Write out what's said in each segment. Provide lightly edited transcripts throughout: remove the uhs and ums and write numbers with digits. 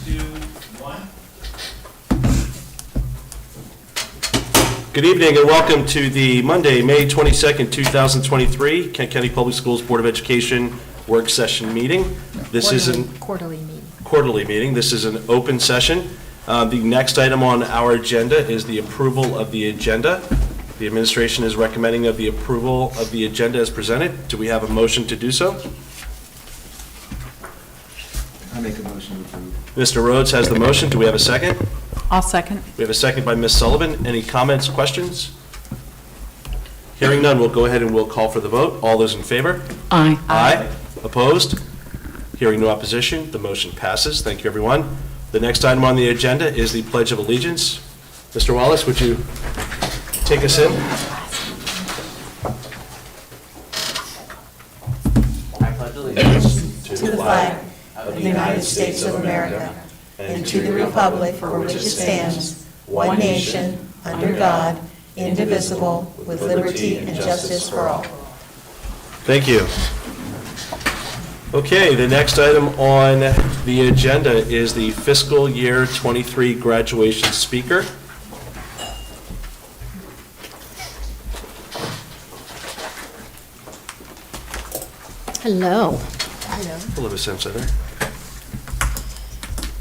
2, 1. Good evening and welcome to the Monday, May 22nd, 2023, Kent County Public Schools Board of Education work session meeting. This is a Quarterly meeting. quarterly meeting. This is an open session. The next item on our agenda is the approval of the agenda. The administration is recommending of the approval of the agenda as presented. Do we have a motion to do so? I make a motion to approve. Mr. Rhodes has the motion. Do we have a second? I'll second. We have a second by Ms. Sullivan. Any comments, questions? Hearing none, we'll go ahead and we'll call for the vote. All those in favor? Aye. Aye. Opposed? Hearing no opposition, the motion passes. Thank you, everyone. The next item on the agenda is the Pledge of Allegiance. Mr. Wallace, would you take us in? I pledge allegiance to the flag of the United States of America and to the republic for which it stands, one nation, under God, indivisible, with liberty and justice for all. Thank you. Okay, the next item on the agenda is the fiscal year 23 graduation speaker. Hello. Hello, Ms. Semsetter.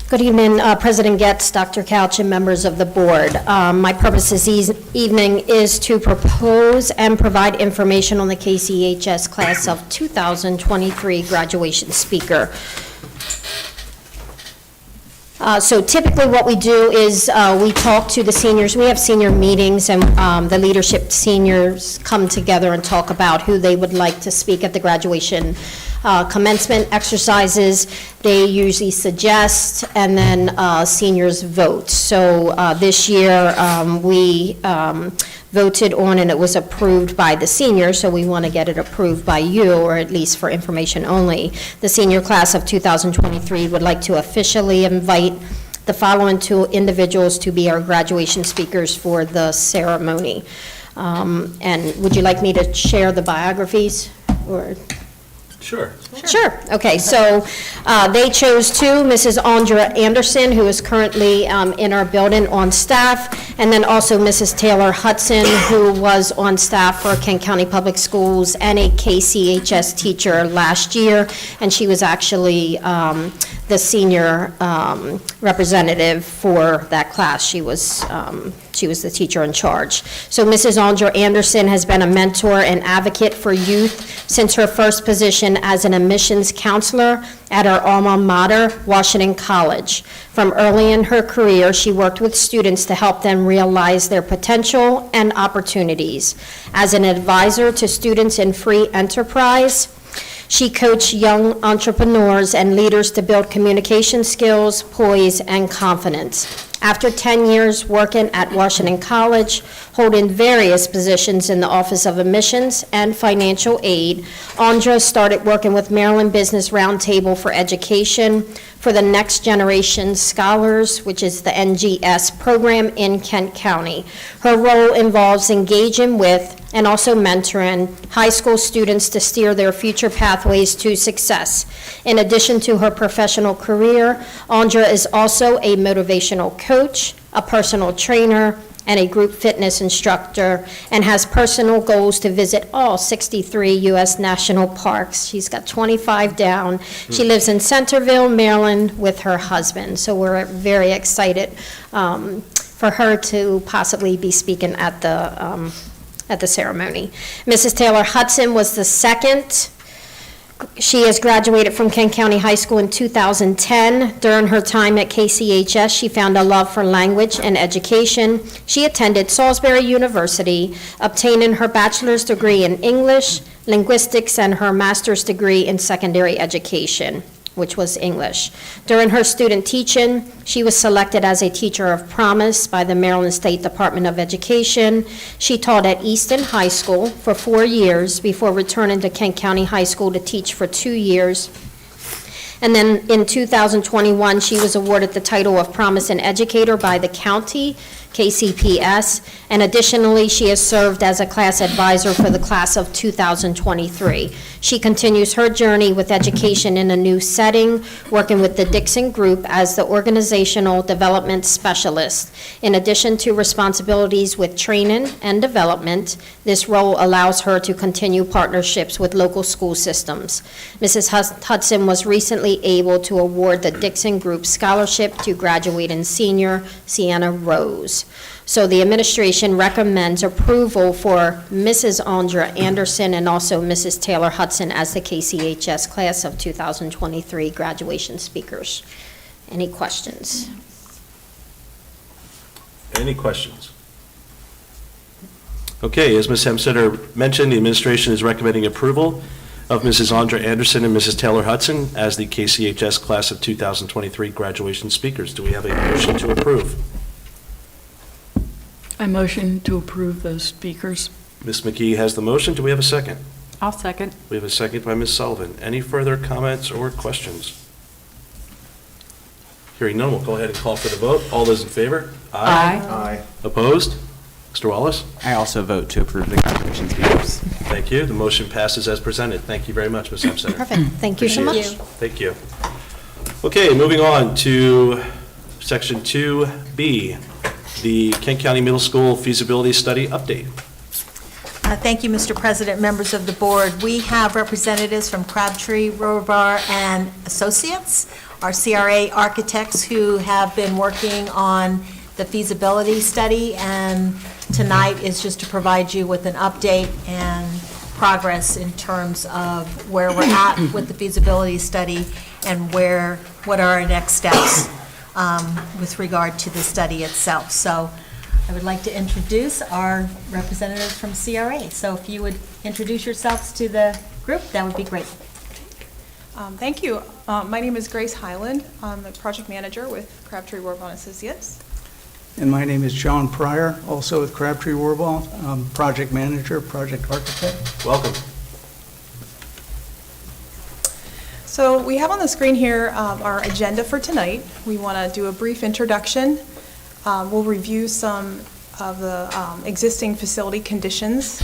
Good evening, President Getz, Dr. Couch, and members of the board. My purpose this evening is to propose and provide information on the KCHS Class of 2023 graduation speaker. So typically what we do is we talk to the seniors. We have senior meetings, and the leadership seniors come together and talk about who they would like to speak at the graduation commencement exercises. They usually suggest, and then seniors vote. So this year we voted on, and it was approved by the seniors, so we want to get it approved by you, or at least for information only. The senior class of 2023 would like to officially invite the following two individuals to be our graduation speakers for the ceremony. And would you like me to share the biographies, or? Sure. Sure. Okay, so they chose two, Mrs. Andrea Anderson, who is currently in our building on staff, and then also Mrs. Taylor Hudson, who was on staff for Kent County Public Schools and a KCHS teacher last year, and she was actually the senior representative for that class. She was the teacher in charge. So Mrs. Andrea Anderson has been a mentor and advocate for youth since her first position as an admissions counselor at her alma mater, Washington College. From early in her career, she worked with students to help them realize their potential and opportunities. As an advisor to students in free enterprise, she coached young entrepreneurs and leaders to build communication skills, poise, and confidence. After 10 years working at Washington College, holding various positions in the Office of Admissions and Financial Aid, Andrea started working with Maryland Business Roundtable for Education for the Next Generation Scholars, which is the NGS program in Kent County. Her role involves engaging with and also mentoring high school students to steer their future pathways to success. In addition to her professional career, Andrea is also a motivational coach, a personal trainer, and a group fitness instructor, and has personal goals to visit all 63 U.S. national parks. She's got 25 down. She lives in Centerville, Maryland, with her husband. So we're very excited for her to possibly be speaking at the ceremony. Mrs. Taylor Hudson was the second. She has graduated from Kent County High School in 2010. During her time at KCHS, she found a love for language and education. She attended Salisbury University, obtaining her bachelor's degree in English, linguistics, and her master's degree in secondary education, which was English. During her student teaching, she was selected as a Teacher of Promise by the Maryland State Department of Education. She taught at Easton High School for 4 years before returning to Kent County High School to teach for 2 years. And then in 2021, she was awarded the title of Promising Educator by the county. KCPS, and additionally, she has served as a class advisor for the class of 2023. She continues her journey with education in a new setting, working with the Dixon Group as the organizational development specialist. In addition to responsibilities with training and development, this role allows her to continue partnerships with local school systems. Mrs. Hudson was recently able to award the Dixon Group Scholarship to graduating senior Sienna Rose. So the administration recommends approval for Mrs. Andra Anderson and also Mrs. Taylor Hudson as the KCHS Class of 2023 graduation speakers. Any questions? Any questions? Okay, as Ms. Hemstetter mentioned, the administration is recommending approval of Mrs. Andra Anderson and Mrs. Taylor Hudson as the KCHS Class of 2023 graduation speakers. Do we have a motion to approve? I motion to approve those speakers. Ms. McGee has the motion. Do we have a second? I'll second. We have a second by Ms. Sullivan. Any further comments or questions? Hearing none, we'll go ahead and call for the vote. All those in favor? Aye. Opposed? Mr. Wallace? I also vote to approve the graduation speakers. Thank you. The motion passes as presented. Thank you very much, Ms. Hemstetter. Perfect. Thank you so much. Appreciate it. Thank you. Okay, moving on to Section 2B, the Kent County Middle School Feasibility Study Update. Thank you, Mr. President, members of the board. We have representatives from Crabtree, Rohrbar, and Associates, our CRA architects who have been working on the feasibility study, and tonight is just to provide you with an update and progress in terms of where we're at with the feasibility study and what are our next steps with regard to the study itself. So I would like to introduce our representatives from CRA. So if you would introduce yourselves to the group, that would be great. Thank you. My name is Grace Highland. I'm the project manager with Crabtree Rohrbar Associates. And my name is John Pryor, also with Crabtree Rohrbar, project manager, project architect. Welcome. So we have on the screen here our agenda for tonight. We want to do a brief introduction. We'll review some of the existing facility conditions.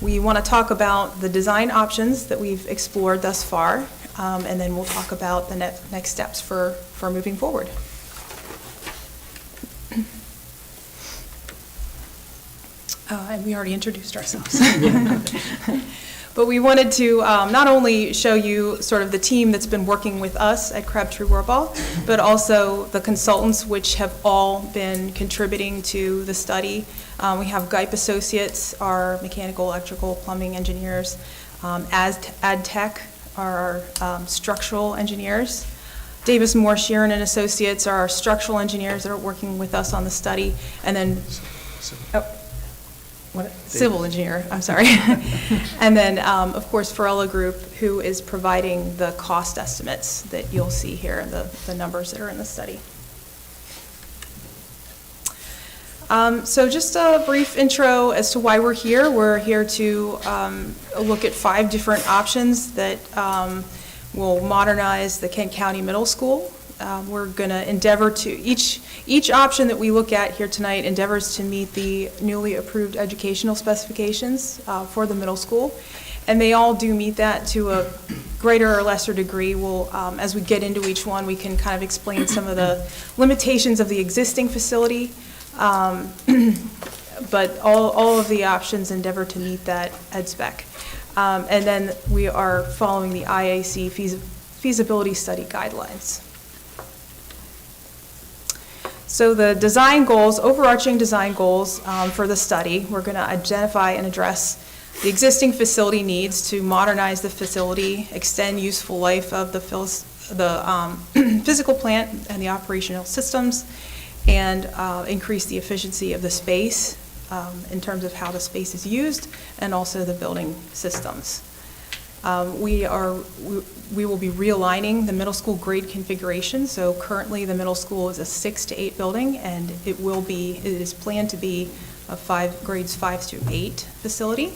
We want to talk about the design options that we've explored thus far, and then we'll talk about the next steps for moving forward. And we already introduced ourselves. But we wanted to not only show you sort of the team that's been working with us at Crabtree Rohrbar, but also the consultants which have all been contributing to the study. We have GYPE Associates, our mechanical, electrical, plumbing engineers. AdTech are our structural engineers. Davis Moore Sheeran and Associates are our structural engineers that are working with us on the study. And then, civil engineer, I'm sorry. And then, of course, Farella Group, who is providing the cost estimates that you'll see here, the numbers that are in the study. So just a brief intro as to why we're here. We're here to look at 5 different options that will modernize the Kent County Middle School. We're going to endeavor to, each option that we look at here tonight endeavors to meet the newly approved educational specifications for the middle school. And they all do meet that to a greater or lesser degree. We'll, as we get into each one, we can kind of explain some of the limitations of the existing facility. But all of the options endeavor to meet that ed spec. And then we are following the IAC feasibility study guidelines. So the design goals, overarching design goals for the study, we're going to identify and address the existing facility needs to modernize the facility, extend useful life of the physical plant and the operational systems, and increase the efficiency of the space in terms of how the space is used, and also the building systems. We will be realigning the middle school grade configuration. So currently the middle school is a 6 to 8 building, and it is planned to be a grades 5 through 8 facility.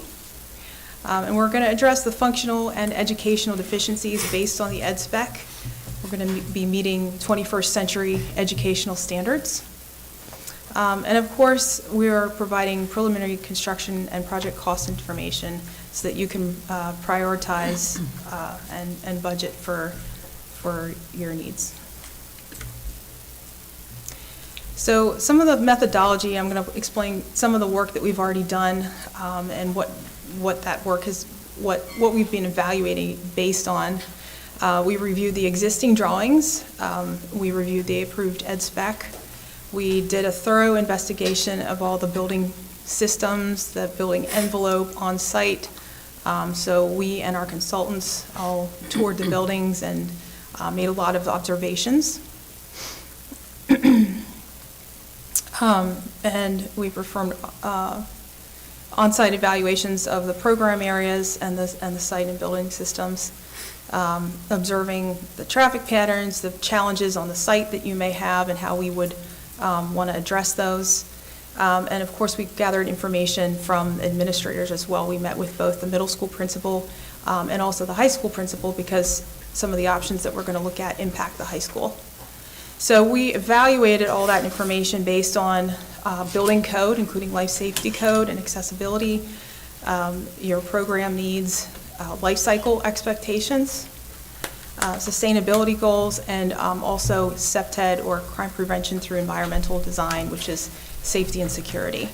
And we're going to address the functional and educational deficiencies based on the ed spec. We're going to be meeting 21st century educational standards. And of course, we are providing preliminary construction and project cost information so that you can prioritize and budget for your needs. So some of the methodology, I'm going to explain some of the work that we've already done and what that work is, what we've been evaluating based on. We reviewed the existing drawings. We reviewed the approved ed spec. We did a thorough investigation of all the building systems, the building envelope on site. So we and our consultants all toured the buildings and made a lot of observations. And we performed on-site evaluations of the program areas and the site and building systems, observing the traffic patterns, the challenges on the site that you may have, and how we would want to address those. And of course, we gathered information from administrators as well. We met with both the middle school principal and also the high school principal, because some of the options that we're going to look at impact the high school. So we evaluated all that information based on building code, including life safety code and accessibility, your program needs, life cycle expectations, sustainability goals, and also CPTED, or crime prevention through environmental design, which is safety and security.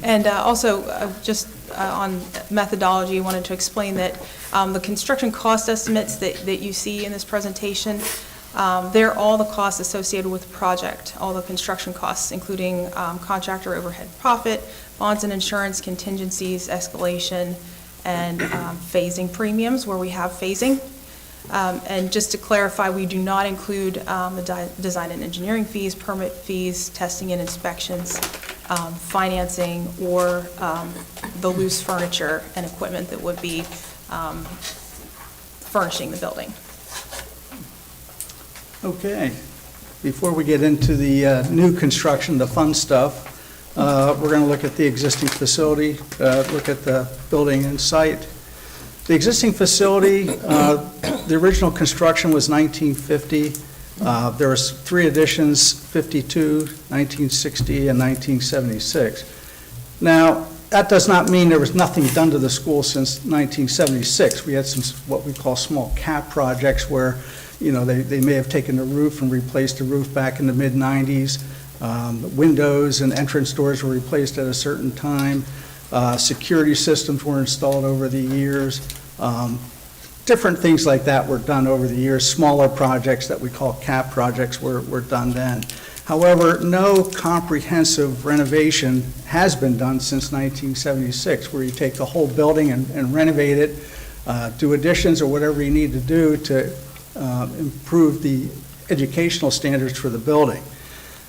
And also, just on methodology, I wanted to explain that the construction cost estimates that you see in this presentation, they're all the costs associated with the project, all the construction costs, including contractor overhead profit, bonds and insurance, contingencies, escalation, and phasing premiums where we have phasing. And just to clarify, we do not include the design and engineering fees, permit fees, testing and inspections, financing, or the loose furniture and equipment that would be furnishing the building. Okay. Before we get into the new construction, the fun stuff, we're going to look at the existing facility, look at the building and site. The existing facility, the original construction was 1950. There was 3 additions, 52, 1960, and 1976. Now, that does not mean there was nothing done to the school since 1976. We had some what we call small cap projects where, you know, they may have taken the roof and replaced the roof back in the mid-90s. Windows and entrance doors were replaced at a certain time. Security systems were installed over the years. Different things like that were done over the years. Smaller projects that we call cap projects were done then. However, no comprehensive renovation has been done since 1976, where you take the whole building and renovate it, do additions or whatever you need to do to improve the educational standards for the building.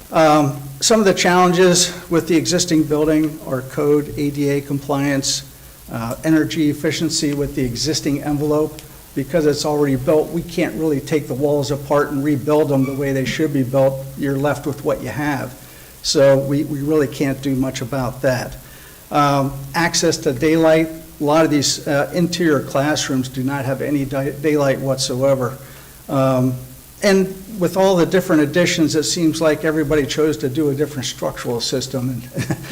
Some of the challenges with the existing building are code, ADA compliance, energy efficiency with the existing envelope. Because it's already built, we can't really take the walls apart and rebuild them the way they should be built. You're left with what you have. So we really can't do much about that. Access to daylight. A lot of these interior classrooms do not have any daylight whatsoever. And with all the different additions, it seems like everybody chose to do a different structural system. And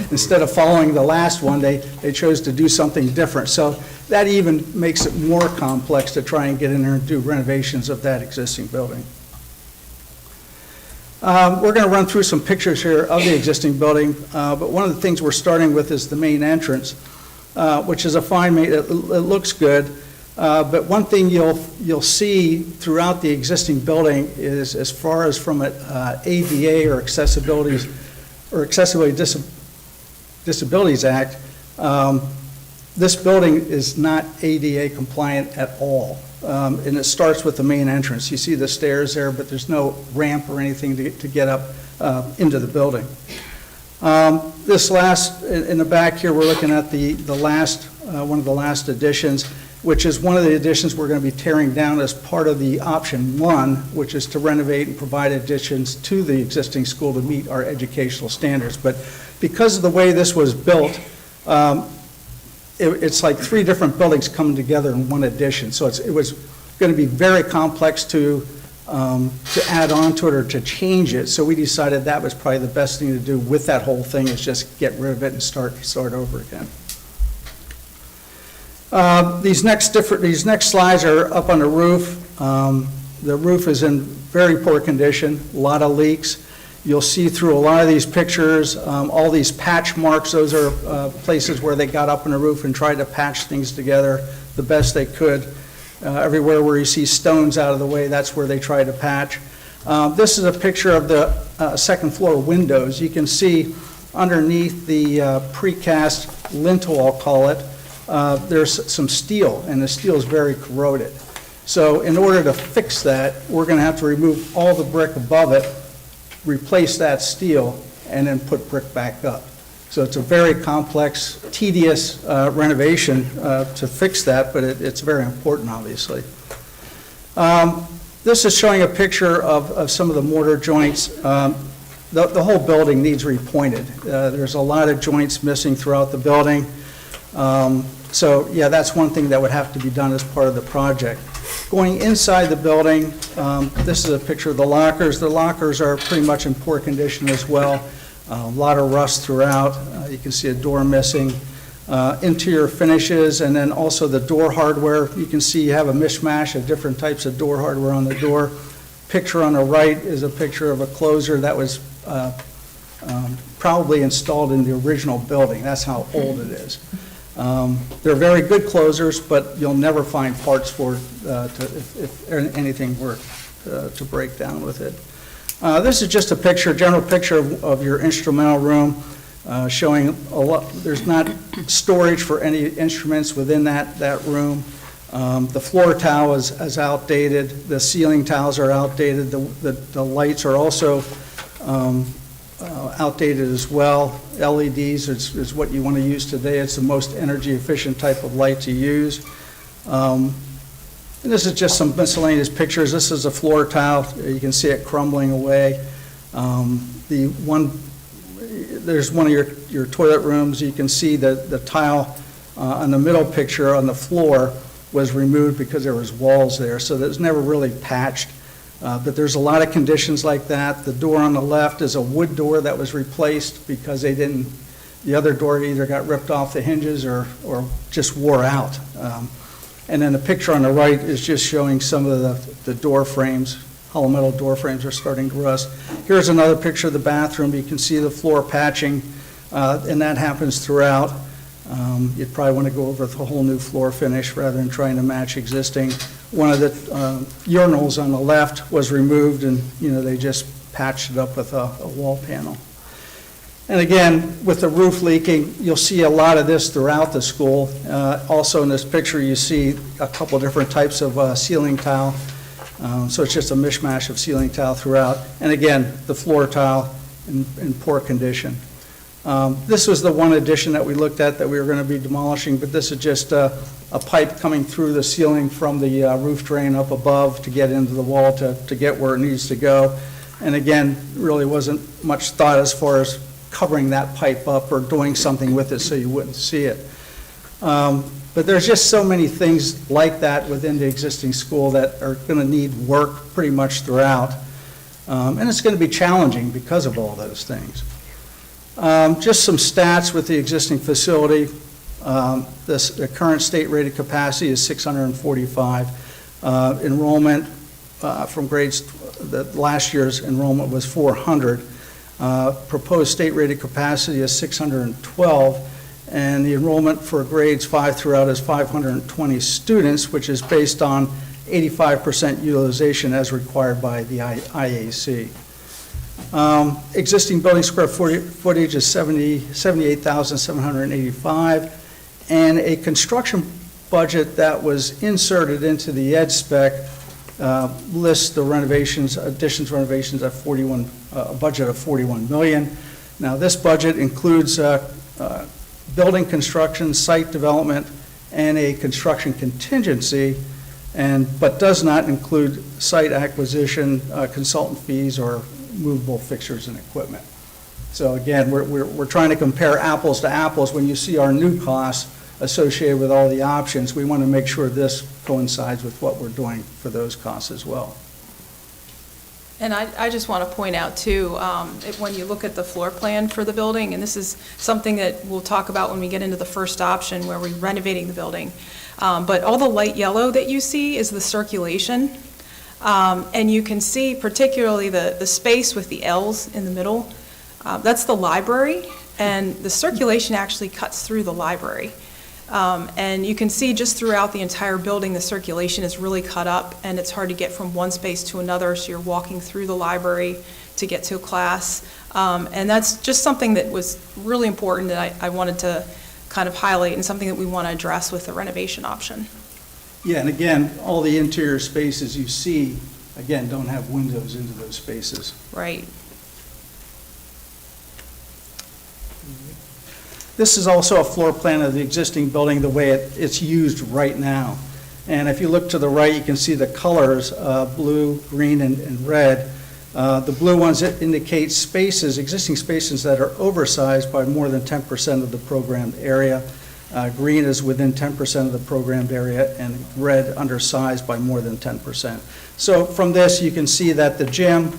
instead of following the last one, they chose to do something different. So that even makes it more complex to try and get in there and do renovations of that existing building. We're going to run through some pictures here of the existing building, but one of the things we're starting with is the main entrance, which is a fine, it looks good. But one thing you'll see throughout the existing building is, as far as from an ADA or Accessibility Disabilities Act, this building is not ADA compliant at all. And it starts with the main entrance. You see the stairs there, but there's no ramp or anything to get up into the building. This last, in the back here, we're looking at the last, one of the last additions, which is one of the additions we're going to be tearing down as part of the option 1, which is to renovate and provide additions to the existing school to meet our educational standards. But because of the way this was built, it's like 3 different buildings coming together in one addition. So it was going to be very complex to add on to it or to change it, so we decided that was probably the best thing to do with that whole thing, is just get rid of it and start over again. These next slides are up on the roof. The roof is in very poor condition, a lot of leaks. You'll see through a lot of these pictures, all these patch marks, those are places where they got up on the roof and tried to patch things together the best they could. Everywhere where you see stones out of the way, that's where they tried to patch. This is a picture of the second floor windows. You can see underneath the precast lintel, I'll call it, there's some steel, and the steel is very corroded. So in order to fix that, we're going to have to remove all the brick above it, replace that steel, and then put brick back up. So it's a very complex, tedious renovation to fix that, but it's very important, obviously. This is showing a picture of some of the mortar joints. The whole building needs repointed. There's a lot of joints missing throughout the building. So yeah, that's one thing that would have to be done as part of the project. Going inside the building, this is a picture of the lockers. The lockers are pretty much in poor condition as well. A lot of rust throughout. You can see a door missing. Interior finishes, and then also the door hardware. You can see you have a mishmash of different types of door hardware on the door. Picture on the right is a picture of a closer that was probably installed in the original building. That's how old it is. They're very good closers, but you'll never find parts for it if anything were to break down with it. This is just a picture, general picture of your instrumental room, showing a lot. There's not storage for any instruments within that room. The floor tile is outdated. The ceiling tiles are outdated. The lights are also outdated as well. LEDs is what you want to use today. It's the most energy efficient type of light to use. And this is just some miscellaneous pictures. This is a floor tile. You can see it crumbling away. There's one of your toilet rooms. You can see the tile on the middle picture on the floor was removed because there was walls there. So that was never really patched. But there's a lot of conditions like that. The door on the left is a wood door that was replaced because the other door either got ripped off the hinges or just wore out. And then the picture on the right is just showing some of the door frames. Hollow metal door frames are starting to rust. Here's another picture of the bathroom. You can see the floor patching, and that happens throughout. You'd probably want to go over the whole new floor finish rather than trying to match existing. One of the urinals on the left was removed, and they just patched it up with a wall panel. And again, with the roof leaking, you'll see a lot of this throughout the school. Also in this picture, you see a couple different types of ceiling tile. So it's just a mishmash of ceiling tile throughout. And again, the floor tile in poor condition. This was the one addition that we looked at that we were going to be demolishing, but this is just a pipe coming through the ceiling from the roof drain up above to get into the wall to get where it needs to go. And again, really wasn't much thought as far as covering that pipe up or doing something with it so you wouldn't see it. But there's just so many things like that within the existing school that are going to need work pretty much throughout. And it's going to be challenging because of all those things. Just some stats with the existing facility. The current state-rated capacity is 645. Enrollment from grades, last year's enrollment was 400. Proposed state-rated capacity is 612, and the enrollment for grades 5 throughout is 520 students, which is based on 85% utilization as required by the IAC. Existing building square footage is 78,785, and a construction budget that was inserted into the ed spec lists the renovations, additions, renovations at a budget of $41 million. Now, this budget includes building construction, site development, and a construction contingency, but does not include site acquisition, consultant fees, or movable fixtures and equipment. So again, we're trying to compare apples to apples. When you see our new costs, associated with all the options, we want to make sure this coincides with what we're doing for those costs as well. And I just want to point out too, when you look at the floor plan for the building, and this is something that we'll talk about when we get into the first option where we're renovating the building, but all the light yellow that you see is the circulation. And you can see particularly the space with the L's in the middle. That's the library, and the circulation actually cuts through the library. And you can see just throughout the entire building, the circulation is really cut up, and it's hard to get from one space to another, so you're walking through the library to get to a class. And that's just something that was really important that I wanted to kind of highlight, and something that we want to address with the renovation option. Yeah, and again, all the interior spaces you see, again, don't have windows into those spaces. Right. This is also a floor plan of the existing building, the way it's used right now. And if you look to the right, you can see the colors, blue, green, and red. The blue ones indicate spaces, existing spaces that are oversized by more than 10% of the programmed area. Green is within 10% of the programmed area, and red undersized by more than 10%. So from this, you can see that the gym,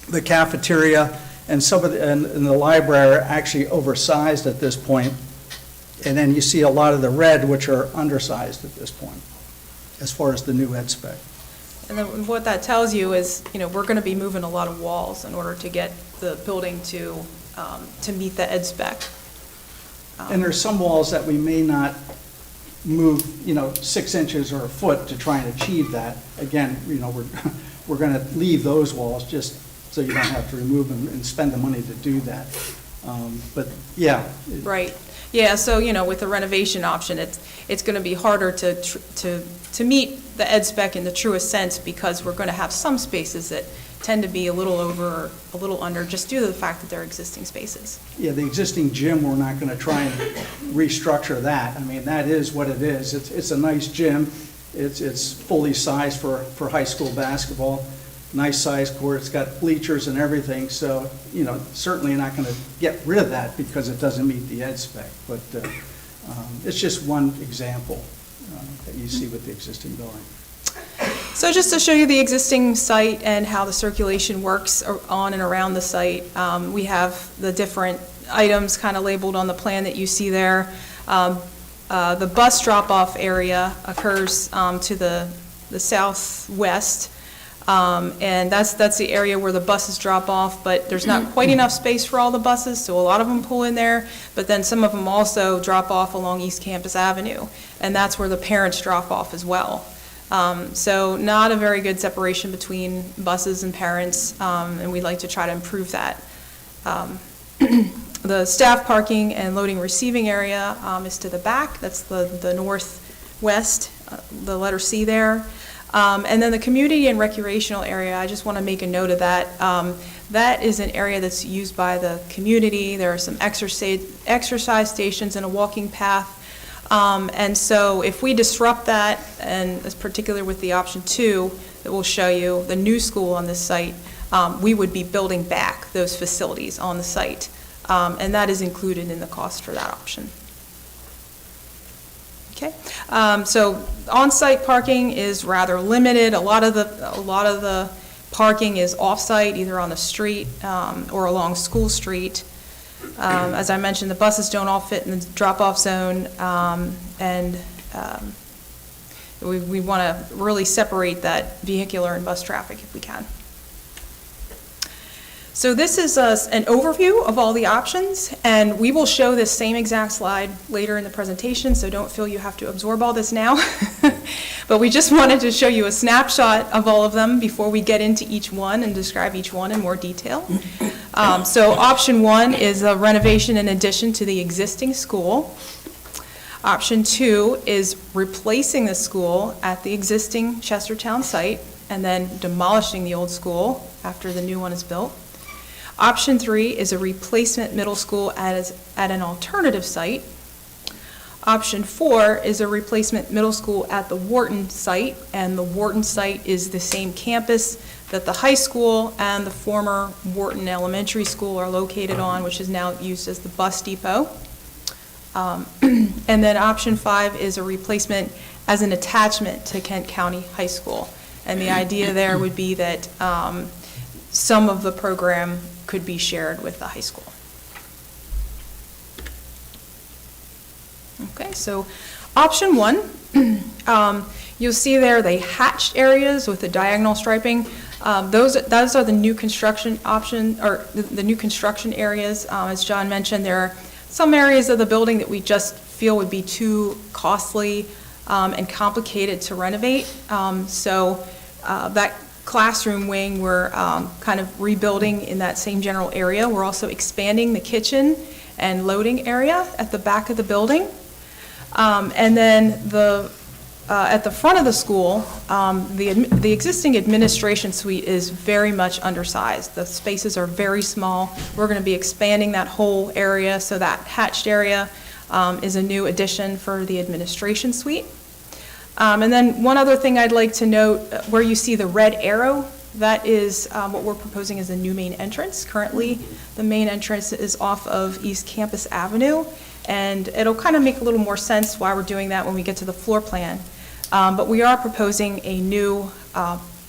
the cafeteria, and some of and the library are actually oversized at this point. And then you see a lot of the red, which are undersized at this point, as far as the new ed spec. And then what that tells you is, we're going to be moving a lot of walls in order to get the building to meet the ed spec. And there's some walls that we may not move, 6 inches or a foot to try and achieve that. Again, we're going to leave those walls just so you don't have to remove them and spend the money to do that. But yeah. Right. Yeah. So with the renovation option, it's going to be harder to meet the ed spec in the truest sense, because we're going to have some spaces that tend to be a little over or a little under, just due to the fact that they're existing spaces. Yeah, the existing gym, we're not going to try and restructure that. I mean, that is what it is. It's a nice gym. It's fully sized for high school basketball. Nice size court. It's got bleachers and everything. So, certainly not going to get rid of that because it doesn't meet the ed spec. But it's just one example that you see with the existing building. So just to show you the existing site and how the circulation works on and around the site, we have the different items kind of labeled on the plan that you see there. The bus drop-off area occurs to the southwest, and that's the area where the buses drop off, but there's not quite enough space for all the buses, so a lot of them pull in there, but then some of them also drop off along East Campus Avenue, and that's where the parents drop off as well. So not a very good separation between buses and parents, and we'd like to try to improve that. The staff parking and loading receiving area is to the back. That's the northwest, the letter C there. And then the community and recreational area, I just want to make a note of that. That is an area that's used by the community. There are some exercise stations and a walking path. And so if we disrupt that, and as particular with the option 2 that we'll show you, the new school on this site, we would be building back those facilities on the site. And that is included in the cost for that option. Okay, so on-site parking is rather limited. A lot of the parking is off-site, either on the street or along School Street. As I mentioned, the buses don't all fit in the drop-off zone, and we want to really separate that vehicular and bus traffic if we can. So this is an overview of all the options, and we will show this same exact slide later in the presentation, so don't feel you have to absorb all this now. But we just wanted to show you a snapshot of all of them before we get into each one and describe each one in more detail. So option 1 is a renovation in addition to the existing school. Option 2 is replacing the school at the existing Chestertown site and then demolishing the old school after the new one is built. Option 3 is a replacement middle school at an alternative site. Option 4 is a replacement middle school at the Wharton site, and the Wharton site is the same campus that the high school and the former Wharton Elementary School are located on, which is now used as the bus depot. And then option 5 is a replacement as an attachment to Kent County High School. And the idea there would be that some of the program could be shared with the high school. Okay, so option 1, you'll see there the hatched areas with the diagonal striping. Those are the new construction option, or the new construction areas. As John mentioned, there are some areas of the building that we just feel would be too costly and complicated to renovate. So that classroom wing, we're kind of rebuilding in that same general area. We're also expanding the kitchen and loading area at the back of the building. And then at the front of the school, the existing administration suite is very much undersized. The spaces are very small. We're going to be expanding that whole area, so that hatched area is a new addition for the administration suite. And then one other thing I'd like to note, where you see the red arrow, that is what we're proposing as a new main entrance. Currently, the main entrance is off of East Campus Avenue, and it'll kind of make a little more sense why we're doing that when we get to the floor plan. But we are proposing a new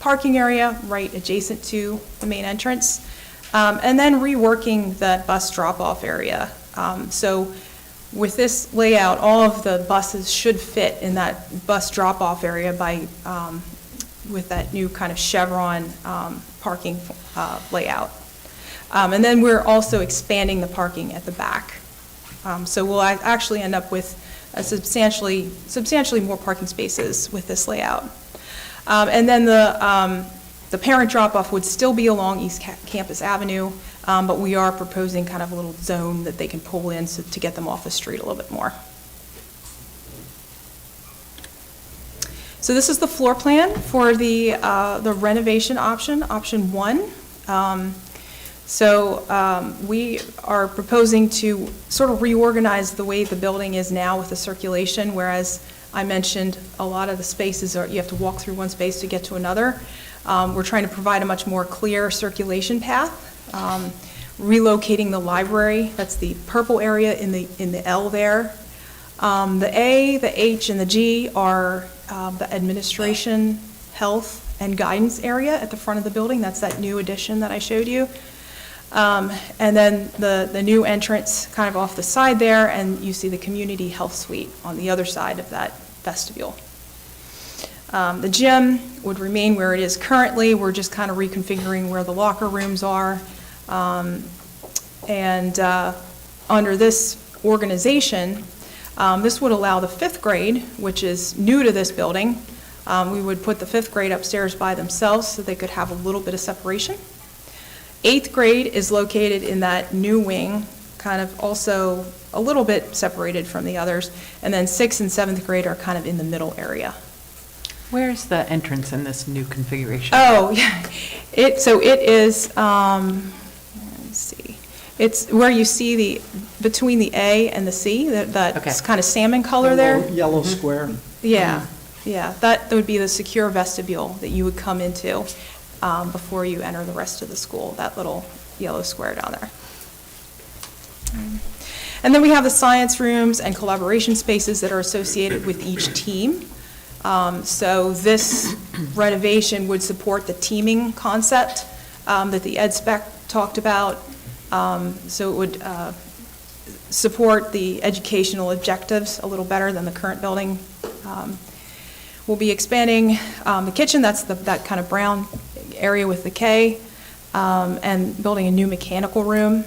parking area right adjacent to the main entrance, and then reworking that bus drop-off area. So with this layout, all of the buses should fit in that bus drop-off area with that new kind of chevron parking layout. And then we're also expanding the parking at the back. So we'll actually end up with a substantially more parking spaces with this layout. And then the parent drop-off would still be along East Campus Avenue, but we are proposing kind of a little zone that they can pull in to get them off the street a little bit more. So this is the floor plan for the renovation option, option 1. We are proposing to sort of reorganize the way the building is now with the circulation, whereas I mentioned a lot of the spaces you have to walk through one space to get to another. We're trying to provide a much more clear circulation path, relocating the library. That's the purple area in the L there. The A, the H, and the G are the administration, health, and guidance area at the front of the building. That's that new addition that I showed you. And then the new entrance kind of off the side there, and you see the community health suite on the other side of that vestibule. The gym would remain where it is currently. We're just kind of reconfiguring where the locker rooms are. Under this organization, this would allow the 5th grade, which is new to this building, we would put the 5th grade upstairs by themselves so they could have a little bit of separation. 8th grade is located in that new wing, kind of also a little bit separated from the others, and then 6th and 7th grade are kind of in the middle area. Where's the entrance in this new configuration? Oh, yeah. It is, let me see. It's where you see between the A and the C, that Okay. kind of salmon color there. Yellow square. Yeah, that would be the secure vestibule that you would come into before you enter the rest of the school, that little yellow square down there. And then we have the science rooms and collaboration spaces that are associated with each team. So this renovation would support the teaming concept that the ed spec talked about. So it would support the educational objectives a little better than the current building. We'll be expanding the kitchen, that's that kind of brown area with the K, and building a new mechanical room.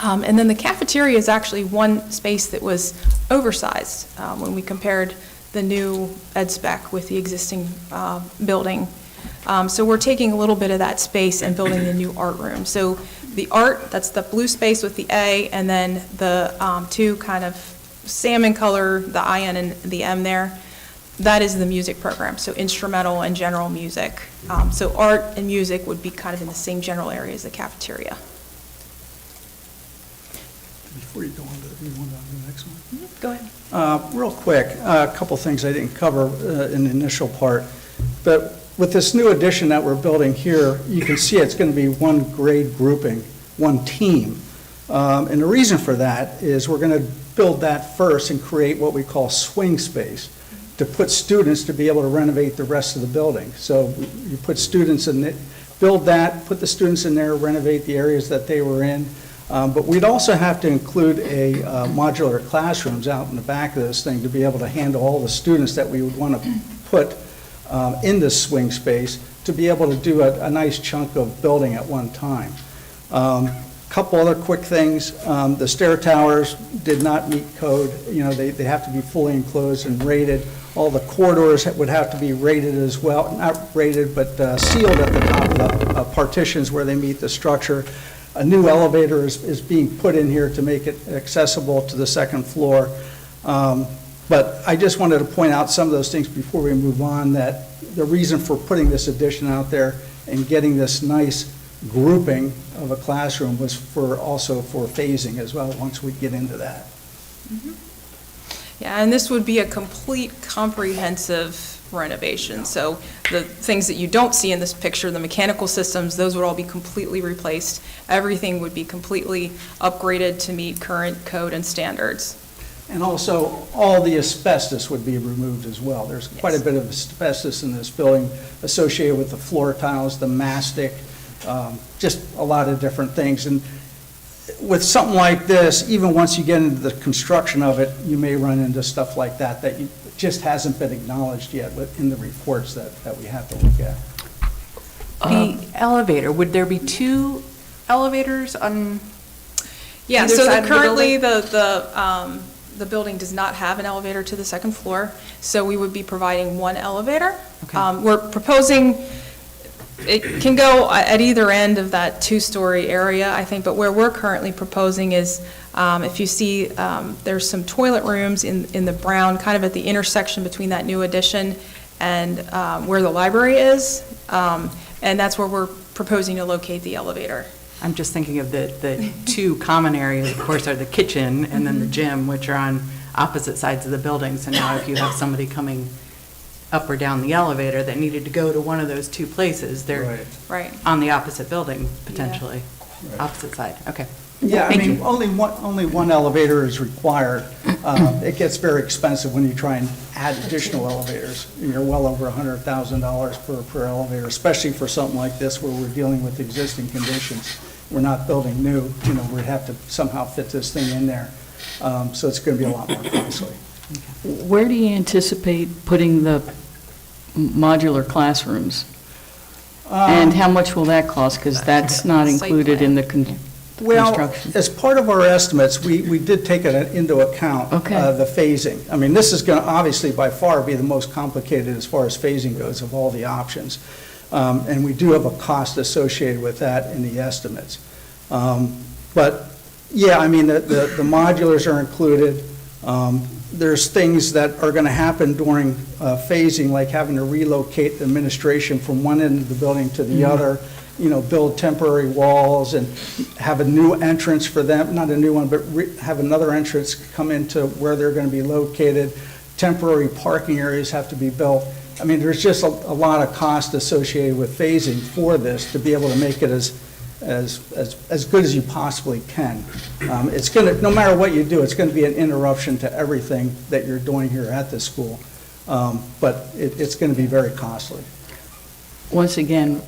And then the cafeteria is actually one space that was oversized when we compared the new ed spec with the existing building. So we're taking a little bit of that space and building the new art room. So the art, that's the blue space with the A, and then the two kind of salmon color, the IN and the M there, that is the music program, so instrumental and general music. So art and music would be kind of in the same general area as the cafeteria. Before you go on to the next one. Go ahead. Real quick, a couple things I didn't cover in the initial part, but with this new addition that we're building here, you can see it's going to be one grade grouping, one team. And the reason for that is we're going to build that first and create what we call swing space to put students to be able to renovate the rest of the building. So you put students in it, build that, put the students in there, renovate the areas that they were in. But we'd also have to include a modular classrooms out in the back of this thing to be able to handle all the students that we would want to put in this swing space to be able to do a nice chunk of building at one time. Couple other quick things. The stair towers did not meet code. You know, they have to be fully enclosed and rated. All the corridors would have to be rated as well, not rated, but sealed at the top of the partitions where they meet the structure. A new elevator is being put in here to make it accessible to the second floor. But I just wanted to point out some of those things before we move on, that the reason for putting this addition out there and getting this nice grouping of a classroom was also for phasing as well, once we get into that. Yeah, and this would be a complete comprehensive renovation. So the things that you don't see in this picture, the mechanical systems, those would all be completely replaced. Everything would be completely upgraded to meet current code and standards. And also, all the asbestos would be removed as well. There's quite a bit of asbestos in this building associated with the floor tiles, the mastic, just a lot of different things. And with something like this, even once you get into the construction of it, you may run into stuff like that just hasn't been acknowledged yet in the reports that we have to look at. The elevator, would there be 2 elevators on Yeah, either so side of the currently building? the building does not have an elevator to the second floor, so we would be providing 1 elevator. Okay. We're proposing, it can go at either end of that 2-story area, I think, but where we're currently proposing is, if you see, there's some toilet rooms in the brown, kind of at the intersection between that new addition and where the library is, and that's where we're proposing to locate the elevator. I'm just thinking of the 2 common areas, of course, are the kitchen and then the gym, which are on opposite sides of the building. So now if you have somebody coming up or down the elevator that needed to go to one of those 2 places, they're Right. on the opposite building, potentially. Right. Opposite side, okay. Yeah, I Thank mean, you. only one elevator is required. It gets very expensive when you try and add additional elevators. You're well over $100,000 per elevator, especially for something like this where we're dealing with existing conditions. We're not building new, we'd have to somehow fit this thing in there. So it's going to be a lot more costly. Where do you anticipate putting the modular classrooms? And how much will that cost? Because that's not Site included in the Well, construction. as part of our estimates, we did take it into account, Okay. the phasing. I mean, this is going to obviously by far be the most complicated as far as phasing goes of all the options. And we do have a cost associated with that in the estimates. But, yeah, I mean, the modulars are included. There's things that are going to happen during phasing, like having to relocate the administration from one end of the building to the other, build temporary walls and have a new entrance for them, not a new one, but have another entrance come into where they're going to be located. Temporary parking areas have to be built. I mean, there's just a lot of cost associated with phasing for this to be able to make it as good as you possibly can. It's going to, no matter what you do, it's going to be an interruption to everything that you're doing here at the school. But it's going to be very costly. Once again,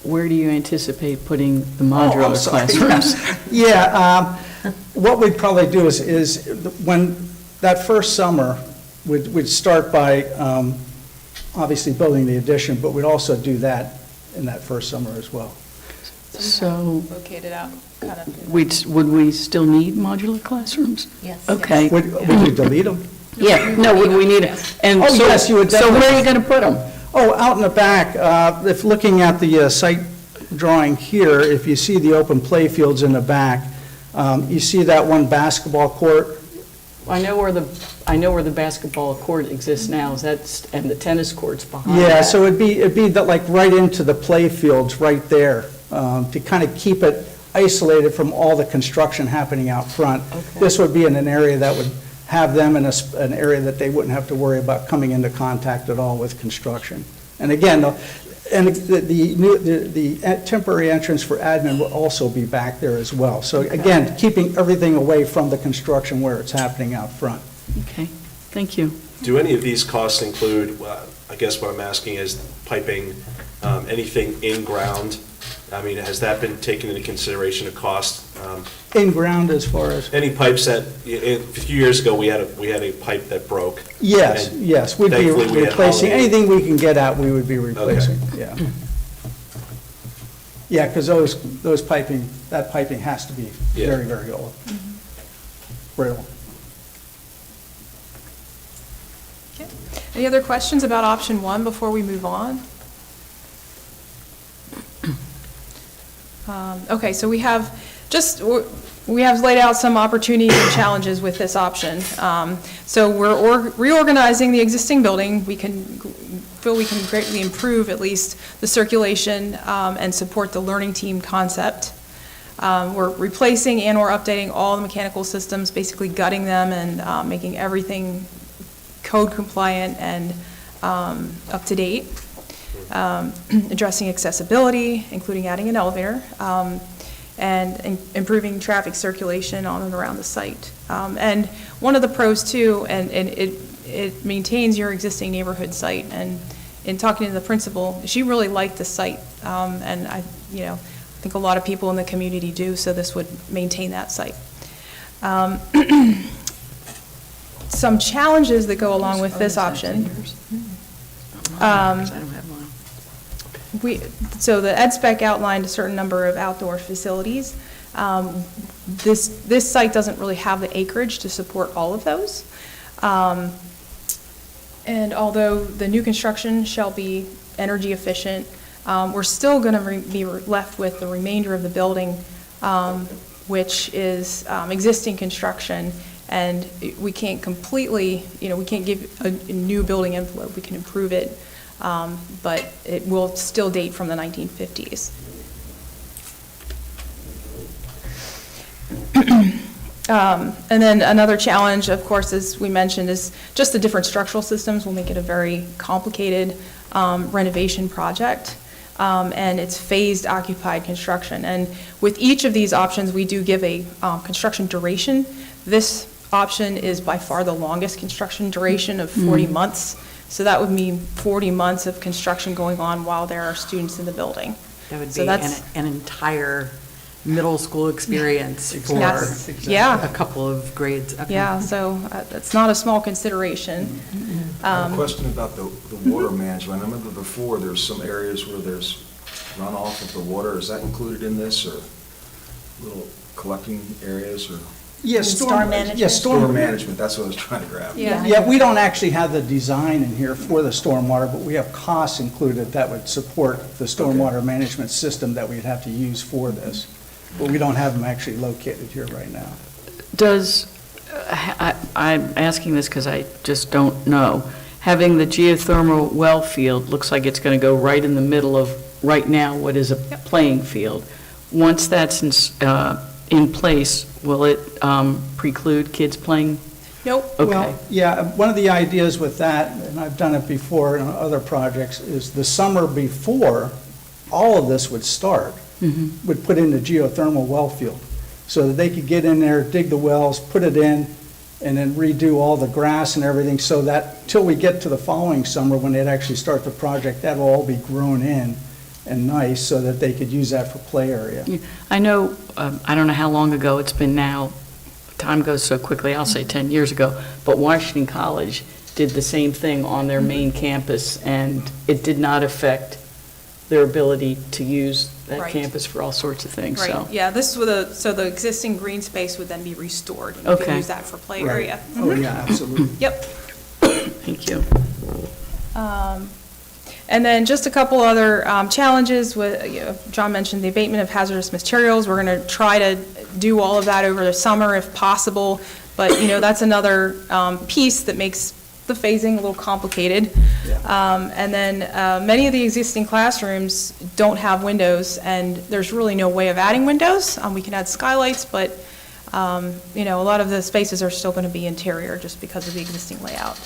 where do you anticipate putting the Oh, I'm modular sorry. classrooms? Yeah, what we'd probably do is when that first summer, we'd start by obviously building the addition, but we'd also do that in that first summer as well. So Located out, kind of. would we still need modular classrooms? Yes. Okay. Would you delete them? Yeah, no, we need it. And Oh, so- yes, you would So where are definitely- you going to put them? Oh, out in the back, if looking at the site drawing here, if you see the open play fields in the back, you see that one basketball court? I know where the basketball court exists now, and the tennis courts behind Yeah, that. so it'd be like right into the play fields right there, to kind of keep it isolated from all the construction happening out front. Okay. This would be in an area that would have them in an area that they wouldn't have to worry about coming into contact at all with construction. And again, the temporary entrance for admin will also be back there as well. So again, keeping everything away from the construction where it's happening out front. Okay, thank you. Do any of these costs include, I guess what I'm asking is piping, anything in-ground? I mean, has that been taken into consideration of cost? In-ground as far as? Any pipes that, a few years ago, we had a pipe that broke. Yes, And yes, we'd be thankfully we had replacing, Holiday. anything we can get out, we would be replacing, yeah. Yeah, because those piping, that piping has to be Yeah. very, very old. Brittle. Okay. Any other questions about option one before we move on? Okay, so we have laid out some opportunities and challenges with this option. So we're reorganizing the existing building. We feel we can greatly improve at least the circulation and support the learning team concept. We're replacing and/or updating all the mechanical systems, basically gutting them and making everything code compliant and up to date. Addressing accessibility, including adding an elevator, and improving traffic circulation on and around the site. And one of the pros too, and it maintains your existing neighborhood site. And in talking to the principal, she really liked the site, and I think a lot of people in the community do. So this would maintain that site. Some challenges that go along with this option. So the ed spec outlined a certain number of outdoor facilities. This site doesn't really have the acreage to support all of those. And although the new construction shall be energy efficient, we're still going to be left with the remainder of the building, which is existing construction. And we can't completely, we can't give a new building envelope. We can improve it. But it will still date from the 1950s. And then another challenge, of course, as we mentioned, is just the different structural systems will make it a very complicated renovation project. And it's phased occupied construction. And with each of these options, we do give a construction duration. This option is by far the longest construction duration of 40 months. So that would mean 40 months of construction going on while there are students in the building. That would So be that's- an entire middle school experience for Yes. Yeah. a couple of grades. Okay. Yeah, so that's not a small consideration. I have a question about the water management. I remember before, there's some areas where there's runoff of the water. Is that included in this, or little collecting areas, or? Yes, Storm management? Yes, Storm management, that's what I was trying to grab. Yeah. Yeah, we don't actually have the design in here for the stormwater, but we have costs included that would support the stormwater management system that we'd have to use for this. But we don't have them actually located here right now. I'm asking this because I just don't know. Having the geothermal well field looks like it's going to go right in the middle of, right now, what is a playing field. Once that's in place, will it preclude kids playing? Nope. Okay. Well, yeah, one of the ideas with that, and I've done it before on other projects, is the summer before all of this would start, would put in the geothermal well field, so that they could get in there, dig the wells, put it in, and then redo all the grass and everything, so that till we get to the following summer, when they'd actually start the project, that'll all be grown in and nice, so that they could use that for play area. I know, I don't know how long ago it's been now, time goes so quickly, I'll say 10 years ago, but Washington College did the same thing on their main campus, and it did not affect their ability to use that Right. campus for all sorts of things, Right, so. yeah, this was so the existing green space would then be restored. And you could Okay. use that for play Right. area. Oh, yeah, absolutely. Yep. Thank you. And then just a couple other challenges with, John mentioned the abatement of hazardous materials. We're going to try to do all of that over the summer if possible, but, that's another piece that makes the phasing a little complicated. And then many of the existing classrooms don't have windows, and there's really no way of adding windows. We can add skylights, but, a lot of the spaces are still going to be interior just because of the existing layout.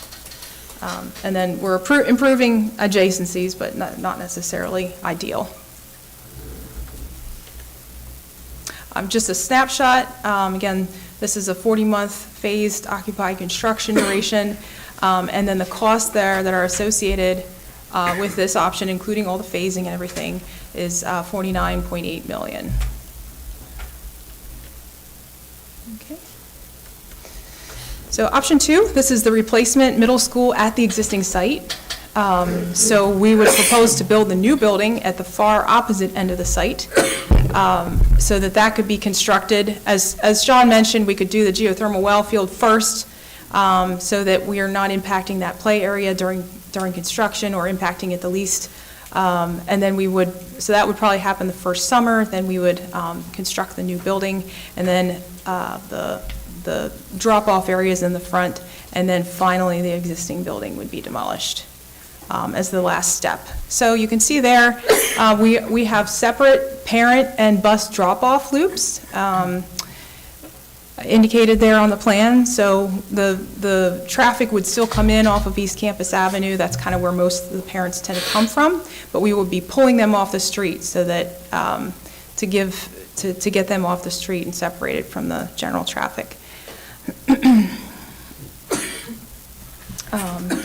And then we're improving adjacencies, but not necessarily ideal. Just a snapshot. Again, this is a 40-month phased occupied construction duration. And then the costs there that are associated with this option, including all the phasing and everything, is $49.8 million. Okay. So option 2, this is the replacement middle school at the existing site. So we would propose to build the new building at the far opposite end of the site, so that could be constructed. As John mentioned, we could do the geothermal well field first, so that we are not impacting that play area during construction or impacting it the least. And then so that would probably happen the first summer. Then we would construct the new building, and then the drop-off areas in the front, and then finally the existing building would be demolished as the last step. So you can see there, we have separate parent and bus drop-off loops indicated there on the plan. So the traffic would still come in off of East Campus Avenue. That's kind of where most of the parents tend to come from. But we would be pulling them off the street so that to get them off the street and separated from the general traffic.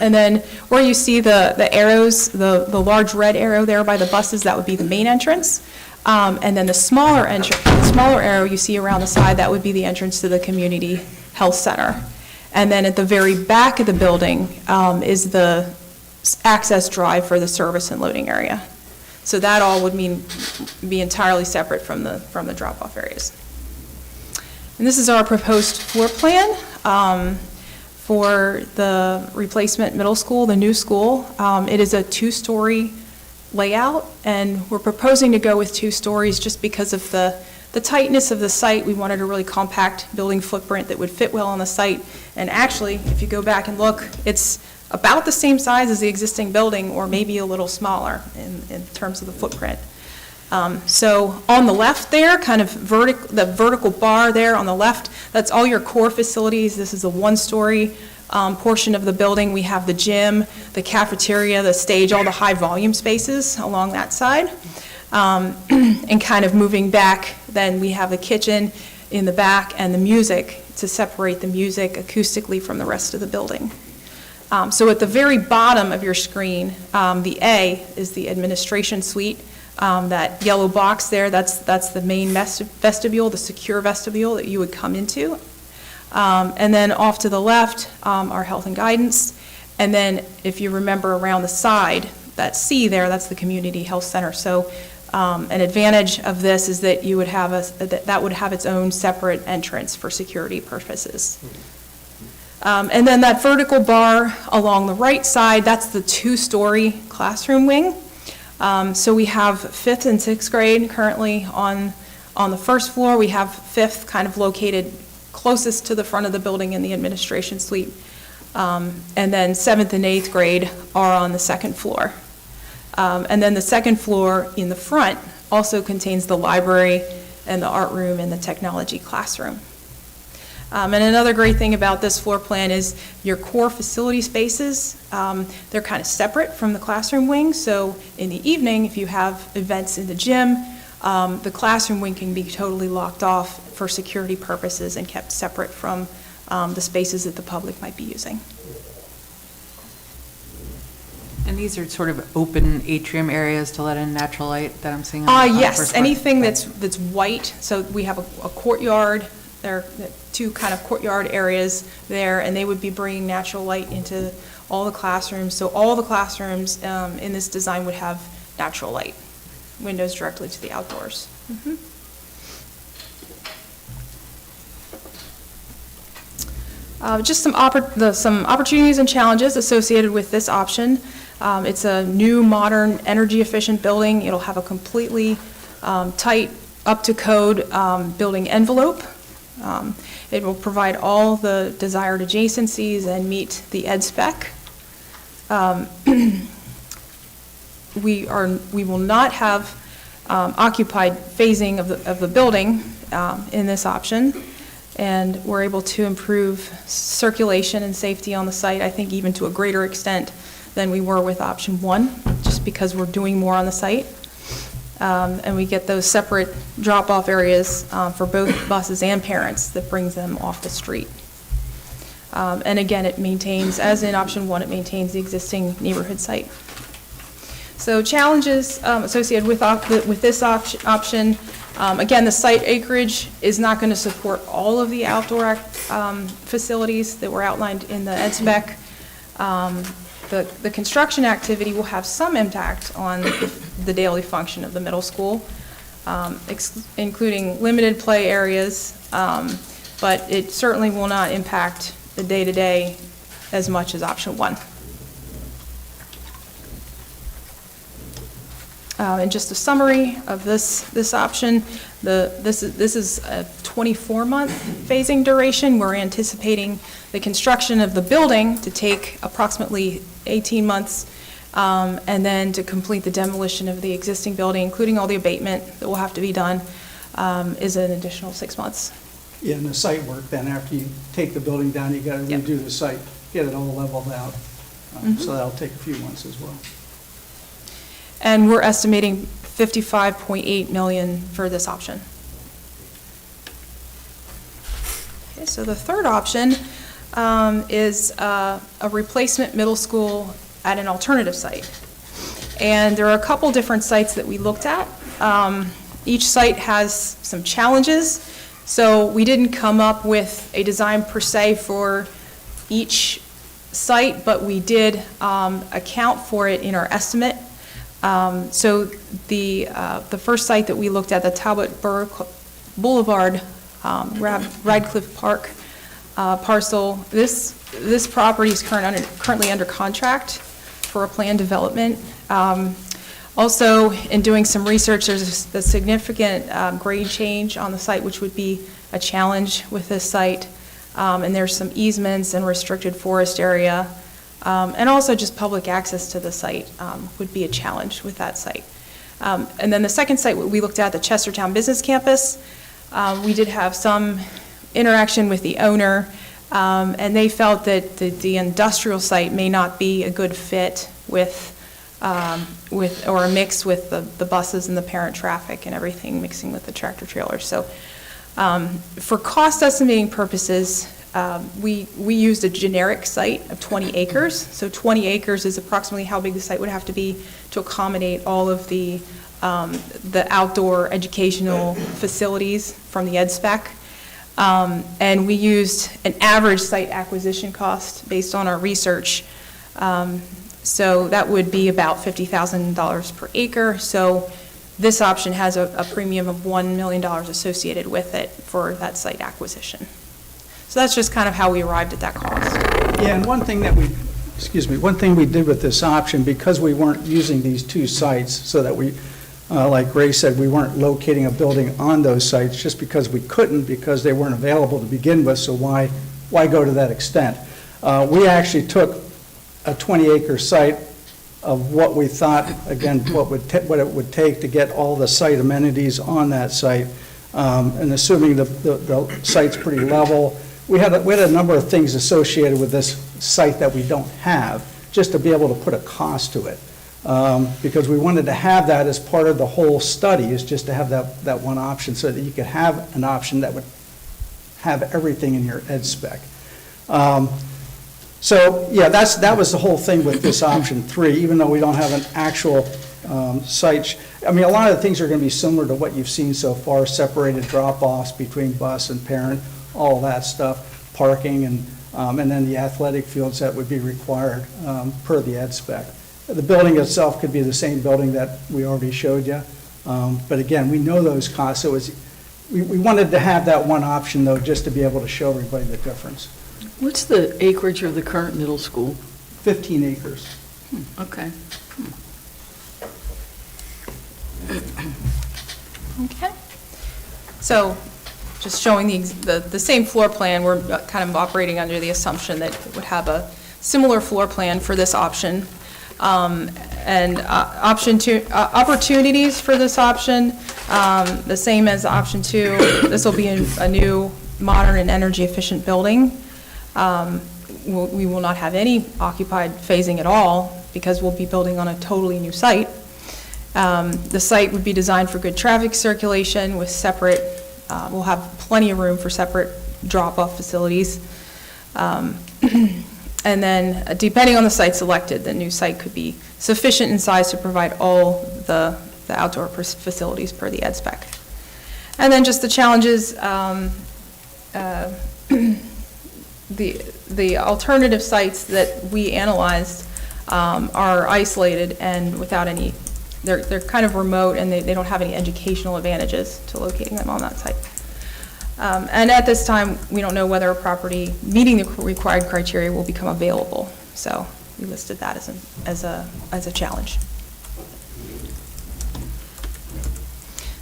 And then where you see the arrows, the large red arrow there by the buses, that would be the main entrance. And then the smaller arrow you see around the side, that would be the entrance to the community health center. And then at the very back of the building is the access drive for the service and loading area. So that all would be entirely separate from the drop-off areas. And this is our proposed floor plan for the replacement middle school, the new school. It is a 2-story layout, and we're proposing to go with 2 stories just because of the tightness of the site. We wanted a really compact building footprint that would fit well on the site. And actually, if you go back and look, it's about the same size as the existing building, or maybe a little smaller in terms of the footprint. So on the left there, kind of the vertical bar there on the left, that's all your core facilities. This is a 1-story portion of the building. We have the gym, the cafeteria, the stage, all the high volume spaces along that side. And kind of moving back, then we have the kitchen in the back and the music to separate the music acoustically from the rest of the building. So at the very bottom of your screen, the A is the administration suite. That yellow box there, that's the main vestibule, the secure vestibule that you would come into. And then off to the left, our health and guidance. And then if you remember around the side, that C there, that's the community health center. So an advantage of this is that you would have that would have its own separate entrance for security purposes. And then that vertical bar along the right side, that's the 2-story classroom wing. So we have 5th and 6th grade currently on the first floor. We have 5th kind of located closest to the front of the building in the administration suite. And then 7th and 8th grade are on the 2nd floor. And then the 2nd floor in the front also contains the library and the art room and the technology classroom. And another great thing about this floor plan is your core facility spaces, they're kind of separate from the classroom wing. So in the evening, if you have events in the gym, the classroom wing can be totally locked off for security purposes and kept separate from the spaces that the public might be using. And these are sort of open atrium areas to let in natural light that I'm seeing on the Yes, first floor? anything that's white. So we have a courtyard. There are 2 kind of courtyard areas there, and they would be bringing natural light into all the classrooms. So all the classrooms in this design would have natural light, windows directly to the outdoors. Mm-hmm. Just some opportunities and challenges associated with this option. It's a new, modern, energy-efficient building. It'll have a completely tight, up-to-code building envelope. It will provide all the desired adjacencies and meet the ed spec. We will not have occupied phasing of the building in this option. And we're able to improve circulation and safety on the site, I think even to a greater extent than we were with option 1, just because we're doing more on the site. And we get those separate drop-off areas for both buses and parents that brings them off the street. And again, it maintains, as in option 1, it maintains the existing neighborhood site. So challenges associated with this option, again, the site acreage is not going to support all of the outdoor facilities that were outlined in the ed spec. The construction activity will have some impact on the daily function of the middle school, including limited play areas, but it certainly will not impact the day-to-day as much as option 1. And just a summary of this option, this is a 24-month phasing duration. We're anticipating the construction of the building to take approximately 18 months, and then to complete the demolition of the existing building, including all the abatement that will have to be done, is an additional 6 months. Yeah, and the site work, then after you take the building down, you got to Yep. redo the site, get it all leveled out. So that'll take a few months as well. And we're estimating $55.8 million for this option. Okay, so the third option is a replacement middle school at an alternative site. And there are a couple different sites that we looked at. Each site has some challenges, so we didn't come up with a design per se for each site, but we did account for it in our estimate. So the first site that we looked at, the Talbot Boulevard, Radcliffe Park parcel, this property is currently under contract for a planned development. Also, in doing some research, there's a significant grade change on the site, which would be a challenge with this site. And there's some easements and restricted forest area. And also just public access to the site would be a challenge with that site. And then the second site we looked at, the Chestertown Business Campus, we did have some interaction with the owner, and they felt that the industrial site may not be a good fit with or a mix with the buses and the parent traffic and everything mixing with the tractor trailer. So for cost estimating purposes, we used a generic site of 20 acres. So 20 acres is approximately how big the site would have to be to accommodate all of the outdoor educational facilities from the ed spec. And we used an average site acquisition cost based on our research. So that would be about $50,000 per acre. So this option has a premium of $1 million associated with it for that site acquisition. So that's just kind of how we arrived at that cost. Yeah, and one thing we did with this option, because we weren't using these two sites, so that we, like Ray said, we weren't locating a building on those sites just because we couldn't, because they weren't available to begin with, so why go to that extent? We actually took a 20-acre site of what we thought, again, what it would take to get all the site amenities on that site, and assuming the site's pretty level. We had a number of things associated with this site that we don't have, just to be able to put a cost to it. Because we wanted to have that as part of the whole study, is just to have that one option, so that you could have an option that would have everything in your ed spec. So, yeah, that was the whole thing with this option 3, even though we don't have an actual site. I mean, a lot of the things are going to be similar to what you've seen so far, separated drop-offs between bus and parent, all that stuff, parking, and then the athletic fields that would be required per the ed spec. The building itself could be the same building that we already showed you, but again, we know those costs. So we wanted to have that one option, though, just to be able to show everybody the difference. What's the acreage of the current middle school? 15 acres. Okay. Okay. So just showing the same floor plan, we're kind of operating under the assumption that it would have a similar floor plan for this option. And option 2, opportunities for this option, the same as option 2. This will be a new modern and energy-efficient building. We will not have any occupied phasing at all because we'll be building on a totally new site. The site would be designed for good traffic circulation with separate, we'll have plenty of room for separate drop-off facilities. And then, depending on the site selected, the new site could be sufficient in size to provide all the outdoor facilities per the ed spec. And then just the challenges, the alternative sites that we analyzed are isolated and without any, they're kind of remote and they don't have any educational advantages to locating them on that site. And at this time, we don't know whether a property meeting the required criteria will become available. So we listed that as a challenge.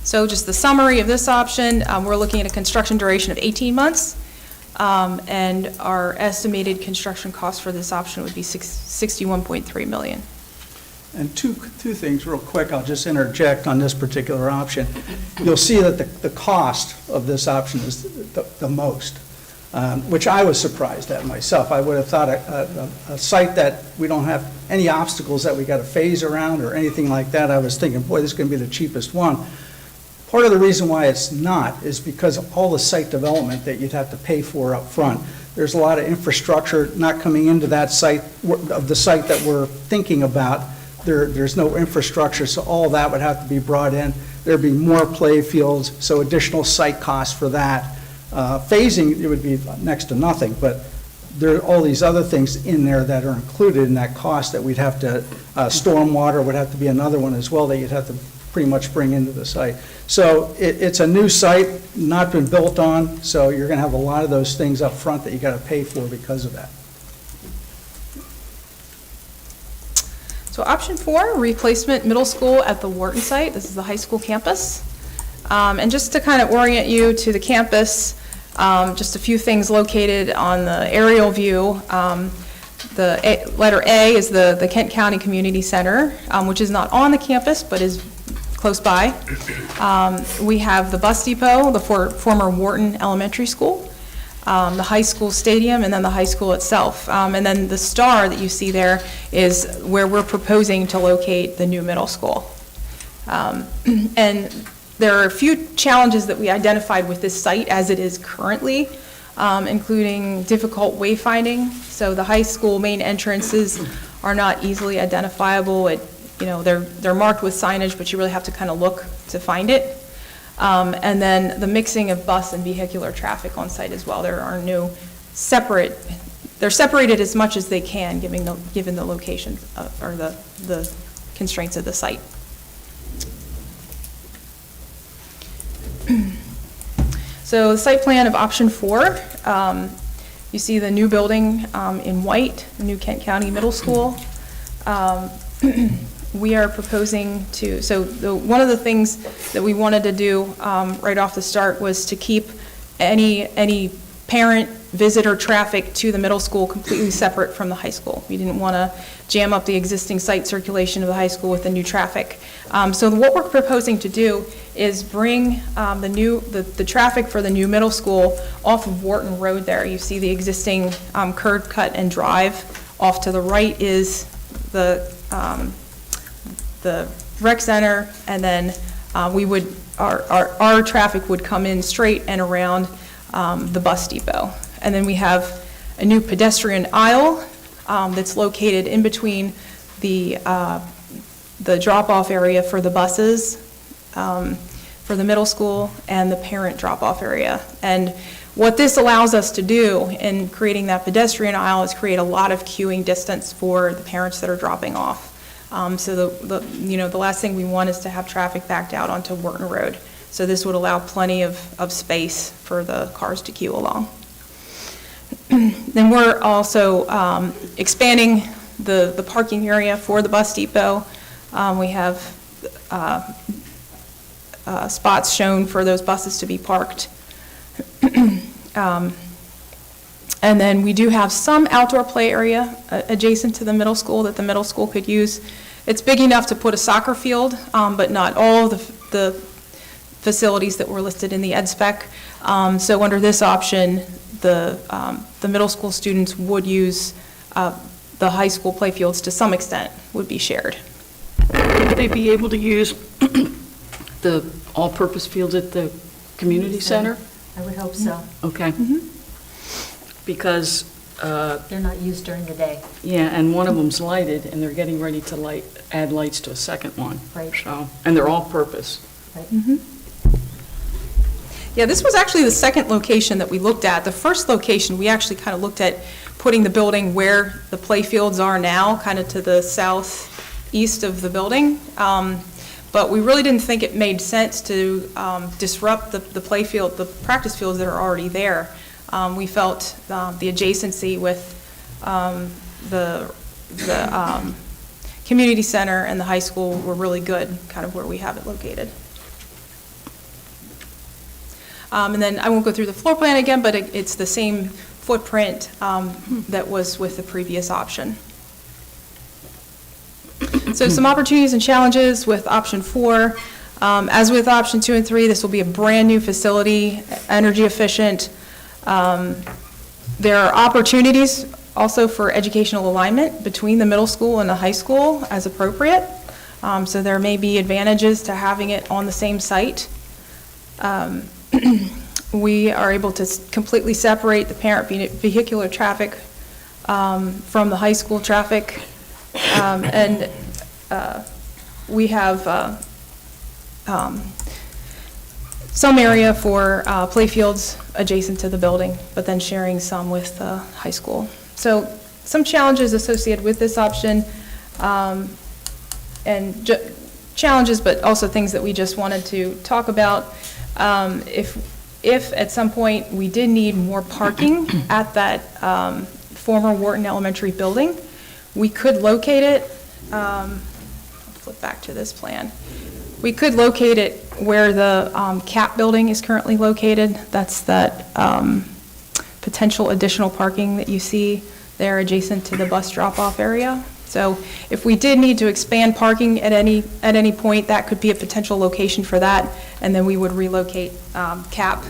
So just the summary of this option, we're looking at a construction duration of 18 months. And our estimated construction cost for this option would be $61.3 million. And two things real quick, I'll just interject on this particular option. You'll see that the cost of this option is the most, which I was surprised at myself. I would have thought a site that we don't have any obstacles that we got to phase around or anything like that, I was thinking, boy, this is going to be the cheapest one. Part of the reason why it's not is because of all the site development that you'd have to pay for up front. There's a lot of infrastructure not coming into that site, of the site that we're thinking about. There's no infrastructure, so all that would have to be brought in. There'd be more play fields, so additional site costs for that. Phasing, it would be next to nothing, but there are all these other things in there that are included in that cost that we'd have to, stormwater would have to be another one as well that you'd have to pretty much bring into the site. So it's a new site, not been built on, so you're going to have a lot of those things up front that you got to pay for because of that. So option 4, replacement middle school at the Wharton site. This is the high school campus. And just to kind of orient you to the campus, just a few things located on the aerial view. Letter A is the Kent County Community Center, which is not on the campus, but is close by. We have the bus depot, the former Wharton Elementary School, the high school stadium, and then the high school itself. And then the star that you see there is where we're proposing to locate the new middle school. And there are a few challenges that we identified with this site as it is currently, including difficult wayfinding. So the high school main entrances are not easily identifiable. They're marked with signage, but you really have to kind of look to find it. And then the mixing of bus and vehicular traffic on site as well. There are no they're separated as much as they can given the location or the constraints of the site. So the site plan of option 4, you see the new building in white, the new Kent County Middle School. We are proposing to, one of the things that we wanted to do right off the start was to keep any parent visitor traffic to the middle school completely separate from the high school. We didn't want to jam up the existing site circulation of the high school with the new traffic. So what we're proposing to do is bring the traffic for the new middle school off of Wharton Road there. You see the existing curb cut and drive. Off to the right is the rec center, and then our traffic would come in straight and around the bus depot. And then we have a new pedestrian aisle that's located in between the drop-off area for the buses for the middle school and the parent drop-off area. And what this allows us to do in creating that pedestrian aisle is create a lot of queuing distance for the parents that are dropping off. So the last thing we want is to have traffic backed out onto Wharton Road. So this would allow plenty of space for the cars to queue along. Then we're also expanding the parking area for the bus depot. We have spots shown for those buses to be parked. And then we do have some outdoor play area adjacent to the middle school that the middle school could use. It's big enough to put a soccer field, but not all the facilities that were listed in the ed spec. So under this option, the middle school students would use the high school playfields to some extent, would be shared. Would they be able to use the all-purpose fields at the community center? I would hope so. Okay. Because, They're not used during the day. yeah, and one of them's lighted, and they're getting ready to add lights to a second one. Right. So, and they're all-purpose. Yeah, this was actually the second location that we looked at. The first location, we actually kind of looked at putting the building where the playfields are now, kind of to the southeast of the building. But we really didn't think it made sense to disrupt the playfield, the practice fields that are already there. We felt the adjacency with the community center and the high school were really good, kind of where we have it located. And then I won't go through the floor plan again, but it's the same footprint that was with the previous option. So some opportunities and challenges with option 4. As with option 2 and 3, this will be a brand-new facility, energy efficient. There are opportunities also for educational alignment between the middle school and the high school as appropriate. So there may be advantages to having it on the same site. We are able to completely separate the parent vehicular traffic from the high school traffic. And we have some area for playfields adjacent to the building, but then sharing some with the high school. So some challenges associated with this option, and challenges, but also things that we just wanted to talk about. If at some point we did need more parking at that former Wharton Elementary building, we could locate it, I'll flip back to this plan. We could locate it where the CAP building is currently located. That's that potential additional parking that you see there adjacent to the bus drop-off area. So if we did need to expand parking at any point, that could be a potential location for that, and then we would relocate CAP.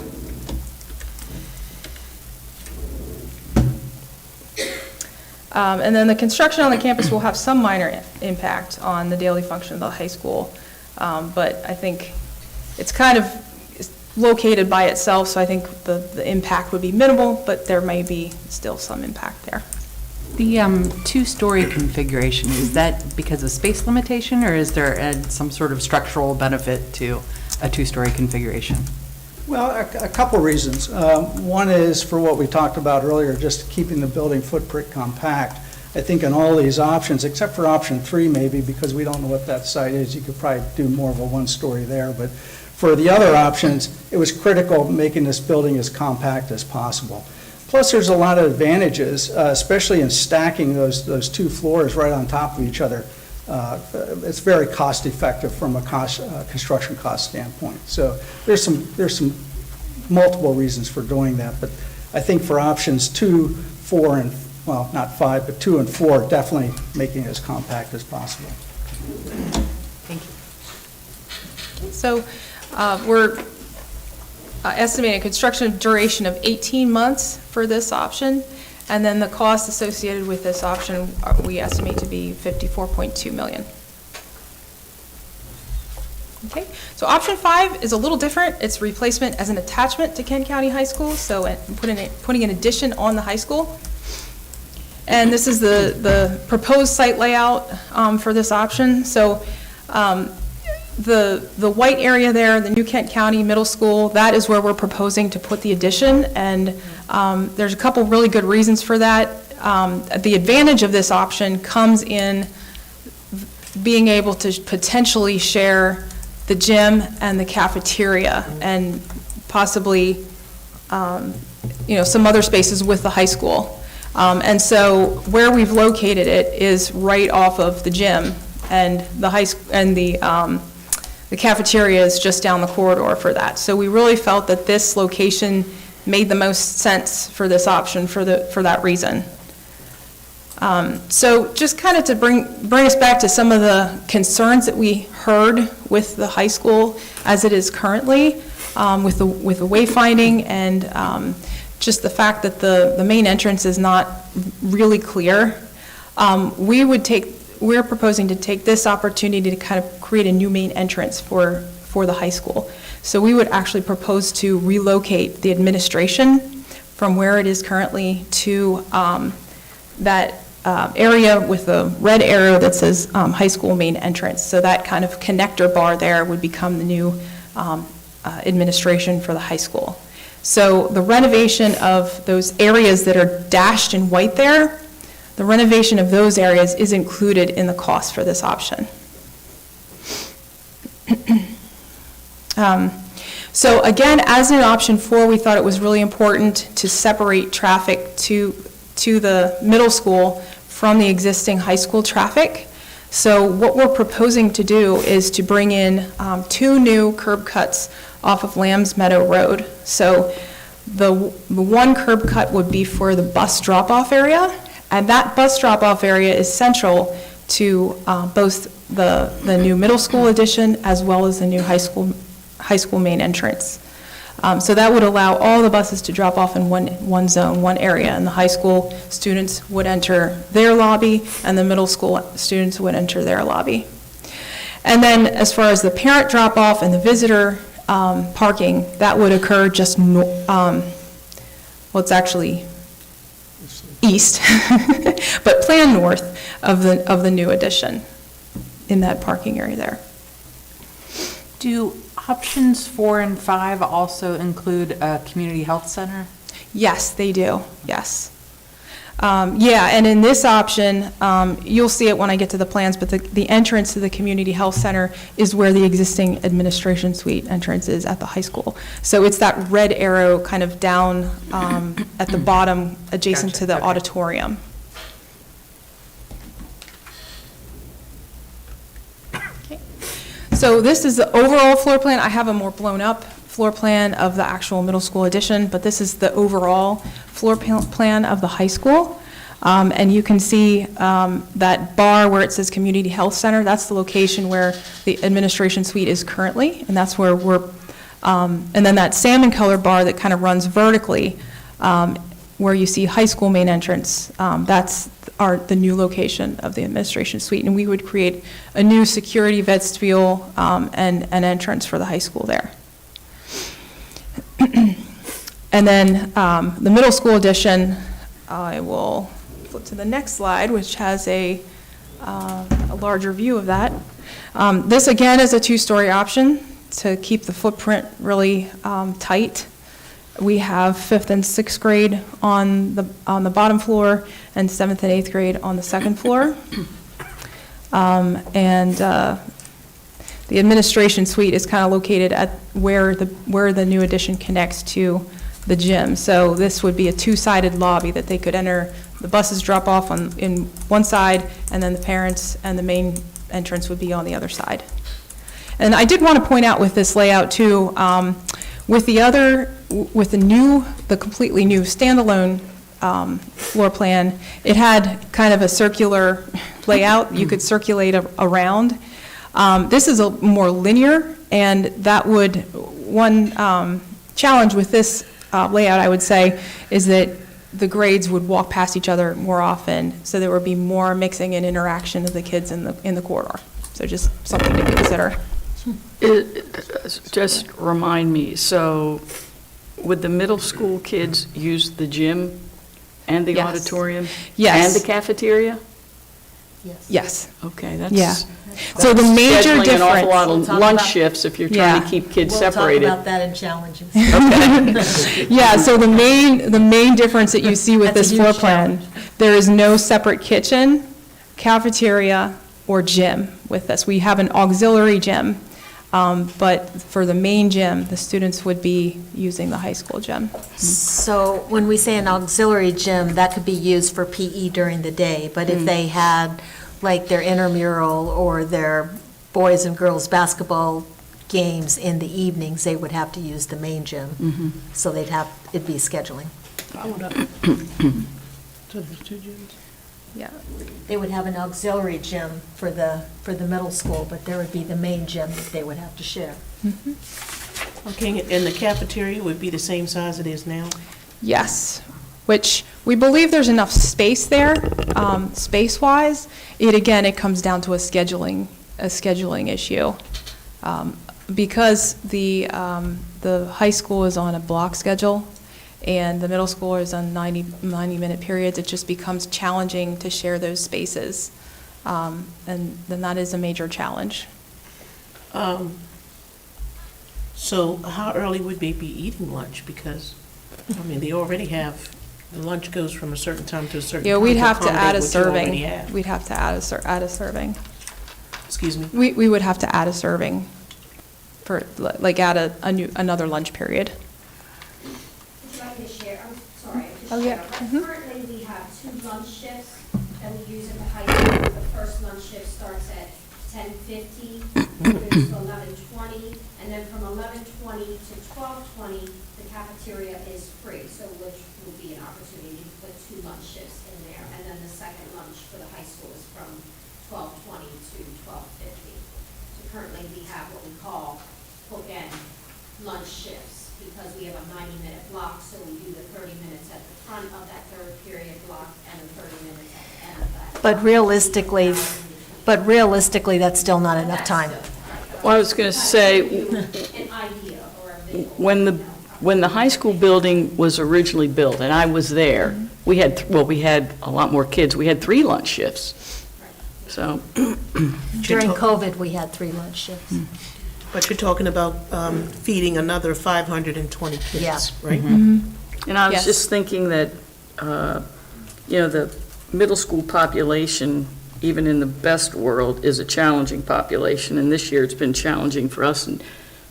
And then the construction on the campus will have some minor impact on the daily function of the high school, but I think it's kind of located by itself, so I think the impact would be minimal, but there may be still some impact there. The two-story configuration, is that because of space limitation, or is there some sort of structural benefit to a two-story configuration? Well, a couple reasons. One is for what we talked about earlier, just keeping the building footprint compact. I think in all these options, except for option 3 maybe, because we don't know what that site is, you could probably do more of a one-story there. But for the other options, it was critical making this building as compact as possible. Plus, there's a lot of advantages, especially in stacking those two floors right on top of each other. It's very cost-effective from a construction cost standpoint. So there's some multiple reasons for doing that. But I think for options 2, 4, and, well, not 5, but 2 and 4, definitely making it as compact as possible. Thank you. So we're estimating a construction duration of 18 months for this option, and then the cost associated with this option we estimate to be $54.2 million. Okay, so option 5 is a little different. It's replacement as an attachment to Kent County High School, so putting an addition on the high school. And this is the proposed site layout for this option. So the white area there, the new Kent County Middle School, that is where we're proposing to put the addition, and there's a couple really good reasons for that. The advantage of this option comes in being able to potentially share the gym and the cafeteria, and possibly some other spaces with the high school. And so where we've located it is right off of the gym, and the cafeteria is just down the corridor for that. So we really felt that this location made the most sense for this option for that reason. So just kind of to bring us back to some of the concerns that we heard with the high school as it is currently, with the wayfinding and just the fact that the main entrance is not really clear. We're proposing to take this opportunity to kind of create a new main entrance for the high school. So we would actually propose to relocate the administration from where it is currently to that area with the red arrow that says high school main entrance. So that kind of connector bar there would become the new administration for the high school. So the renovation of those areas that are dashed in white there, the renovation of those areas is included in the cost for this option. So again, as in option 4, we thought it was really important to separate traffic to the middle school from the existing high school traffic. So what we're proposing to do is to bring in 2 new curb cuts off of Lambs Meadow Road. So the one curb cut would be for the bus drop-off area, and that bus drop-off area is central to both the new middle school addition as well as the new high school main entrance. So that would allow all the buses to drop off in one zone, one area, and the high school students would enter their lobby, and the middle school students would enter their lobby. And then as far as the parent drop-off and the visitor parking, that would occur just, well, it's actually east, but plan north of the new addition in that parking area there. Do options 4 and 5 also include a community health center? Yes, they do, yes. Yeah, and in this option, you'll see it when I get to the plans, but the entrance to the community health center is where the existing administration suite entrance is at the high school. So it's that red arrow kind of down at the bottom adjacent to the auditorium. Okay. So this is the overall floor plan. I have a more blown up floor plan of the actual middle school addition, but this is the overall floor plan of the high school. And you can see that bar where it says Community Health Center, that's the location where the administration suite is currently, and that's where we're, and then that salmon color bar that kind of runs vertically, where you see high school main entrance, that's the new location of the administration suite, and we would create a new security vestibule and an entrance for the high school there. And then the middle school addition, I will flip to the next slide, which has a larger view of that. This again is a 2-story option to keep the footprint really tight. We have 5th and 6th grade on the bottom floor and 7th and 8th grade on the second floor. The administration suite is kind of located at where the new addition connects to the gym. So this would be a 2-sided lobby that they could enter. The buses drop off in one side, and then the parents and the main entrance would be on the other side. And I did want to point out with this layout too, with the completely new standalone floor plan, it had kind of a circular layout. You could circulate around. This is a more linear, and that would, one challenge with this layout, I would say, is that the grades would walk past each other more often, so there would be more mixing and interaction of the kids in the corridor. So just something to consider. Just remind me, so would the middle school kids use the gym and the Yes. auditorium? Yes. And the cafeteria? Yes. Okay, that's. Yeah. So the major Scheduling an awful lot We'll of talk lunch about- shifts if you're trying to Yeah. keep kids We'll separated. talk about that in challenges. Yeah, so the main difference that you see with That's a this floor huge plan, there is no separate kitchen, cafeteria, or gym with this. We have an auxiliary gym, but for the main gym, the students would be using the high school gym. So when we say an auxiliary gym, that could be used for PE during the day, but if they had like their intramural or their boys and girls basketball games in the evenings, they would have to use the main gym. So it'd be scheduling. Yeah. They would have an auxiliary gym for the middle school, but there would be the main gym that they would have to share. Okay, and the cafeteria would be the same size it is now? Yes, which we believe there's enough space there, space-wise. It comes down to a scheduling issue. Because the high school is on a block schedule and the middle school is on 90-minute periods, it just becomes challenging to share those spaces. And then that is a major challenge. So how early would they be eating lunch? Because, I mean, they already have, the lunch goes from a certain time to a certain time. Yeah, we'd have to add a accommodate what you already serving. have. We'd have to add a serving. Excuse me? We would have to add a serving for, like, add another lunch period. Would you like me to share? I'm sorry. Oh, yeah. Mhm. Currently, we have 2 lunch shifts that we use at the high school. The first lunch shift starts at 10:50, goes to 11:20, and then from 11:20 to 12:20, the cafeteria is free, so which would be an opportunity to put 2 lunch shifts in there. And then the second lunch for the high school is from 12:20 to 12:50. So currently, we have what we call bookend lunch shifts, because we have a 90-minute block, so we do the 30 minutes at the front of that third period block and the 30 minutes at the end of that. But realistically, that's still not enough time. Well, I was going to say, An idea or a visual. when the high school building was originally built, and I was there, we had a lot more kids. We had 3 lunch shifts. So, During COVID, we had 3 lunch shifts. But you're talking about feeding another 520 kids, Yeah. right? and I was Yes. just thinking that, the middle school population, even in the best world, is a challenging population, and this year it's been challenging for us, and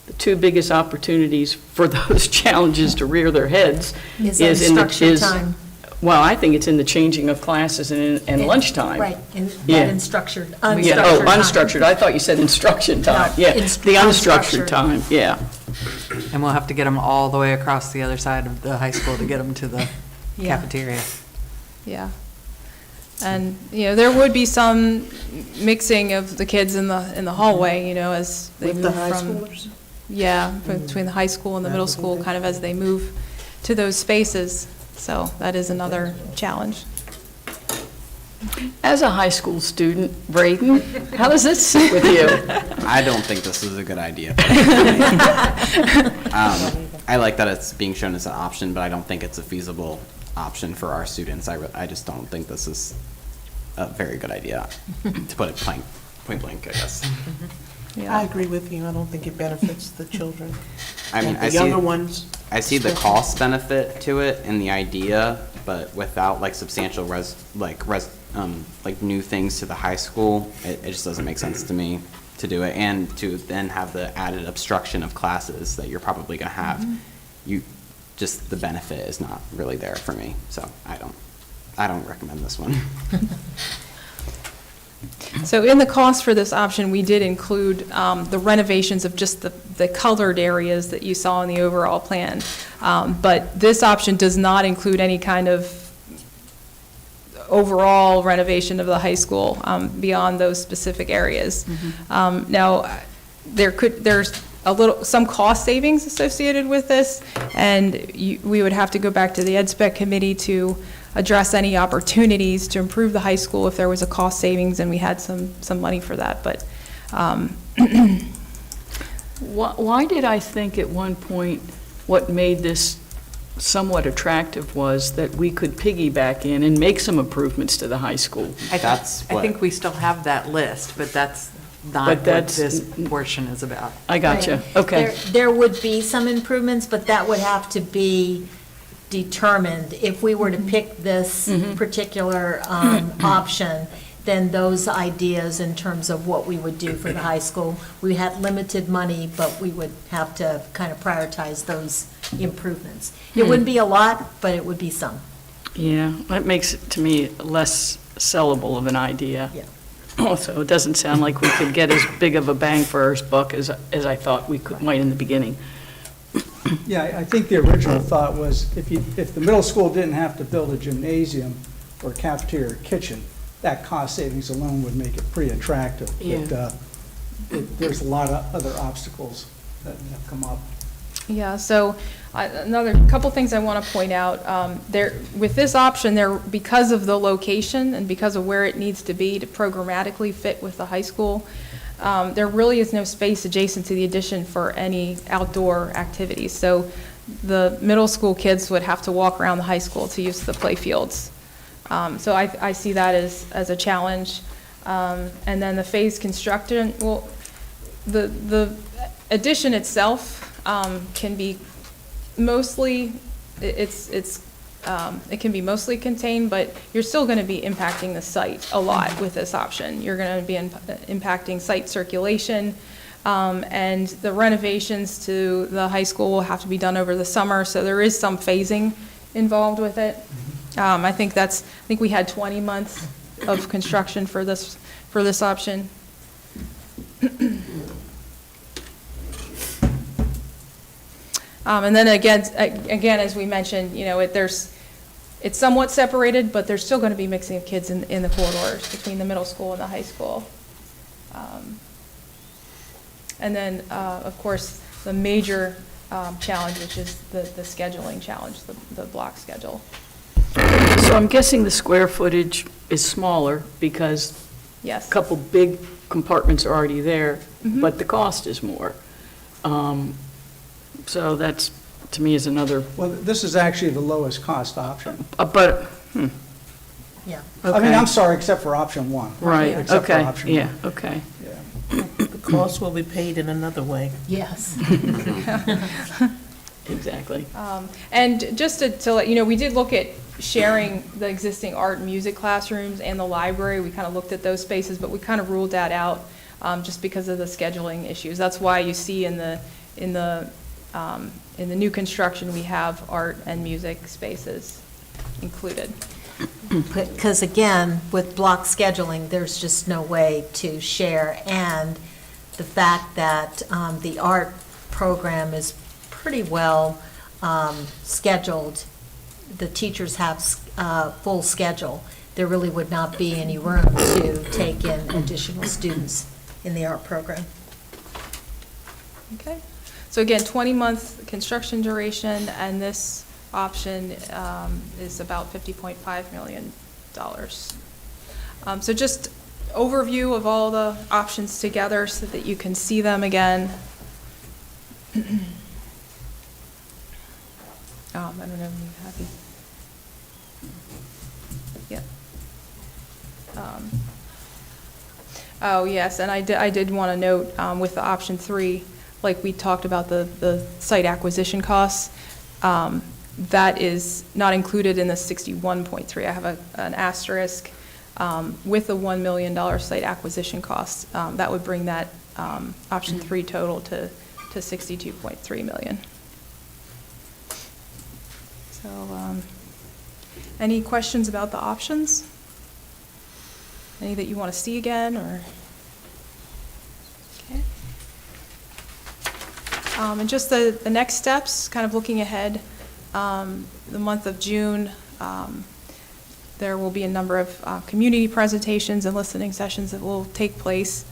the 2 biggest opportunities for those challenges to rear their heads Is is in the, unstructured time. well, I think it's in the changing of classes and lunchtime. Right, and Yeah. that unstructured Yeah, time. unstructured, I thought you said instruction time, No, yeah, it's the unstructured unstructured. time, yeah. And we'll have to get them all the way across the other side of the high school to get them to the Yeah. cafeteria. Yeah. And, there would be some mixing of the kids in the hallway, as they With move the from. high schoolers? Yeah, between the high school and the middle school, kind of as they move to those spaces. So that is another challenge. As a high school student, Braden, how does this sit with you? I don't think this is a good idea. I like that it's being shown as an option, but I don't think it's a feasible option for our students. I just don't think this is a very good idea, to put it point blank, I guess. I agree with you. I don't think it benefits the children. I mean, The younger ones. I see the cost benefit to it and the idea, but without like substantial new things to the high school, it just doesn't make sense to me to do it, and to then have the added obstruction of classes that you're probably gonna have. The benefit is not really there for me, so I don't recommend this one. So in the cost for this option, we did include the renovations of just the colored areas that you saw in the overall plan. But this option does not include any kind of overall renovation of the high school beyond those specific areas. Now, there's some cost savings associated with this, and we would have to go back to the EdSpec committee to address any opportunities to improve the high school if there was a cost savings and we had some money for that, but. Why did I think at one point what made this somewhat attractive was that we could piggyback in and make some improvements to the high school? I think we still have that list, but that's not But what that's- this portion is about. I gotcha, okay. There would be some improvements, but that would have to be determined. If we were to pick this particular option, then those ideas in terms of what we would do for the high school, we had limited money, but we would have to kind of prioritize those improvements. It wouldn't be a lot, but it would be some. Yeah, that makes it, to me, less sellable of an idea. Yeah. Also, it doesn't sound like we could get as big of a bang for our buck as I thought we might in the beginning. Yeah, I think the original thought was if the middle school didn't have to build a gymnasium, or cafeteria or kitchen, that cost savings alone would make it pretty attractive. Yeah. But there's a lot of other obstacles that have come up. Yeah, so another couple things I want to point out. With this option, because of the location and because of where it needs to be to programmatically fit with the high school, there really is no space adjacent to the addition for any outdoor activities. So the middle school kids would have to walk around the high school to use the play fields. So I see that as a challenge. And then the phased construction, well, the addition itself can be mostly, it can be mostly contained, but you're still going to be impacting the site a lot with this option. You're going to be impacting site circulation, and the renovations to the high school will have to be done over the summer, so there is some phasing involved with it. I think we had 20 months of construction for this option. And then again, as we mentioned, it's somewhat separated, but there's still going to be mixing of kids in the corridors between the middle school and the high school. And then, of course, the major challenge, which is the scheduling challenge, the block schedule. So I'm guessing the square footage is smaller because Yes. a couple big compartments are already there, Mhm. but the cost is more. So that's, to me, is another, Well, this is actually the lowest cost option. but, Yeah. I mean, Okay. I'm sorry, except for option one. right, Except for okay, option yeah, one. okay. Yeah. The cost will be paid in another way. Yes. Exactly. And just to let you know, we did look at sharing the existing art and music classrooms and the library. We kind of looked at those spaces, but we kind of ruled that out just because of the scheduling issues. That's why you see in the new construction, we have art and music spaces included. Because again, with block scheduling, there's just no way to share. And the fact that the art program is pretty well scheduled, the teachers have full schedule, there really would not be any room to take in additional students in the art program. Okay. So again, 20-month construction duration, and this option is about $50.5 million. So just overview of all the options together so that you can see them again. I don't know if you have these. Yeah. Oh, yes, and I did want to note with the option 3, like we talked about the site acquisition costs, that is not included in the 61.3. I have an asterisk with the $1 million site acquisition costs. That would bring that option 3 total to 62.3 million. So, any questions about the options? Any that you want to see again, or? Okay. And just the next steps, kind of looking ahead, the month of June, there will be a number of community presentations and listening sessions that will take place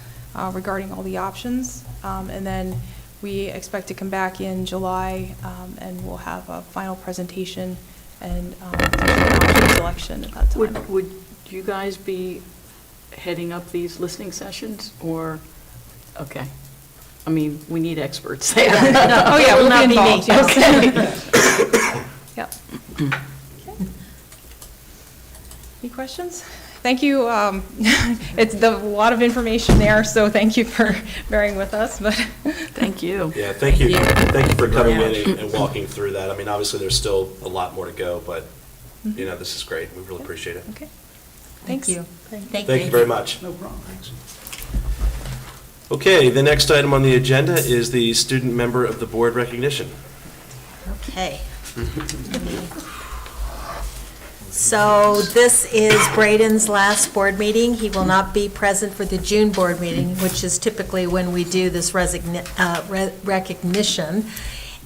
regarding all the options. And then we expect to come back in July, and we'll have a final presentation and option selection at that time. Would you guys be heading up these listening sessions, or, okay. I mean, we need experts there. Oh, yeah, we'll be involved, yes. Okay. Yep. Okay. Any questions? Thank you. It's a lot of information there, so thank you for bearing with us, but. Thank you. Yeah, thank you. Thank you for coming in and walking through that. I mean, obviously, there's still a lot more to go, but, this is great. We really appreciate it. Okay. Thank Thanks. you. Thank you very much. No problem. Okay, the next item on the agenda is the student member of the board recognition. Okay. So this is Braden's last board meeting. He will not be present for the June board meeting, which is typically when we do this recognition.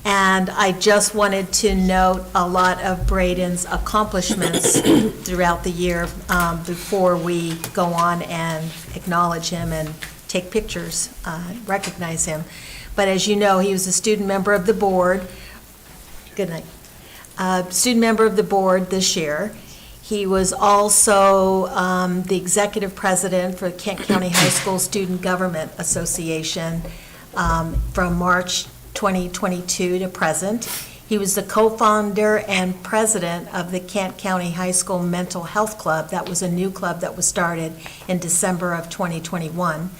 And I just wanted to note a lot of Braden's accomplishments throughout the year before we go on and acknowledge him and take pictures, recognize him. But as you know, he was a student member of the board. Good night. Student member of the board this year. He was also the executive president for the Kent County High School Student Government Association from March 2022 to present. He was the co-founder and president of the Kent County High School Mental Health Club. That was a new club that was started in December of 2021.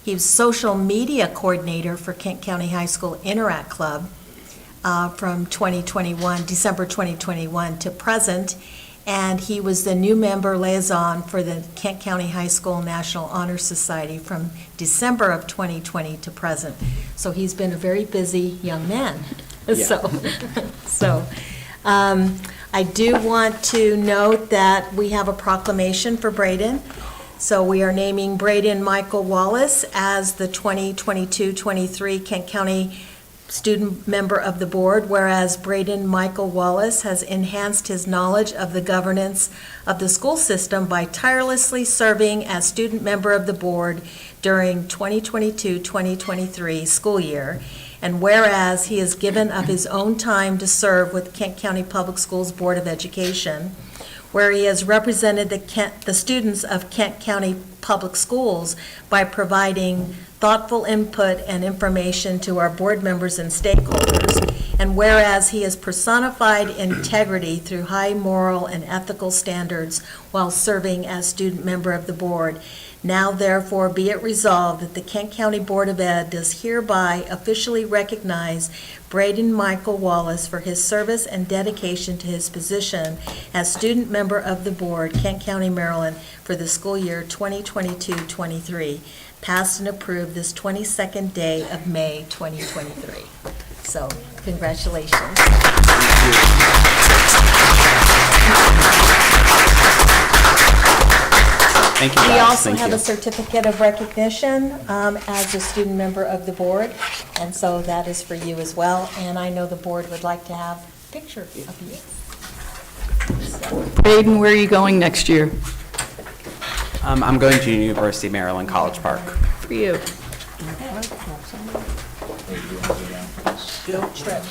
He was social media coordinator for Kent County High School Interact Club from December 2021 to present. And he was the new member liaison for the Kent County High School National Honor Society from December of 2020 to present. So he's been a very busy young man. Yeah. So I do want to note that we have a proclamation for Braden. So we are naming Braden Michael Wallace as the 2022-23 Kent County Student Member of the Board, whereas Braden Michael Wallace has enhanced his knowledge of the governance of the school system by tirelessly serving as student member of the board during 2022-2023 school year, and whereas he has given of his own time to serve with Kent County Public Schools Board of Education, where he has represented the students of Kent County Public Schools by providing thoughtful input and information to our board members and stakeholders, and whereas he has personified integrity through high moral and ethical standards while serving as student member of the board, now therefore be it resolved that the Kent County Board of Ed does hereby officially recognize Braden Michael Wallace for his service and dedication to his position as student member of the board, Kent County, Maryland, for the school year 2022-23, passed and approved this 22nd day of May 2023. So, congratulations. Thank you, We guys. also Thank have you. a certificate of recognition as a student member of the board, and so that is for you as well. And I know the board would like to have a picture of you. Braden, where are you going next year? I'm going to University of Maryland, College Park. For you. Trip.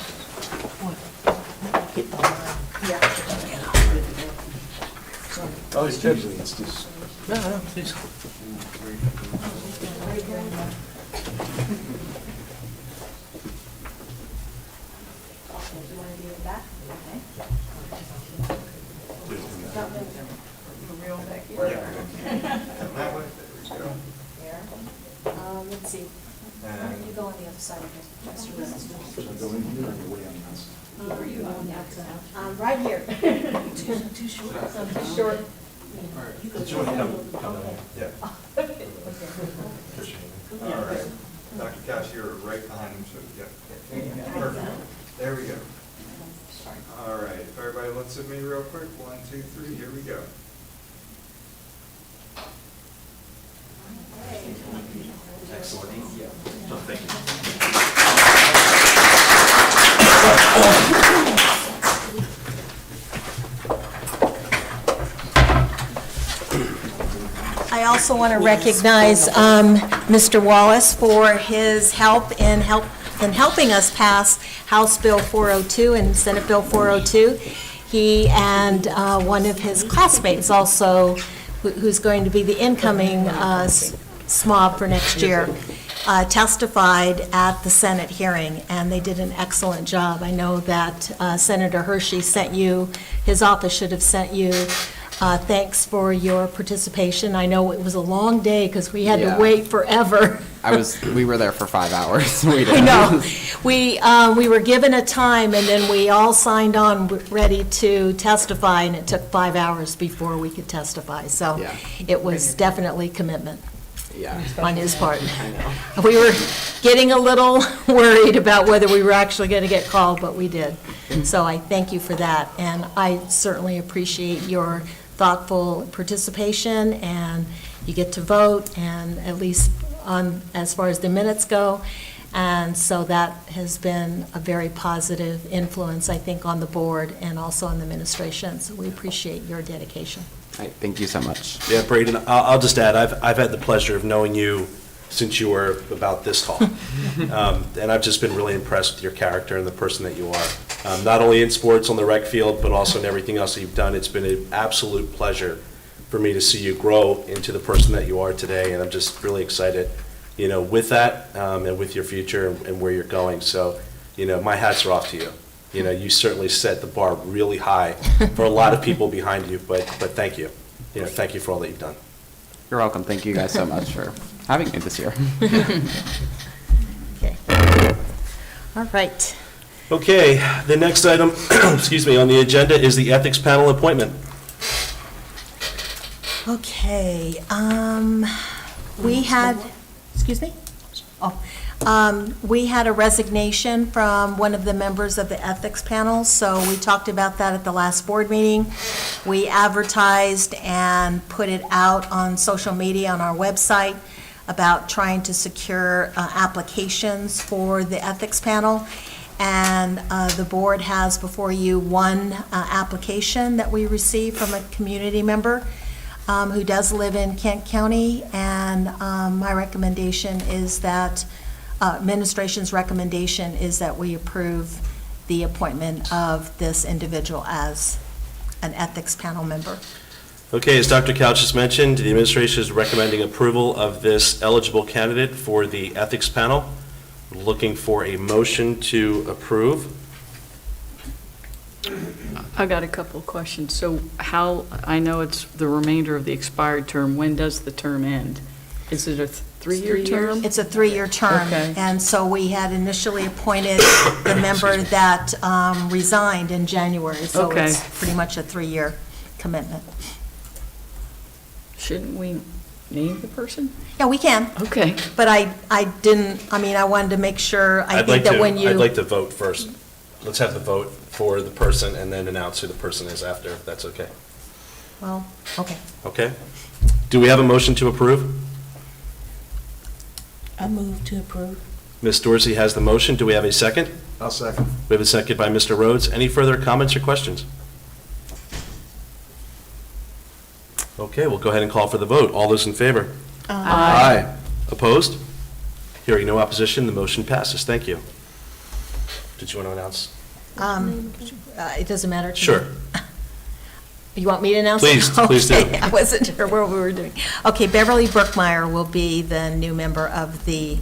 Oh, it's usually, it's just. No, please. Let's see. You go on the other side of it. Right here. Too short. Too short. All right. Dr. Cash, you're right behind him, so yeah. Perfect. There we go. All right. If everybody looks at me real quick, 1, 2, 3, here we go. Excellent. Thank you. I also want to recognize Mr. Wallace for his help in helping us pass House Bill 402 and Senate Bill 402. He and one of his classmates also, who's going to be the incoming SMOB for next year, testified at the Senate hearing, and they did an excellent job. I know that Senator Hershey sent you, his office should have sent you thanks for your participation. I know it was a long day because we had to Yeah. wait forever. We were there for 5 hours. I know. We were given a time, and then we all signed on ready to testify, and it took 5 hours before we could testify. So Yeah. it was definitely commitment Yeah. on his part. We were getting a little worried about whether we were actually going to get called, but we did. So I thank you for that, and I certainly appreciate your thoughtful participation, and you get to vote, and at least on, as far as the minutes go, And so that has been a very positive influence, I think, on the board and also on the administration. So we appreciate your dedication. All right, thank you so much. Yeah, Braden, I'll just add, I've had the pleasure of knowing you since you were about this tall. And I've just been really impressed with your character and the person that you are. Not only in sports on the rec field, but also in everything else that you've done. It's been an absolute pleasure for me to see you grow into the person that you are today, and I'm just really excited, with that, and with your future and where you're going. So, my hats are off to you. You certainly set the bar really high for a lot of people behind you, but thank you. Thank you for all that you've done. You're welcome. Thank you guys so much for having me this year. Okay. All right. Okay, the next item, excuse me, on the agenda is the Ethics Panel appointment. Okay, we had, excuse me? We had a resignation from one of the members of the ethics panel, so we talked about that at the last board meeting. We advertised and put it out on social media on our website about trying to secure applications for the ethics panel. And the board has before you one application that we received from a community member who does live in Kent County, and my recommendation is that, administration's recommendation is that we approve the appointment of this individual as an ethics panel member. Okay, as Dr. Couch just mentioned, the administration is recommending approval of this eligible candidate for the ethics panel. Looking for a motion to approve. I got a couple of questions. So I know it's the remainder of the expired term. When does the term end? Is it a three-year term? It's a three-year term. Okay. And so we had initially appointed the member that resigned in January. So Okay. it's pretty much a three-year commitment. Shouldn't we name the person? Yeah, we can. Okay. But I wanted to make sure, I I'd think that when you. I'd like to vote first. Let's have the vote for the person and then announce who the person is after, if that's okay. Well, okay. Okay? Do we have a motion to approve? I move to approve. Ms. Dorsey has the motion. Do we have a second? I'll second. We have a second by Mr. Rhodes. Any further comments or questions? Okay, we'll go ahead and call for the vote. All those in favor? Aye. Opposed? Hearing no opposition, the motion passes. Thank you. Did you want to announce? It doesn't matter to me. Sure. You want me to announce Please, it? please do. Okay, I wasn't sure what we were doing. Okay, Beverly Brookmeyer will be the new member of the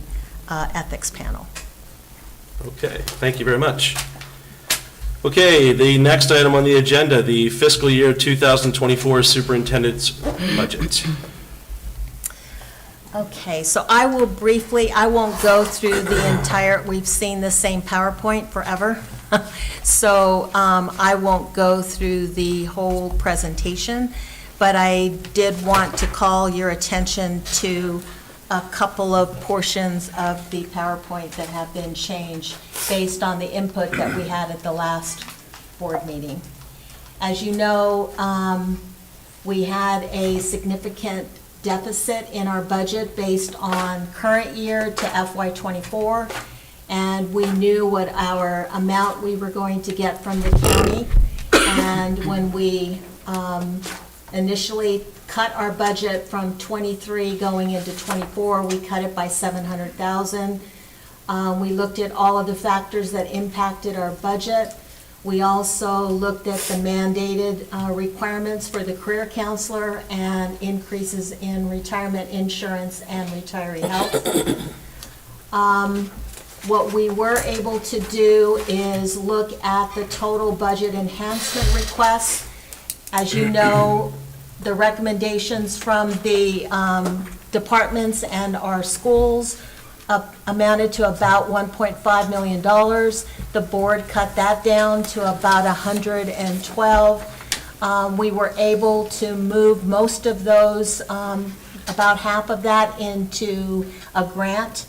ethics panel. Okay, thank you very much. Okay, the next item on the agenda, the fiscal year 2024 superintendent's budget. Okay, so I will briefly, I won't go through the entire, we've seen the same PowerPoint forever. So I won't go through the whole presentation, but I did want to call your attention to a couple of portions of the PowerPoint that have been changed based on the input that we had at the last board meeting. As you know, we had a significant deficit in our budget based on current year to FY24, and we knew what our amount we were going to get from the county. And when we initially cut our budget from 23 going into 24, we cut it by $700,000. We looked at all of the factors that impacted our budget. We also looked at the mandated requirements for the career counselor and increases in retirement insurance and retiree health. What we were able to do is look at the total budget enhancement requests. As you know, the recommendations from the departments and our schools amounted to about $1.5 million. The board cut that down to about 112. We were able to move most of those, about half of that, into a grant,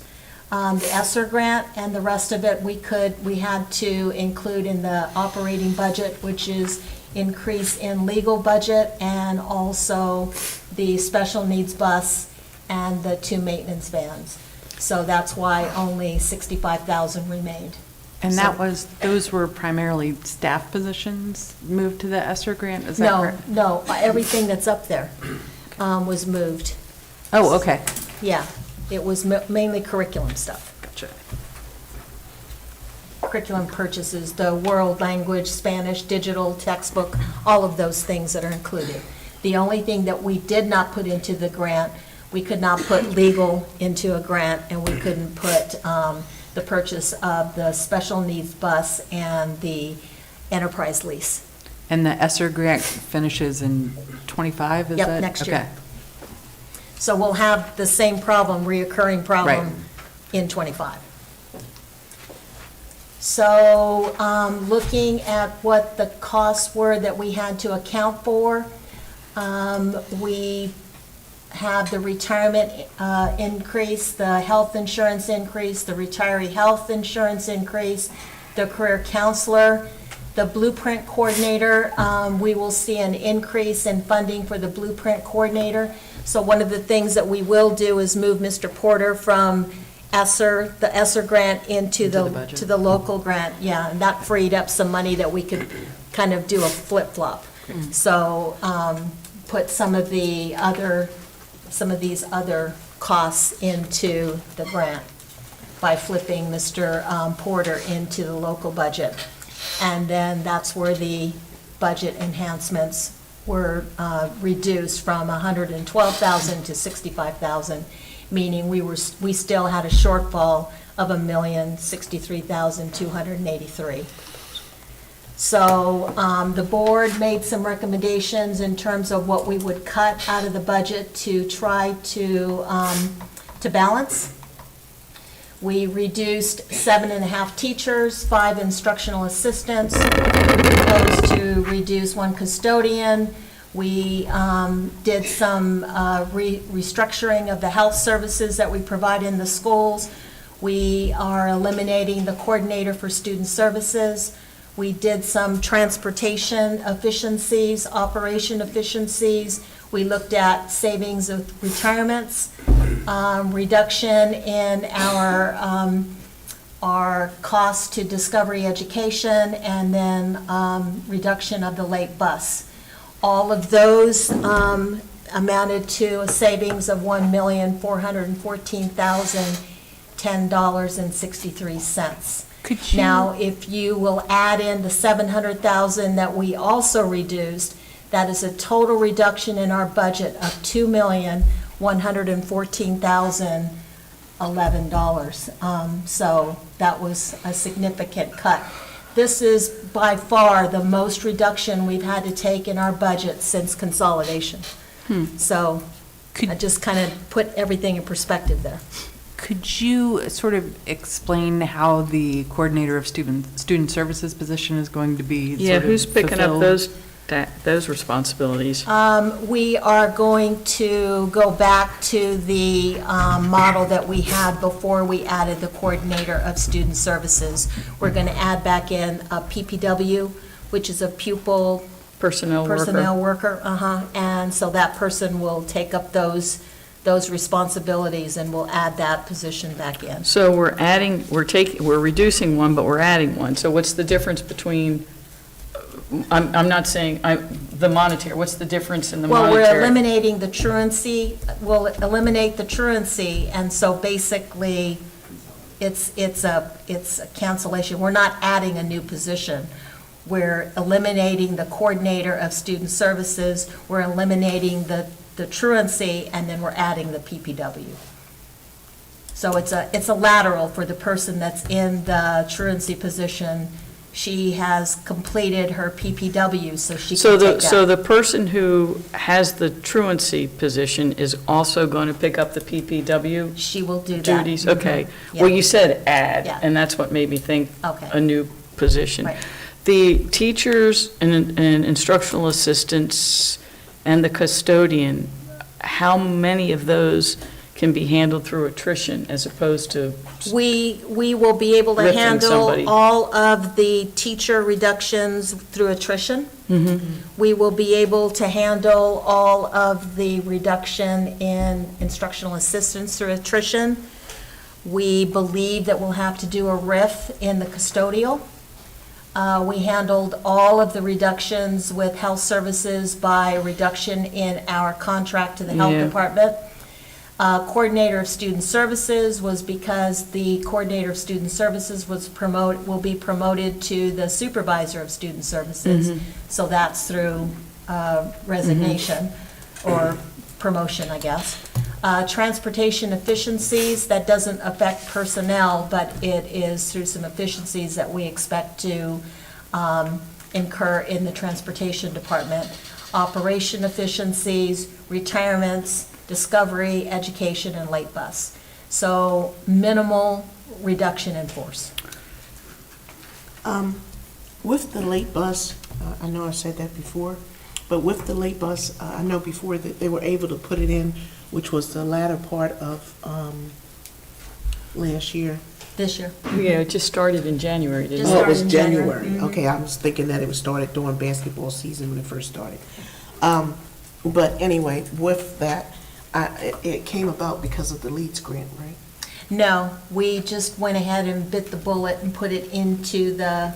the ESSER grant, and the rest of it we had to include in the operating budget, which is increase in legal budget and also the special needs bus and the 2 maintenance vans. So that's why only 65,000 remained. And So- those were primarily staff positions moved to the ESSER grant, is that correct? No, everything that's up there was moved. Oh, okay. Yeah, it was mainly curriculum stuff. Gotcha. Curriculum purchases, the world language, Spanish, digital, textbook, all of those things that are included. The only thing that we did not put into the grant, we could not put legal into a grant, and we couldn't put the purchase of the special needs bus and the enterprise lease. And the ESSER grant finishes in '25, is that? Yep, next year. Okay. So we'll have the same problem, reoccurring problem Right. in '25. So, looking at what the costs were that we had to account for, we have the retirement increase, the health insurance increase, the retiree health insurance increase, the career counselor, the blueprint coordinator. We will see an increase in funding for the blueprint coordinator. So one of the things that we will do is move Mr. Porter from ESSER, the ESSER grant into the the, budget. to the local grant, yeah, and that freed up some money that we could kind of do a flip-flop. So, put some of these other costs into the grant by flipping Mr. Porter into the local budget. And then that's where the budget enhancements were reduced from 112,000 to 65,000, meaning we still had a shortfall of 1,063,283. So the board made some recommendations in terms of what we would cut out of the budget to try to balance. We reduced 7.5 teachers, 5 instructional assistants. We proposed to reduce 1 custodian. We did some restructuring of the health services that we provide in the schools. We are eliminating the coordinator for student services. We did some transportation efficiencies, operation efficiencies. We looked at savings of retirements, reduction in our cost to Discovery Education, and then reduction of the late bus. All of those amounted to a savings of $1,414,010.63. Could you? Now, if you will add in the 700,000 that we also reduced, that is a total reduction in our budget of $2,114,011. So that was a significant cut. This is by far the most reduction we've had to take in our budget since consolidation. So I just kind of put everything in perspective there. Could you sort of explain how the coordinator of student services position is going to be Yeah, sort of who's picking up fulfilled? those responsibilities? We are going to go back to the model that we had before we added the coordinator of student services. We're going to add back in a PPW, which is a pupil Personnel worker, and so that person will take up those responsibilities, and we'll add that position back in. So we're reducing one, but we're adding one. So what's the difference between, I'm not saying, the monetary, what's the difference in the Well, monetary? we're eliminating the truancy, we'll eliminate the truancy, and so basically, it's a cancellation. We're not adding a new position. We're eliminating the coordinator of student services, we're eliminating the truancy, and then we're adding the PPW. So it's a lateral for the person that's in the truancy position. She has completed her PPW, so she can take that. So the person who has the truancy position is also going to pick up the PPW She will do that. duties? Okay. Yeah. Well, you said add, Yeah. and that's what made me think Okay. a new position. Right. The teachers and instructional assistants and the custodian, how many of those can be handled through attrition as opposed to? We will be able to Lifting handle somebody. all of the teacher reductions through attrition. Mhm. We will be able to handle all of the reduction in instructional assistants through attrition. We believe that we'll have to do a RIF in the custodial. We handled all of the reductions with health services by reduction in our contract to the health Yeah. department. Coordinator of Student Services was because the Coordinator of Student Services will be promoted to the Supervisor of Student Services. So that's through resignation or promotion, I guess. Transportation efficiencies, that doesn't affect personnel, but it is through some efficiencies that we expect to incur in the Transportation Department. Operation efficiencies, retirements, discovery, education, and late bus. So minimal reduction in force. With the late bus, I know I said that before, but with the late bus, I know before that they were able to put it in, which was the latter part of last year. This year. Yeah, it just started in January, didn't Just it? Oh, it was started in January. January. Okay, I was thinking that it was started during basketball season when it first started. But anyway, with that, it came about because of the Leeds grant, right? No, we just went ahead and bit the bullet and put it into the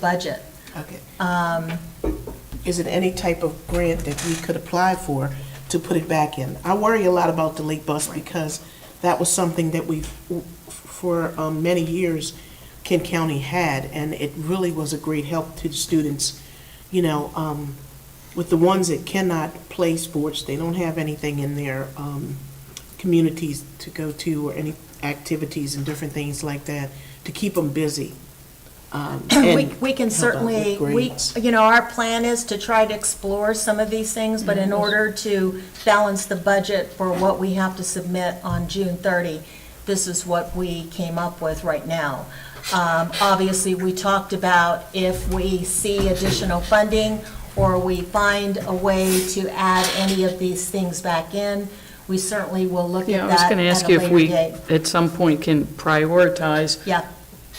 budget. Okay. Is it any type of grant that we could apply for to put it back in? I worry a lot about the late bus because that was something that we've, for many years, Kent County had, and it really was a great help to the students. You know, with the ones that cannot play sports, they don't have anything in their communities to go to or any activities and different things like that to keep them busy. We can certainly, our plan is to try to explore some of these things, but in order to balance the budget for what we have to submit on June 30, this is what we came up with right now. Obviously, we talked about if we see additional funding or we find a way to add any of these things back in, we certainly will look Yeah, at I was that going to at ask a you if later we, date. at some point, can prioritize Yeah,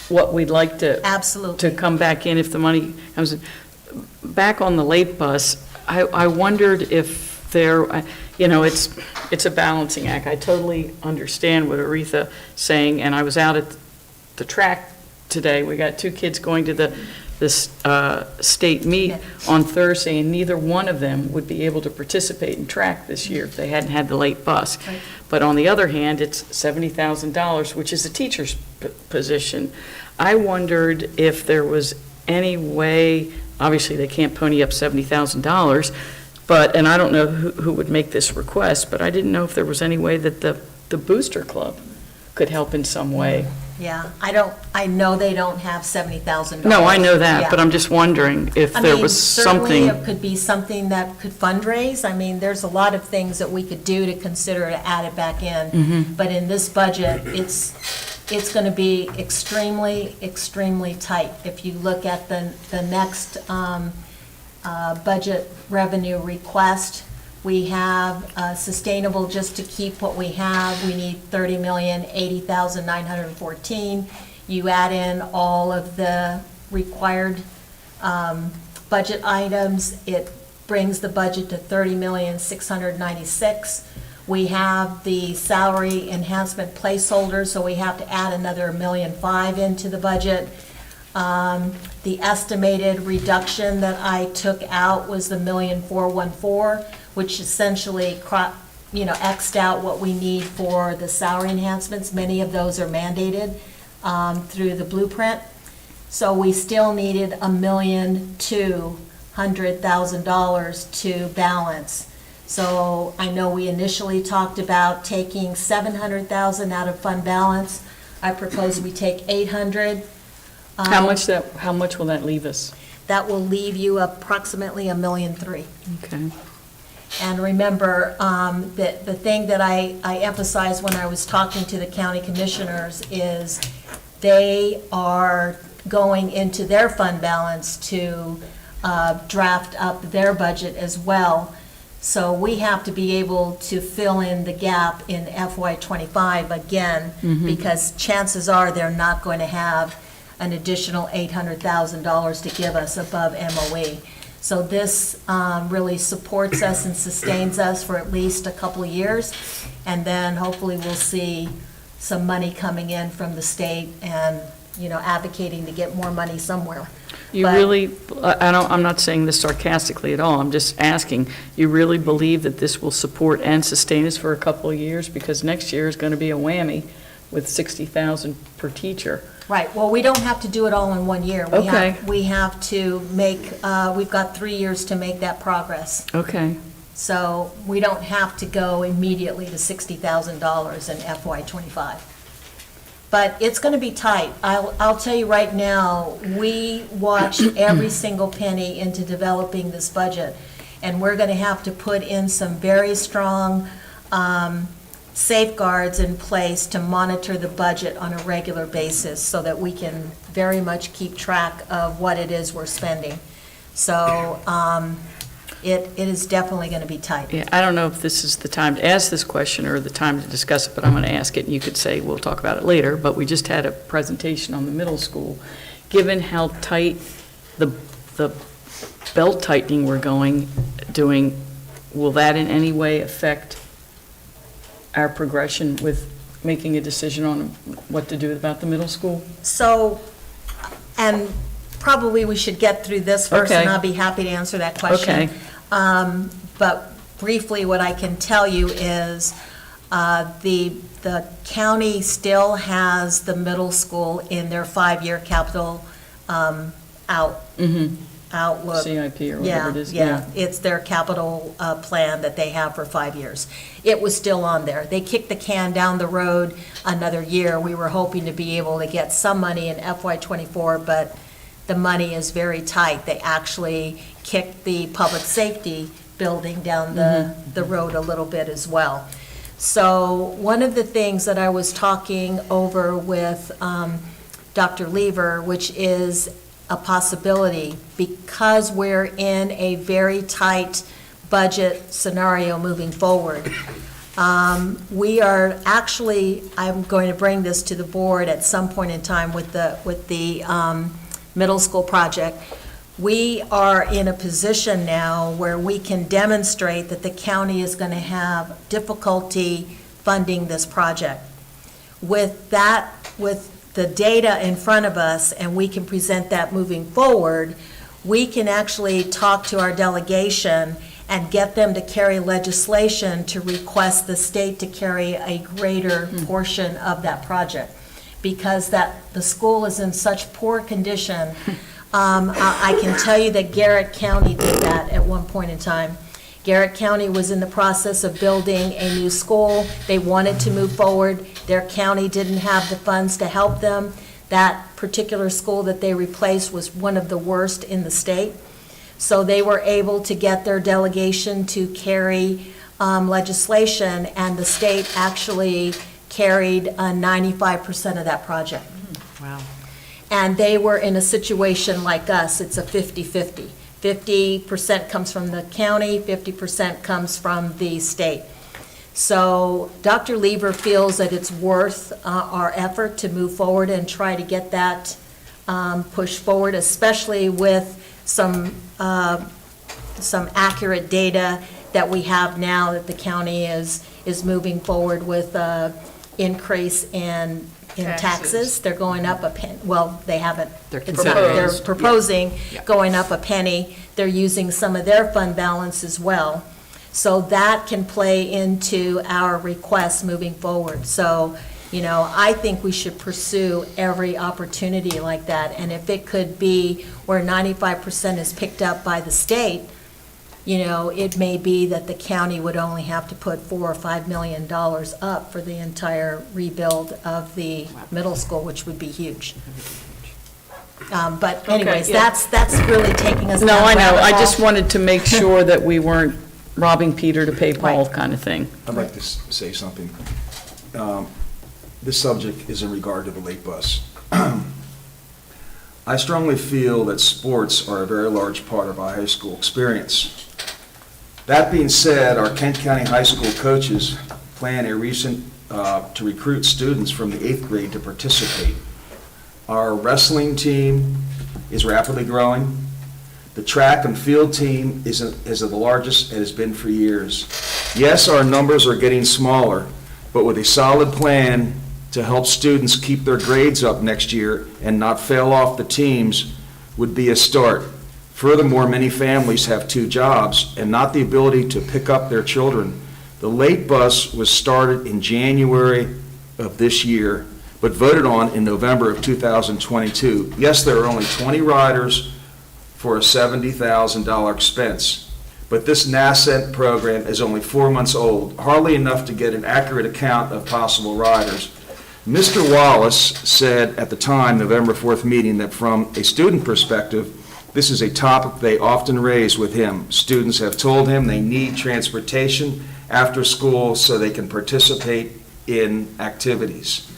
what we'd like to absolutely. come back in if the money comes in. Back on the late bus, I wondered if there, it's a balancing act. I totally understand what Aretha saying, and I was out at the track today. We got 2 kids going to this state meet on Thursday, and neither one of them would be able to participate in track this year if they hadn't had the late bus. Right. But on the other hand, it's $70,000, which is a teacher's position. I wondered if there was any way, obviously they can't pony up $70,000, but, and I don't know who would make this request, but I didn't know if there was any way that the Booster Club could help in some way. Yeah, I know they don't have $70,000. No, I know that, Yeah. but I'm just wondering if I there mean, was certainly something. it could be something that could fundraise. I mean, there's a lot of things that we could do to consider to add it back in. Mm-hmm. But in this budget, it's going to be extremely, extremely tight. If you look at the next budget revenue request, we have sustainable just to keep what we have. We need $30,080,914. You add in all of the required budget items, it brings the budget to $30,696,000. We have the salary enhancement placeholder, so we have to add another $1,500,000 into the budget. The estimated reduction that I took out was the $1,414,000, which essentially, X'd out what we need for the salary enhancements. Many of those are mandated through the blueprint. So we still needed $1,200,000 to balance. So I know we initially talked about taking $700,000 out of fund balance. I propose we take $800,000. How much will that leave us? That will leave you approximately $1,300,000. Okay. And remember, the thing that I emphasized when I was talking to the county commissioners is they are going into their fund balance to draft up their budget as well. So we have to be able to fill in the gap in FY25 again, because chances are they're not going to have an additional $800,000 to give us above MOE. So this really supports us and sustains us for at least a couple of years, and then hopefully we'll see some money coming in from the state and, advocating to get more money somewhere. You But- really, I'm not saying this sarcastically at all, I'm just asking, you really believe that this will support and sustain us for a couple of years? Because next year is going to be a whammy with 60,000 per teacher. Right, well, we don't have to do it all in 1 year. Okay. We have to make, we've got 3 years to make that progress. Okay. So we don't have to go immediately to $60,000 in FY '25. But it's going to be tight. I'll tell you right now, we watch every single penny into developing this budget, and we're going to have to put in some very strong safeguards in place to monitor the budget on a regular basis so that we can very much keep track of what it is we're spending. So it is definitely going to be tight. Yeah, I don't know if this is the time to ask this question or the time to discuss it, but I'm going to ask it, and you could say, we'll talk about it later, but we just had a presentation on the middle school. Given how tight the belt tightening we're doing, will that in any way affect our progression with making a decision on what to do about the middle school? So, and probably we should get through this first, and Okay. I'll be happy to answer that question. Okay. But briefly, what I can tell you is the county still has the middle school in their 5-year capital outlook. CIP or whatever it is? Yeah, it's their capital plan that they have for 5 years. It was still on there. They kicked the can down the road another year. We were hoping to be able to get some money in FY '24, but the money is very tight. They actually kicked the public safety building down the road a little bit as well. So one of the things that I was talking over with Dr. Lever, which is a possibility, because we're in a very tight budget scenario moving forward. We are actually, I'm going to bring this to the board at some point in time with the middle school project. We are in a position now where we can demonstrate that the county is going to have difficulty funding this project. With that, with the data in front of us, and we can present that moving forward, we can actually talk to our delegation and get them to carry legislation to request the state to carry a greater portion of that project. Because the school is in such poor condition. I can tell you that Garrett County did that at one point in time. Garrett County was in the process of building a new school. They wanted to move forward. Their county didn't have the funds to help them. That particular school that they replaced was one of the worst in the state. So they were able to get their delegation to carry legislation, and the state actually carried 95% of that project. Wow. And they were in a situation like us, it's a 50-50. 50% comes from the county, 50% comes from the state. So Dr. Lever feels that it's worth our effort to move forward and try to get that pushed forward, especially with some accurate data that we have now that the county is moving forward with increase in taxes. They're going up a penny, well, they haven't, They're it's not, considering. they're proposing Yeah. going up a penny. They're using some of their fund balance as well. So that can play into our requests moving forward. So, I think we should pursue every opportunity like that. And if it could be where 95% is picked up by the state, it may be that the county would only have to put $4 or $5 million up for the entire rebuild of the middle school, which would be huge. But anyways, Okay, yeah. that's really taking us No, down I know, rabbit I hole. just wanted to make sure that we weren't robbing Peter to pay Paul kind of thing. I'd like to say something. This subject is in regard to the late bus. I strongly feel that sports are a very large part of our high school experience. That being said, our Kent County High School coaches plan a recent to recruit students from the 8th grade to participate. Our wrestling team is rapidly growing. The track and field team is the largest it has been for years. Yes, our numbers are getting smaller, but with a solid plan to help students keep their grades up next year and not fail off the teams would be a start. Furthermore, many families have 2 jobs and not the ability to pick up their children. The late bus was started in January of this year, but voted on in November of 2022. Yes, there are only 20 riders for a $70,000 expense, but this nascent program is only 4 months old, hardly enough to get an accurate account of possible riders. Mr. Wallace said at the time, November 4th meeting, that from a student perspective, this is a topic they often raise with him. Students have told him they need transportation after school so they can participate in activities.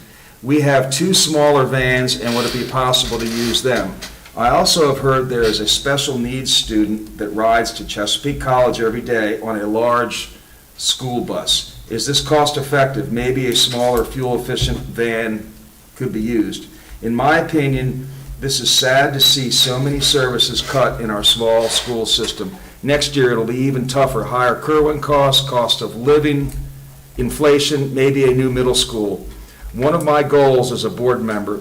We have 2 smaller vans, and would it be possible to use them? I also have heard there is a special needs student that rides to Chesapeake College every day on a large school bus. Is this cost effective? Maybe a smaller fuel-efficient van could be used. In my opinion, this is sad to see so many services cut in our small school system. Next year, it'll be even tougher. Higher Kerwin costs, cost of living, inflation, maybe a new middle school. One of my goals as a board member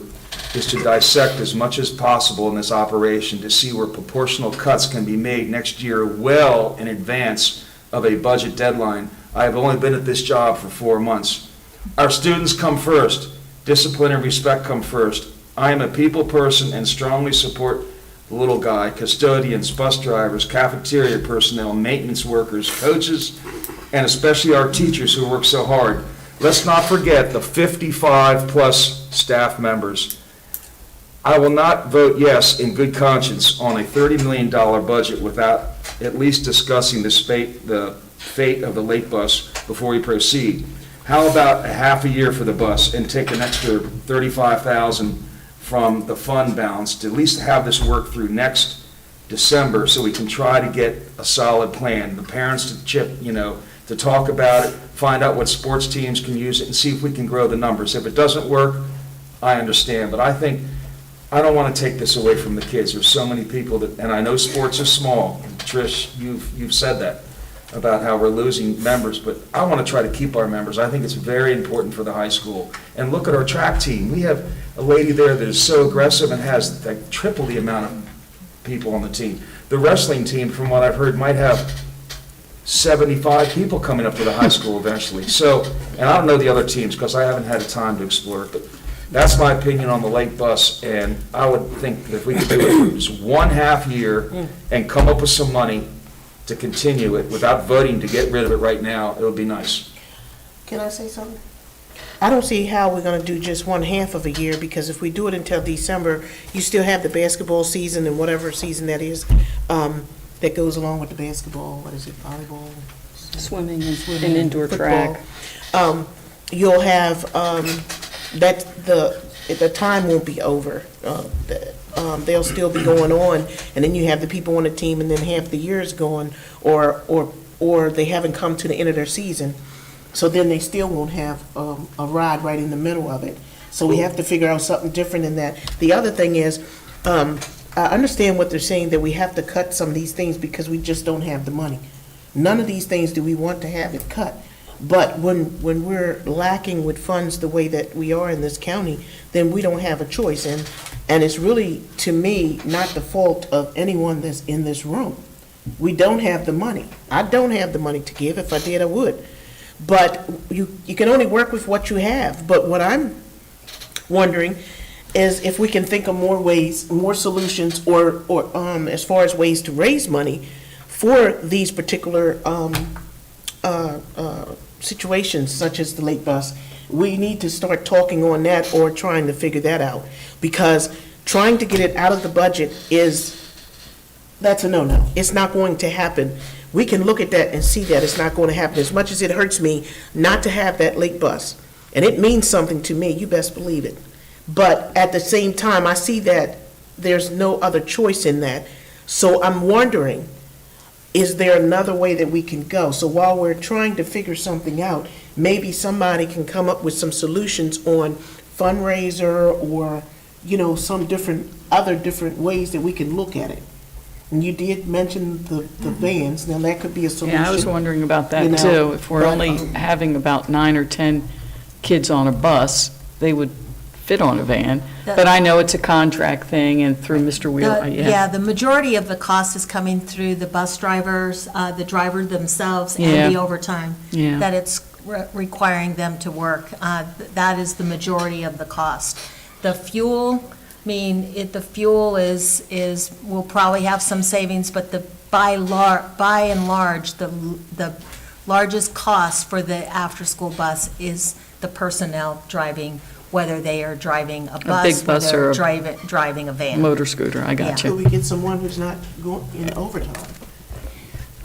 is to dissect as much as possible in this operation to see where proportional cuts can be made next year well in advance of a budget deadline. I have only been at this job for 4 months. Our students come first. Discipline and respect come first. I am a people person and strongly support the little guy, custodians, bus drivers, cafeteria personnel, maintenance workers, coaches, and especially our teachers who work so hard. Let's not forget the 55-plus staff members. I will not vote yes in good conscience on a $30 million budget without at least discussing the fate of the late bus before we proceed. How about a half a year for the bus and take an extra $35,000 from the fund balance to at least have this work through next December so we can try to get a solid plan. The parents to chip, to talk about it, find out what sports teams can use it, and see if we can grow the numbers. If it doesn't work, I understand, but I don't want to take this away from the kids. There's so many people that, and I know sports is small. Trish, you've said that about how we're losing members, but I want to try to keep our members. I think it's very important for the high school. And look at our track team. We have a lady there that is so aggressive and has like triple the amount of people on the team. The wrestling team, from what I've heard, might have 75 people coming up to the high school eventually. So, and I don't know the other teams because I haven't had the time to explore it, but that's my opinion on the late bus, and I would think that if we could do it for just 1/2 year and come up with some money to continue it without voting to get rid of it right now, it would be nice. Can I say something? I don't see how we're gonna do just 1/2 of a year, because if we do it until December, you still have the basketball season and whatever season that is, that goes along with the basketball, what is it, volleyball? Swimming and indoor Football. track. You'll have, that, the time won't be over. They'll still be going on, and then you have the people on the team, and then half the year's gone, or they haven't come to the end of their season. So then they still won't have a ride right in the middle of it. So we have to figure out something different in that. The other thing is, I understand what they're saying, that we have to cut some of these things because we just don't have the money. None of these things do we want to have it cut. But when we're lacking with funds the way that we are in this county, then we don't have a choice. And it's really, to me, not the fault of anyone that's in this room. We don't have the money. I don't have the money to give. If I did, I would. But you can only work with what you have. But what I'm wondering is if we can think of more ways, more solutions, or as far as ways to raise money for these particular situations, such as the late bus. We need to start talking on that or trying to figure that out, because trying to get it out of the budget that's a no-no. It's not going to happen. We can look at that and see that it's not going to happen. As much as it hurts me not to have that late bus, and it means something to me, you best believe it. But at the same time, I see that there's no other choice in that. So I'm wondering, is there another way that we can go? So while we're trying to figure something out, maybe somebody can come up with some solutions on fundraiser or, some other different ways that we can look at it. And you did mention the vans, now that could be a solution. Yeah, I was wondering about that too. If we're only having about 9 or 10 kids on a bus, they would fit on a van. But I know it's a contract thing, and through Mr. Wheeler, Yeah, the majority of the cost is coming through the bus drivers, the driver themselves, Yeah. and the overtime Yeah. that it's requiring them to work. That is the majority of the cost. The fuel, the fuel is, we'll probably have some savings, but by and large, the largest cost for the after-school bus is the personnel driving, whether they are driving a bus, bus or or a they're driving a van. motor scooter, I got Could you. we get someone who's not going in overtime?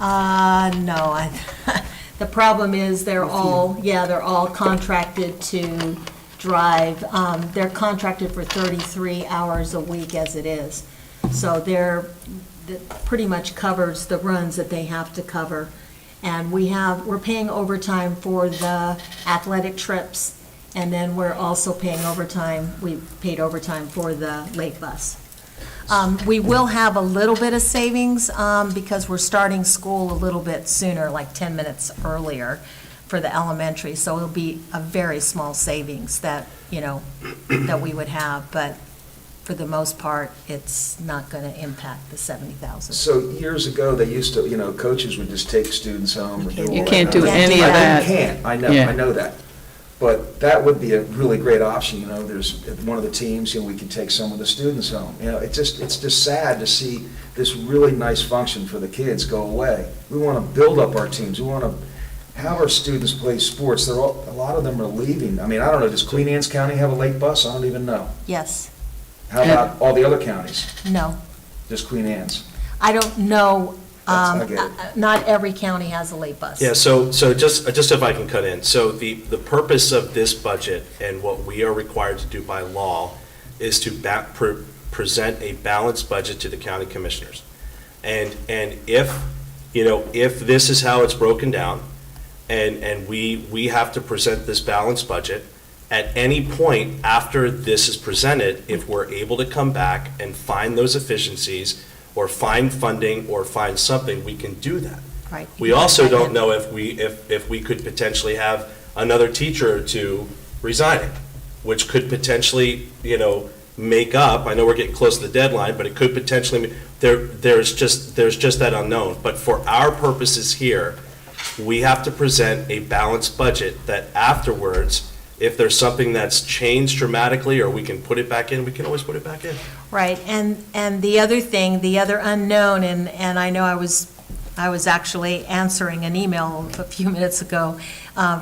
No, the problem is they're all contracted to drive. They're contracted for 33 hours a week as it is. So that pretty much covers the runs that they have to cover. And we're paying overtime for the athletic trips, and then we're also paying overtime, we paid overtime for the late bus. We will have a little bit of savings because we're starting school a little bit sooner, like 10 minutes earlier for the elementary. So it'll be a very small savings that we would have. But for the most part, it's not going to impact the 70,000. So years ago, they used to, coaches would just take students home. You can't do any of that. You can't, I Yeah. know that. But that would be a really great option, there's one of the teams, we could take some of the students home. It's just sad to see this really nice function for the kids go away. We want to build up our teams. We want to have our students play sports. A lot of them are leaving. I don't know, does Queen Anne's County have a late bus? I don't even know. Yes, How about all the other counties? no. Just Queen Anne's? I don't know. I get it. Not every county has a late bus. Yeah, so just if I can cut in, so the purpose of this budget and what we are required to do by law is to present a balanced budget to the county commissioners. And if this is how it's broken down, and we have to present this balanced budget, at any point after this is presented, if we're able to come back and find those efficiencies, or find funding, or find something, we can do that. Right. We also don't know if we could potentially have another teacher or two resigning, which could potentially, make up, I know we're getting close to the deadline, but it could potentially, there's just that unknown. But for our purposes here, we have to present a balanced budget that afterwards, if there's something that's changed dramatically, or we can put it back in, we can always put it back in. Right, and the other thing, the other unknown, and I know I was actually answering an email a few minutes ago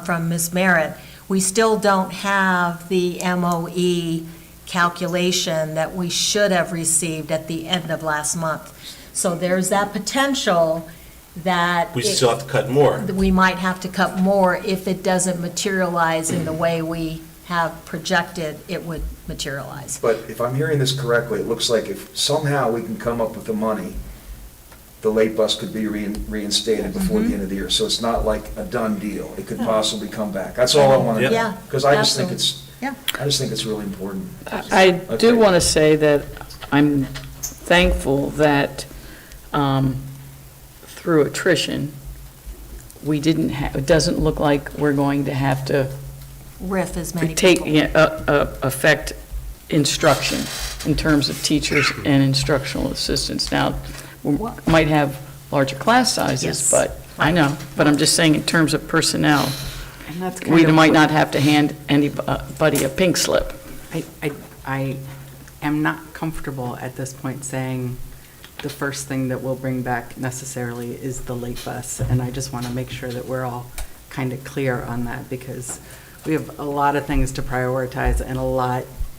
from Ms. Merritt. We still don't have the MOE calculation that we should have received at the end of last month. So there's that potential that We still have to cut more. we might have to cut more if it doesn't materialize in the way we have projected it would materialize. But if I'm hearing this correctly, it looks like if somehow we can come up with the money, the late bus could be reinstated before the end of the year. So it's not like a done deal. It could possibly come back. That's all I want to know. Yeah, Because I just think absolutely. it's really important. I do Okay. want to say that I'm thankful that through attrition, we didn't have, it doesn't look like we're going to have to RIF as many people. affect instruction in terms of teachers and instructional assistants. Now, we might have larger class sizes, Yes. but, I know, but I'm just saying in terms of personnel, And that's we kind of might what- not have to hand anybody a pink slip. I am not comfortable at this point saying the first thing that we'll bring back necessarily is the late bus. And I just want to make sure that we're all kind of clear on that, because we have a lot of things to prioritize and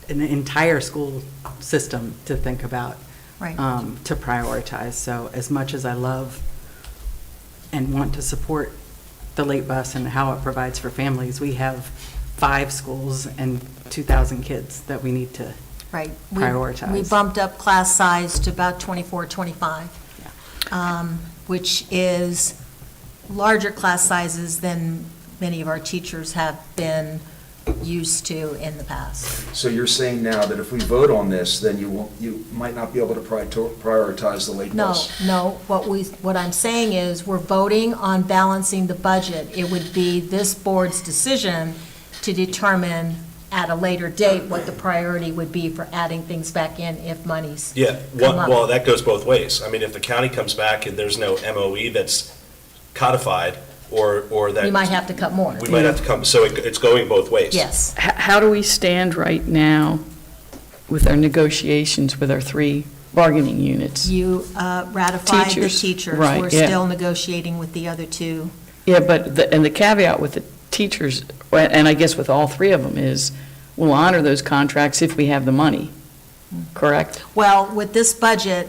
an entire school system to think about. Right. To prioritize. So as much as I love and want to support the late bus and how it provides for families, we have 5 schools and 2,000 kids that we need to Right. prioritize. We bumped up class size to about 24, 25, which is larger class sizes than many of our teachers have been used to in the past. So you're saying now that if we vote on this, then you might not be able to prioritize the late No, bus? no, what I'm saying is, we're voting on balancing the budget. It would be this board's decision to determine at a later date what the priority would be for adding things back in if monies Yeah, come up. well, that goes both ways. I mean, if the county comes back and there's no MOE that's codified, or that. You might have to cut more. We might have to come, so it's going both ways. Yes. How do we stand right now with our negotiations with our 3 bargaining units? You ratified the Teachers, teachers. right, We're yeah. still negotiating with the other 2. Yeah, but, and the caveat with the teachers, and I guess with all 3 of them, is we'll honor those contracts if we have the money, correct? Well, with this budget,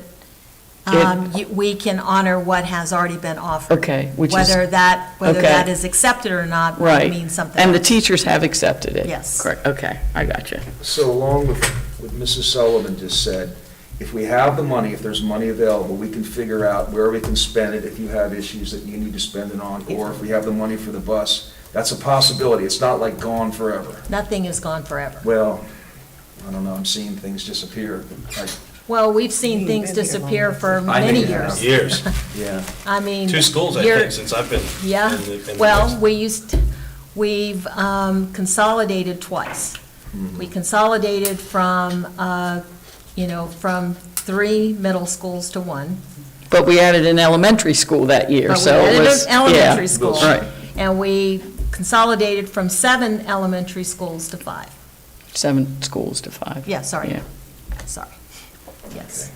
we can honor what has already been offered. Okay, which is. Whether that Okay. is accepted or not Right. means something And the else. teachers have accepted it? Yes. Correct, okay, I got you. So along with what Mrs. Sullivan just said, if we have the money, if there's money available, we can figure out where we can spend it if you have issues that you need to spend it on, or if we have the money for the bus. That's a possibility. It's not like gone forever. Nothing is gone forever. Well, I don't know, I'm seeing things disappear. Well, we've seen things disappear for I many think we have. years. Years. Yeah. I mean. 2 schools, I you're- think, since I've been. Yeah, in the well, mix. we've consolidated twice. Mm-hmm. We consolidated from 3 middle schools to 1. But we added an elementary school that year, But we so it added was. an elementary yeah, school. Right, And we consolidated from 7 elementary schools to 5. 7 schools to 5. Yeah, sorry. Yeah. Sorry. Yes.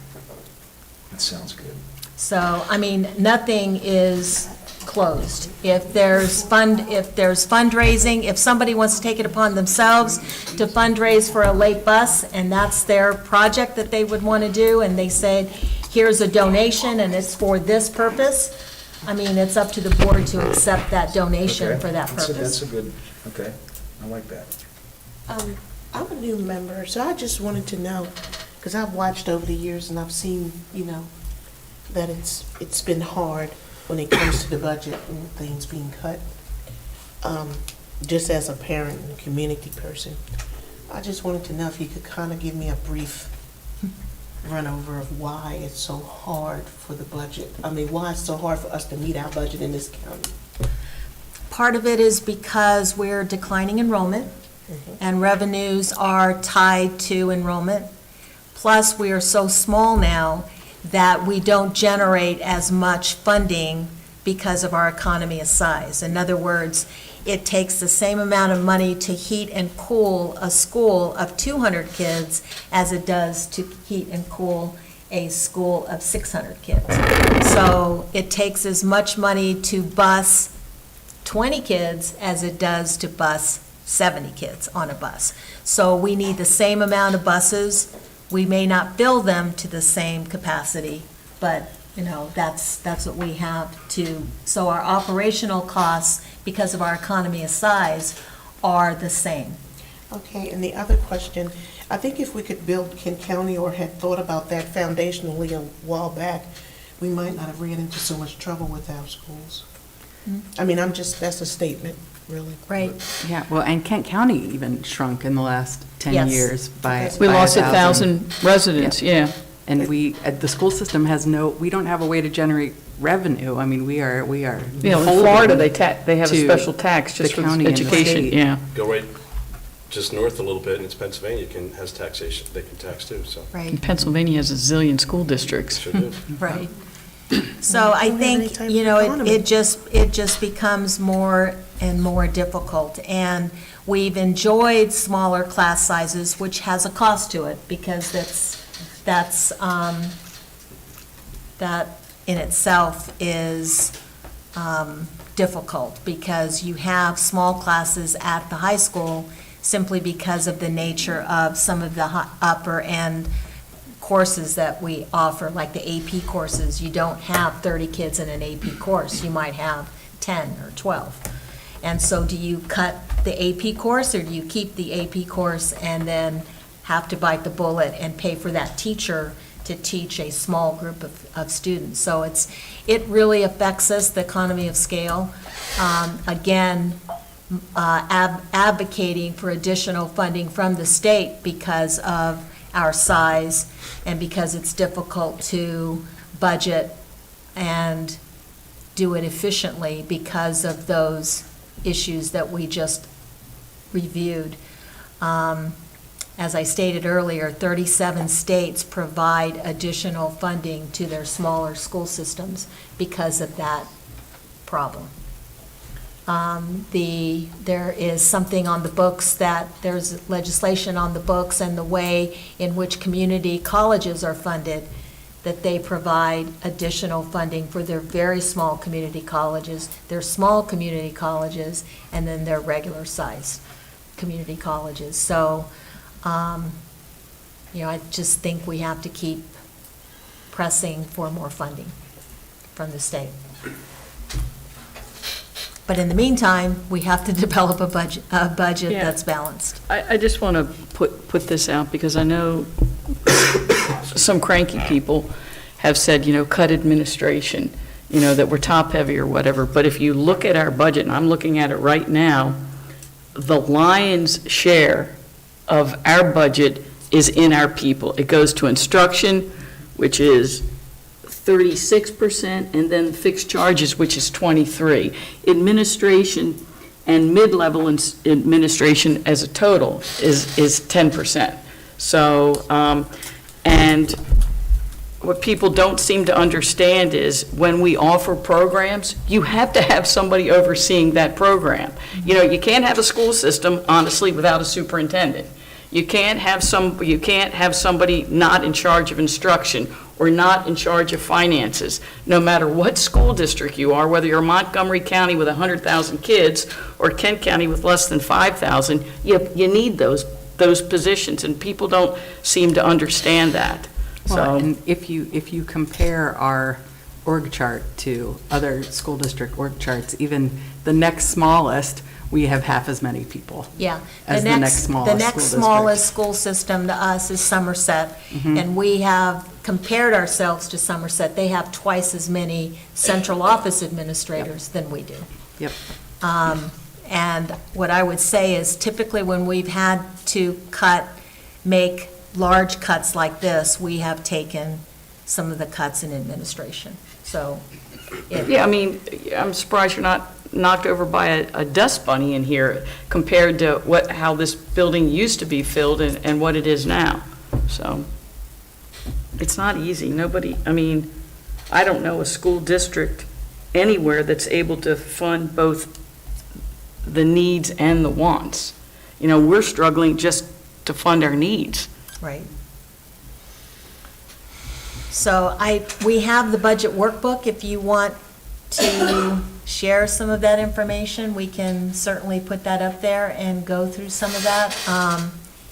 That sounds good. So, I mean, nothing is closed. If there's fundraising, if somebody wants to take it upon themselves to fundraise for a late bus, and that's their project that they would want to do, and they said, here's a donation, and it's for this purpose, I mean, it's up to the board to accept that donation Okay. for that That's purpose. a good, okay, I like that. I'm a new member, so I just wanted to know, because I've watched over the years and I've seen, that it's been hard when it comes to the budget and things being cut. Just as a parent and community person, I just wanted to know if you could kind of give me a brief run over of why it's so hard for the budget. I mean, why it's so hard for us to meet our budget in this county. Part of it is because we're declining enrollment, and revenues are tied to enrollment. Plus, we are so small now that we don't generate as much funding because of our economy of size. In other words, it takes the same amount of money to heat and cool a school of 200 kids as it does to heat and cool a school of 600 kids. So it takes as much money to bus 20 kids as it does to bus 70 kids on a bus. So we need the same amount of buses. We may not fill them to the same capacity, but, that's what we have to, so our operational costs, because of our economy of size, are the same. Okay, and the other question, I think if we could build Kent County or had thought about that foundationally a while back, we might not have ran into so much trouble with our schools. I mean, that's a statement, really. Right. Yeah, well, and Kent County even shrunk in the last 10 Yes. years by. We by lost 1,000. 1,000 residents, yeah. And the school system has we don't have a way to generate revenue. I mean, we are. In Florida, they have a to special tax just the for county and the education, state. yeah. Go right just north a little bit, and it's Pennsylvania has taxation, they can tax too, so. And Right, Pennsylvania has a zillion school districts. Sure do. right. So I don't have any think, type of economy. it just becomes more and more difficult. And we've enjoyed smaller class sizes, which has a cost to it, because that in itself is difficult, because you have small classes at the high school simply because of the nature of some of the upper end courses that we offer, like the AP courses. You don't have 30 kids in an AP course, you might have 10 or 12. And so do you cut the AP course, or do you keep the AP course and then have to bite the bullet and pay for that teacher to teach a small group of students? So it really affects us, the economy of scale. Again, advocating for additional funding from the state because of our size and because it's difficult to budget and do it efficiently because of those issues that we just reviewed. As I stated earlier, 37 states provide additional funding to their smaller school systems because of that problem. There is something on the books there's legislation on the books and the way in which community colleges are funded, that they provide additional funding for their very small community colleges, their small community colleges, and then their regular sized community colleges. So, I just think we have to keep pressing for more funding from the state. But in the meantime, we have to develop a budget Yeah. that's balanced. I just want to put this out, because I know some cranky people have said, cut administration, that we're top-heavy or whatever. But if you look at our budget, and I'm looking at it right now, the lion's share of our budget is in our people. It goes to instruction, which is 36%, and then fixed charges, which is 23%. Administration and mid-level administration as a total is 10%. So, and what people don't seem to understand is when we offer programs, you have to have somebody overseeing that program. You can't have a school system, honestly, without a superintendent. You can't have somebody not in charge of instruction or not in charge of finances. No matter what school district you are, whether you're Montgomery County with 100,000 kids or Kent County with less than 5,000, you need those positions, and people don't seem to understand that. Well, and if you compare our org chart to other school district org charts, even the next smallest, we have half as many people. Yeah. As the next smallest The next school district. smallest school system to us is Somerset, and we have compared ourselves to Somerset. They have twice as many central office administrators than we do. Yep. And what I would say is typically when we've had to make large cuts like this, we have taken some of the cuts in administration. So. Yeah, I'm surprised you're not knocked over by a dust bunny in here compared to how this building used to be filled and what it is now. So, it's not easy. I don't know a school district anywhere that's able to fund both the needs and the wants. We're struggling just to fund our needs. Right. So we have the budget workbook. If you want to share some of that information, we can certainly put that up there and go through some of that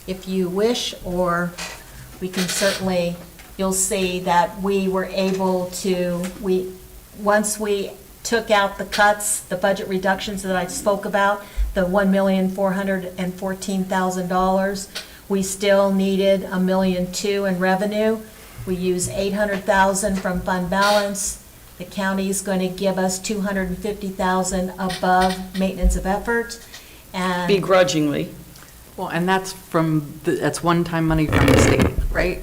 if you wish, or we can certainly, you'll see that we were able to, once we took out the cuts, the budget reductions that I spoke about, the $1,414,000, we still needed $1.2 million in revenue. We use $800,000 from fund balance. The county is going to give us $250,000 above maintenance of effort, and Begrudgingly. Well, and that's that's one-time money from the state, right?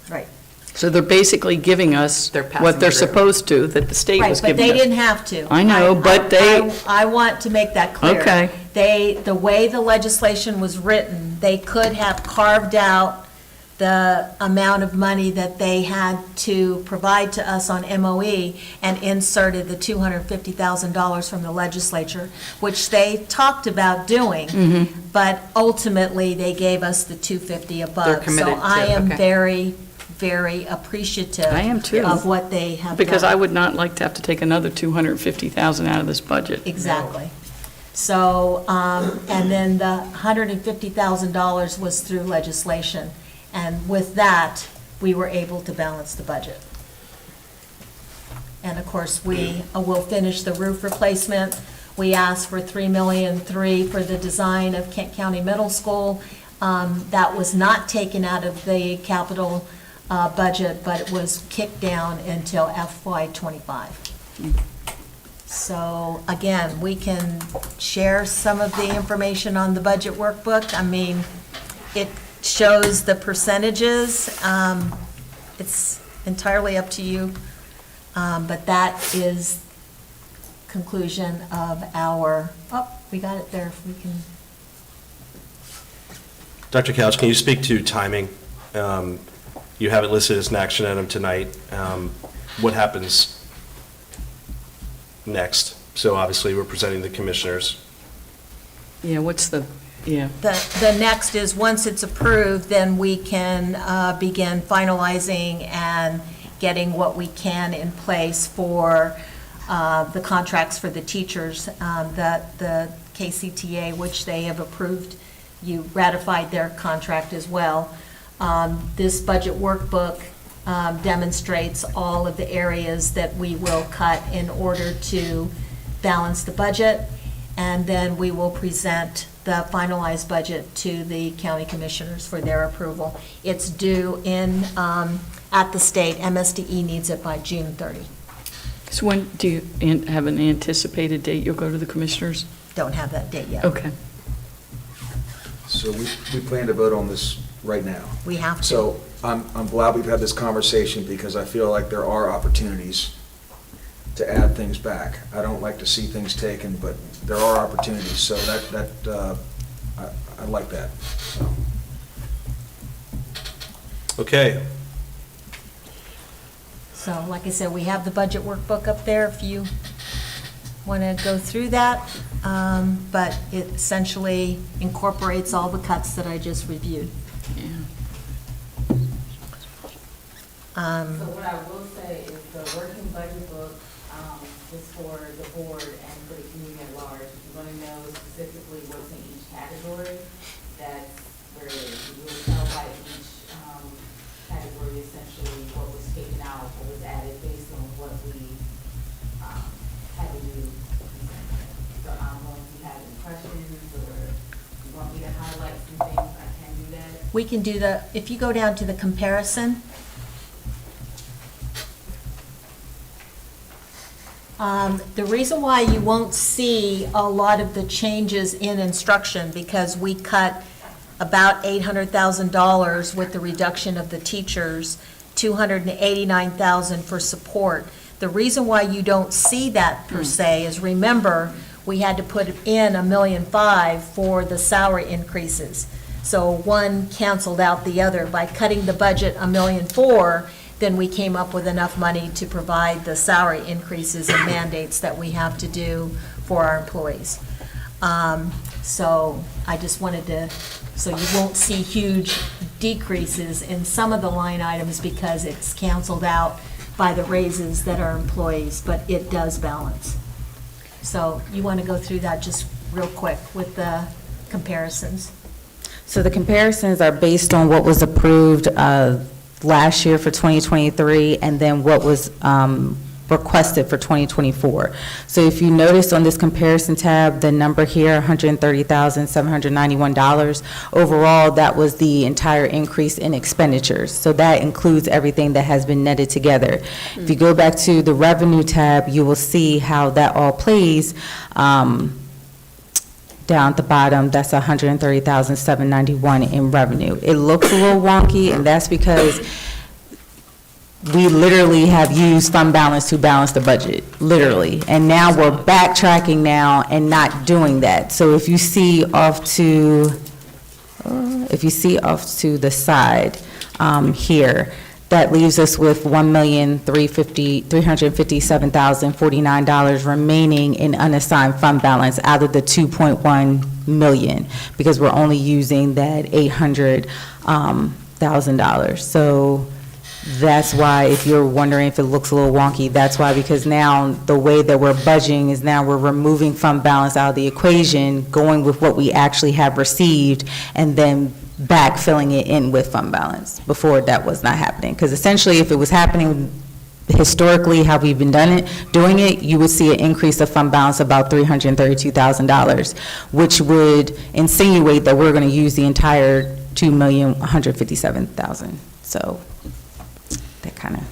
right. So they're basically giving us They're passing what they're through. supposed to, that the state Right, was but giving they us. didn't have to. I know, but they- I want to make that clear. Okay. The way the legislation was written, they could have carved out the amount of money that they had to provide to us on MOE and inserted the $250,000 from the legislature, which they talked about doing, but ultimately they gave us the $250 above. They're committed So I to, am okay. very, very appreciative I am too. of what they have done. Because I would not like to have to take another $250,000 out of this budget. Exactly. So, and then the $150,000 was through legislation. And with that, we were able to balance the budget. And of course, we will finish the roof replacement. We asked for $3.3 million for the design of Kent County Middle School. That was not taken out of the capital budget, but it was kicked down until FY '25. So again, we can share some of the information on the budget workbook. It shows the percentages. It's entirely up to you. But that is conclusion of our, we got it there if we can. Dr. Couch, can you speak to timing? You have it listed as an action item tonight. What happens next? So obviously, we're presenting the commissioners. Yeah, what's the, yeah. The next is, once it's approved, then we can begin finalizing and getting what we can in place for the contracts for the teachers, that the KCTA, which they have approved, you ratified their contract as well. This budget workbook demonstrates all of the areas that we will cut in order to balance the budget, and then we will present the finalized budget to the county commissioners for their approval. It's due in, at the state. MSDE needs it by June 30. So when, do you have an anticipated date you'll go to the commissioners? Don't have that date yet. Okay. So we plan to vote on this right now. We have to. So I'm glad we've had this conversation because I feel like there are opportunities to add things back. I don't like to see things taken, but there are opportunities, so I like that. So. Okay. So, like I said, we have the budget workbook up there if you want to go through that, but it essentially incorporates all the cuts that I just reviewed. So what I will say is the working budget book is for the board and for the community at large. If you want to know specifically what's in each category, that's where you will tell by each category essentially what was taken out, what was added based on what we had to do. So I'm going to have any questions, or you want me to highlight some things, I can do that. We can do the, if you go down to the comparison, the reason why you won't see a lot of the changes in instruction, because we cut about $800,000 with the reduction of the teachers, $289,000 for support. The reason why you don't see that per se is, remember, we had to put in $1.5 million for the salary increases. So one canceled out the other. By cutting the budget $1.4 million, then we came up with enough money to provide the salary increases and mandates that we have to do for our employees. So I just wanted to, so you won't see huge decreases in some of the line items because it's canceled out by the raises that are employees, but it does balance. So you want to go through that just real quick with the comparisons? So the comparisons are based on what was approved last year for 2023, and then what was requested for 2024. So if you notice on this comparison tab, the number here, $130,791, overall, that was the entire increase in expenditures. So that includes everything that has been netted together. If you go back to the revenue tab, you will see how that all plays. Down at the bottom, that's $130,791 in revenue. It looks a little wonky, and that's because we literally have used fund balance to balance the budget, literally. And now we're backtracking now and not doing that. So if you see off to, the side here, that leaves us with $1,357,049 remaining in unassigned fund balance out of the $2.1 million, because we're only using that $800,000. So that's why, if you're wondering if it looks a little wonky, that's why, because now the way that we're budgeting is now we're removing fund balance out of the equation, going with what we actually have received, and then backfilling it in with fund balance. Before, that was not happening, because essentially if it was happening historically how we've been doing it, you would see an increase of fund balance about $332,000, which would insinuate that we're going to use the entire $2,157,000. So that kind of,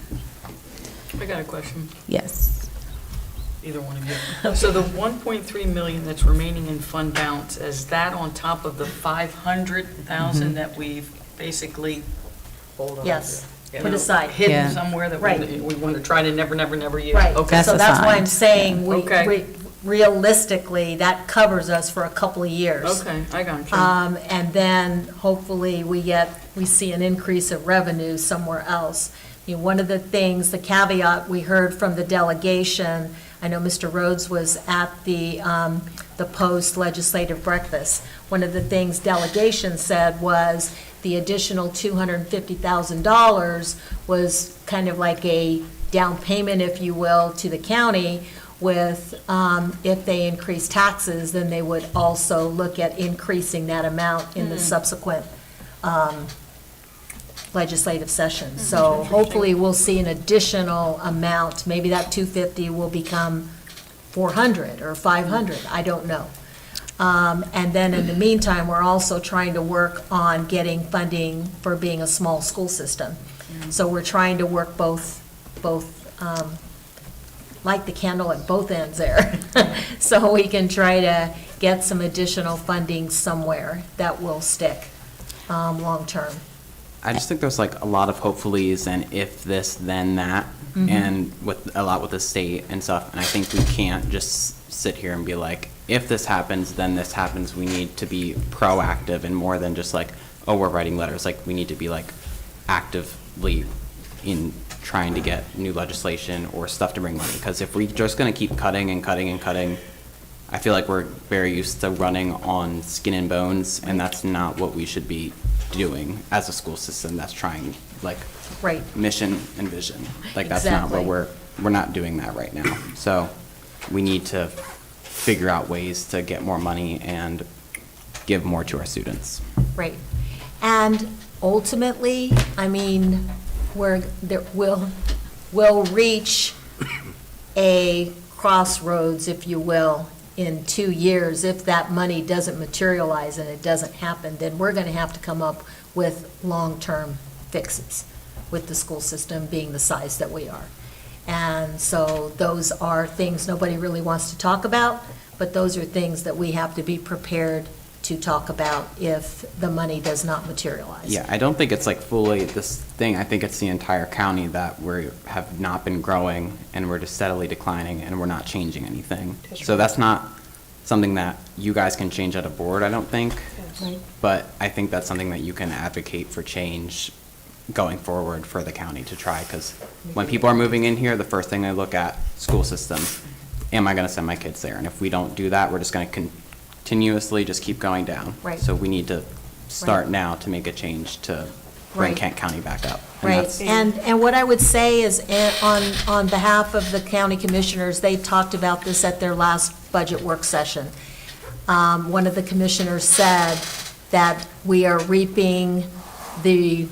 I got a question. yes. Either one of you. So the 1.3 million that's remaining in fund balance, is that on top of the 500,000 that we've basically, hold on. Yes, you put know, aside. hidden Yeah. somewhere that Right. we want to try to never use? Right, Okay. so that's why I'm assigned. saying Okay. realistically, that covers us for a couple of years. Okay, I got you. And then hopefully we see an increase of revenue somewhere else. I mean, one of the things, the caveat we heard from the delegation, I know Mr. Rhodes was at the post-legislative breakfast. One of the things delegation said was the additional $250,000 was kind of like a down payment, if you will, to the county with, if they increase taxes, then they would also look at increasing that amount in the subsequent legislative session. So hopefully we'll see an additional amount, maybe that 250 will become 400 or 500, I don't know. And then in the meantime, we're also trying to work on getting funding for being a small school system. So we're trying to work both, light the candle at both ends there. So we can try to get some additional funding somewhere that will stick long-term. I just think there's like a lot of hopefullys and if this, then that, and with a lot with the state and stuff. And I think we can't just sit here and be like, if this happens, then this happens. We need to be proactive and more than just like, oh, we're writing letters. Like, we need to be like actively in trying to get new legislation or stuff to bring money. Because if we're just going to keep cutting and cutting and cutting, I feel like we're very used to running on skin and bones, and that's not what we should be doing as a school system that's trying, like, Right. mission and vision. Like, that's not what Exactly. we're not doing that right now. So we need to figure out ways to get more money and give more to our students. Right. And ultimately, I mean, we'll reach a crossroads, if you will, in 2 years. If that money doesn't materialize and it doesn't happen, then we're going to have to come up with long-term fixes with the school system being the size that we are. And so those are things nobody really wants to talk about, but those are things that we have to be prepared to talk about if the money does not materialize. Yeah, I don't think it's like fully this thing. I think it's the entire county that we have not been growing and we're just steadily declining and we're not changing anything. So that's not something that you guys can change at a board, I don't think. Right. But I think that's something that you can advocate for change going forward for the county to try. Because when people are moving in here, the first thing they look at, school system. Am I going to send my kids there? And if we don't do that, we're just going to continuously just keep going down. Right. So we need to start Right. now to make a change to bring Right. Kent County back up. And Right, that's- and what I would say is, on behalf of the county commissioners, they talked about this at their last budget work session. One of the commissioners said that we are reaping the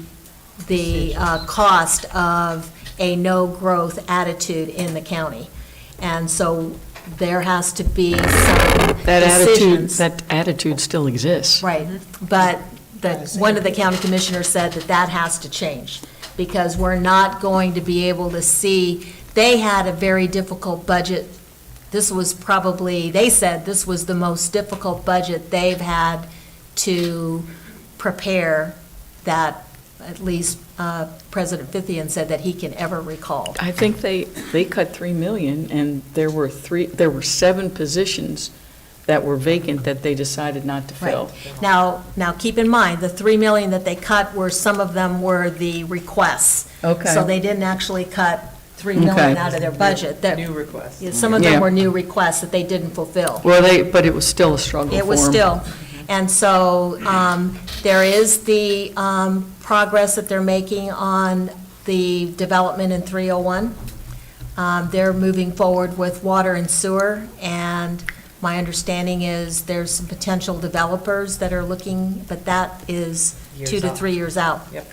cost of a no-growth attitude in the county. And so there has to be some decisions. That attitude still exists. Right, but one of the county commissioners said that has to change, because we're not going to be able to see, they had a very difficult budget. This was probably, they said this was the most difficult budget they've had to prepare, that at least President Fithian said that he can ever recall. I think they cut 3 million, and there were 7 positions that were vacant that they decided not to fill. Right. Now, keep in mind, the 3 million that they cut some of them were the requests. Okay. So they didn't actually cut 3 million Okay. out of their budget. New requests. Some of Yeah. them were new requests that they didn't fulfill. Well, but it was still a struggle for them. It was still. And so there is the progress that they're making on the development in 301. They're moving forward with water and sewer, and my understanding is there's some potential developers that are looking, but that is 2 to 3 years out. Yep.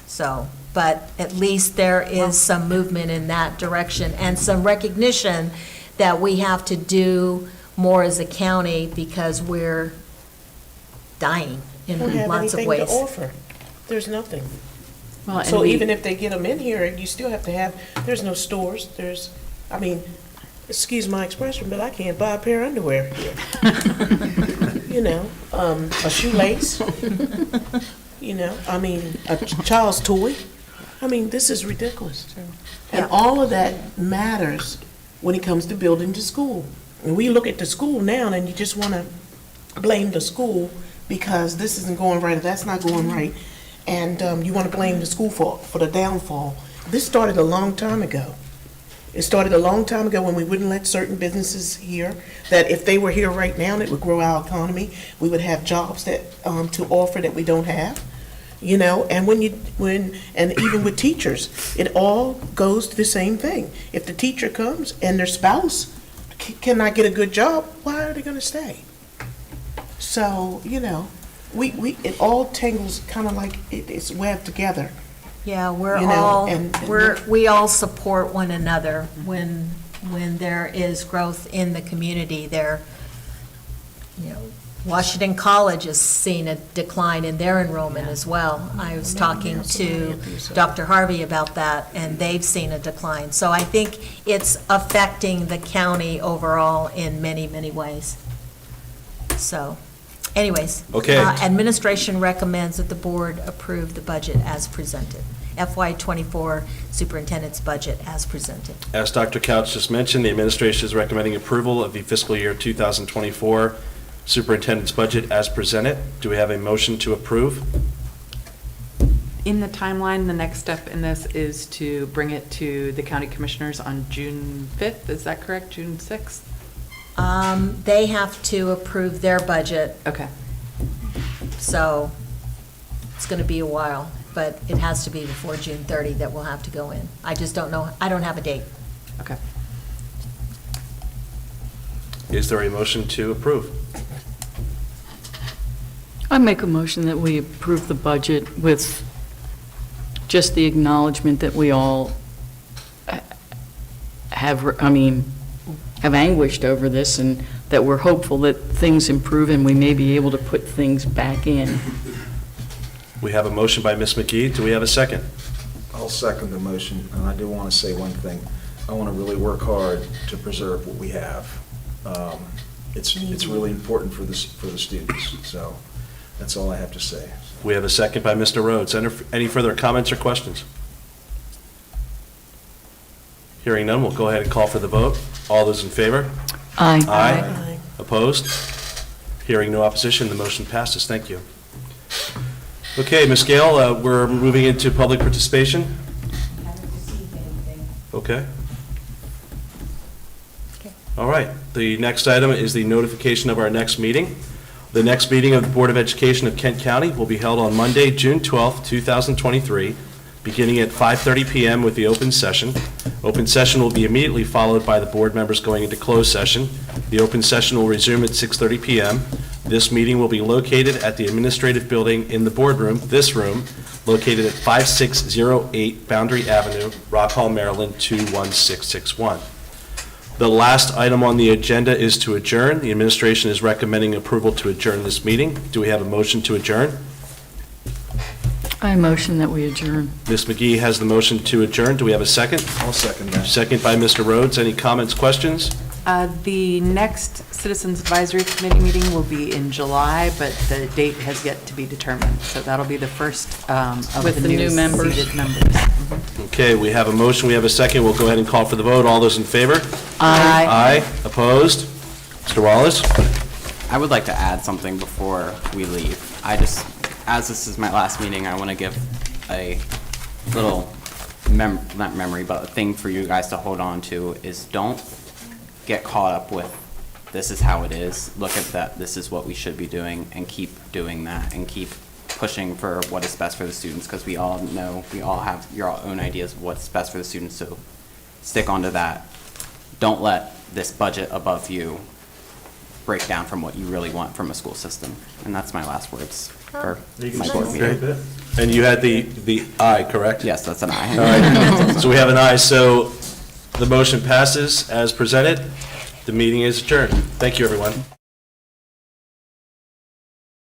So, but at least there is some movement in that direction and some recognition that we have to do more as a county because we're dying in Don't have lots of anything ways. to offer. There's nothing. Well, and So we- even if they get them in here, you still have to have, there's no stores, excuse my expression, but I can't buy a pair of underwear here. You know, a shoelace, a child's toy. This is ridiculous. And Yeah. all of that matters when it comes to building the school. And we look at the school now and you just want to blame the school because this isn't going right or that's not going right. And you want to blame the school for the downfall. This started a long time ago. It started a long time ago when we wouldn't let certain businesses here, that if they were here right now, it would grow our economy. We would have jobs that, to offer that we don't have, you know, and and even with teachers, it all goes to the same thing. If the teacher comes and their spouse cannot get a good job, why are they gonna stay? So, you know, it all tangles kind of like it's webbed together. Yeah, we're You know, all, and- we all support one another when there is growth in the community there. You know, Washington College has seen a decline in their enrollment as well. I was talking to Dr. Harvey about that, and they've seen a decline. So I think it's affecting the county overall in many, many ways. So, anyways. Okay. Administration recommends that the board approve the budget as presented. FY '24 superintendent's budget as presented. As Dr. Couch just mentioned, the administration is recommending approval of the fiscal year 2024 superintendent's budget as presented. Do we have a motion to approve? In the timeline, the next step in this is to bring it to the county commissioners on June 5th, is that correct? June 6th? They have to approve their budget, Okay. so it's going to be a while, but it has to be before June 30 that we'll have to go in. I just don't know, I don't have a date. Okay. Is there a motion to approve? I make a motion that we approve the budget with just the acknowledgement that we all have anguished over this, and that we're hopeful that things improve and we may be able to put things back in. We have a motion by Ms. McGee. Do we have a second? I'll second the motion, and I do want to say one thing. I want to really work hard to preserve what we have. It's really important for the students, so that's all I have to say. We have a second by Mr. Rhodes. Any further comments or questions? Hearing none, we'll go ahead and call for the vote. All those in favor? Aye. Aye. Opposed? Hearing no opposition, the motion passes. Thank you. Okay, Ms. Gale, we're moving into public participation. Haven't received anything. Okay. All right. The next item is the notification of our next meeting. The next meeting of the Board of Education of Kent County will be held on Monday, June 12th, 2023, beginning at 5:30 p.m. with the open session. Open session will be immediately followed by the board members going into closed session. The open session will resume at 6:30 p.m. This meeting will be located at the administrative building in the boardroom, this room, located at 5608 Boundary Avenue, Rock Hall, Maryland, 21661. The last item on the agenda is to adjourn. The administration is recommending approval to adjourn this meeting. Do we have a motion to adjourn? I motion that we adjourn. Ms. McGee has the motion to adjourn. Do we have a second? I'll second that. Second by Mr. Rhodes. Any comments, questions? The next Citizens Advisory Committee meeting will be in July, but the date has yet to be determined. So that'll be the first of With the the new new members. seated members. Okay, we have a motion, we have a second. We'll go ahead and call for the vote. All those in favor? Aye. Aye. Opposed? Mr. Wallace? I would like to add something before we leave. As this is my last meeting, I want to give a little, not memory, but a thing for you guys to hold on to is don't get caught up with, this is how it is, look at that, this is what we should be doing, and keep doing that, and keep pushing for what is best for the students, because we all know, we all have your own ideas of what's best for the students, so stick onto that. Don't let this budget above you break down from what you really want from a school system. And that's my last words for my board meeting. And you had the aye, correct? Yes, that's an aye. All right, so we have an aye, so the motion passes as presented. The meeting is adjourned. Thank you, everyone.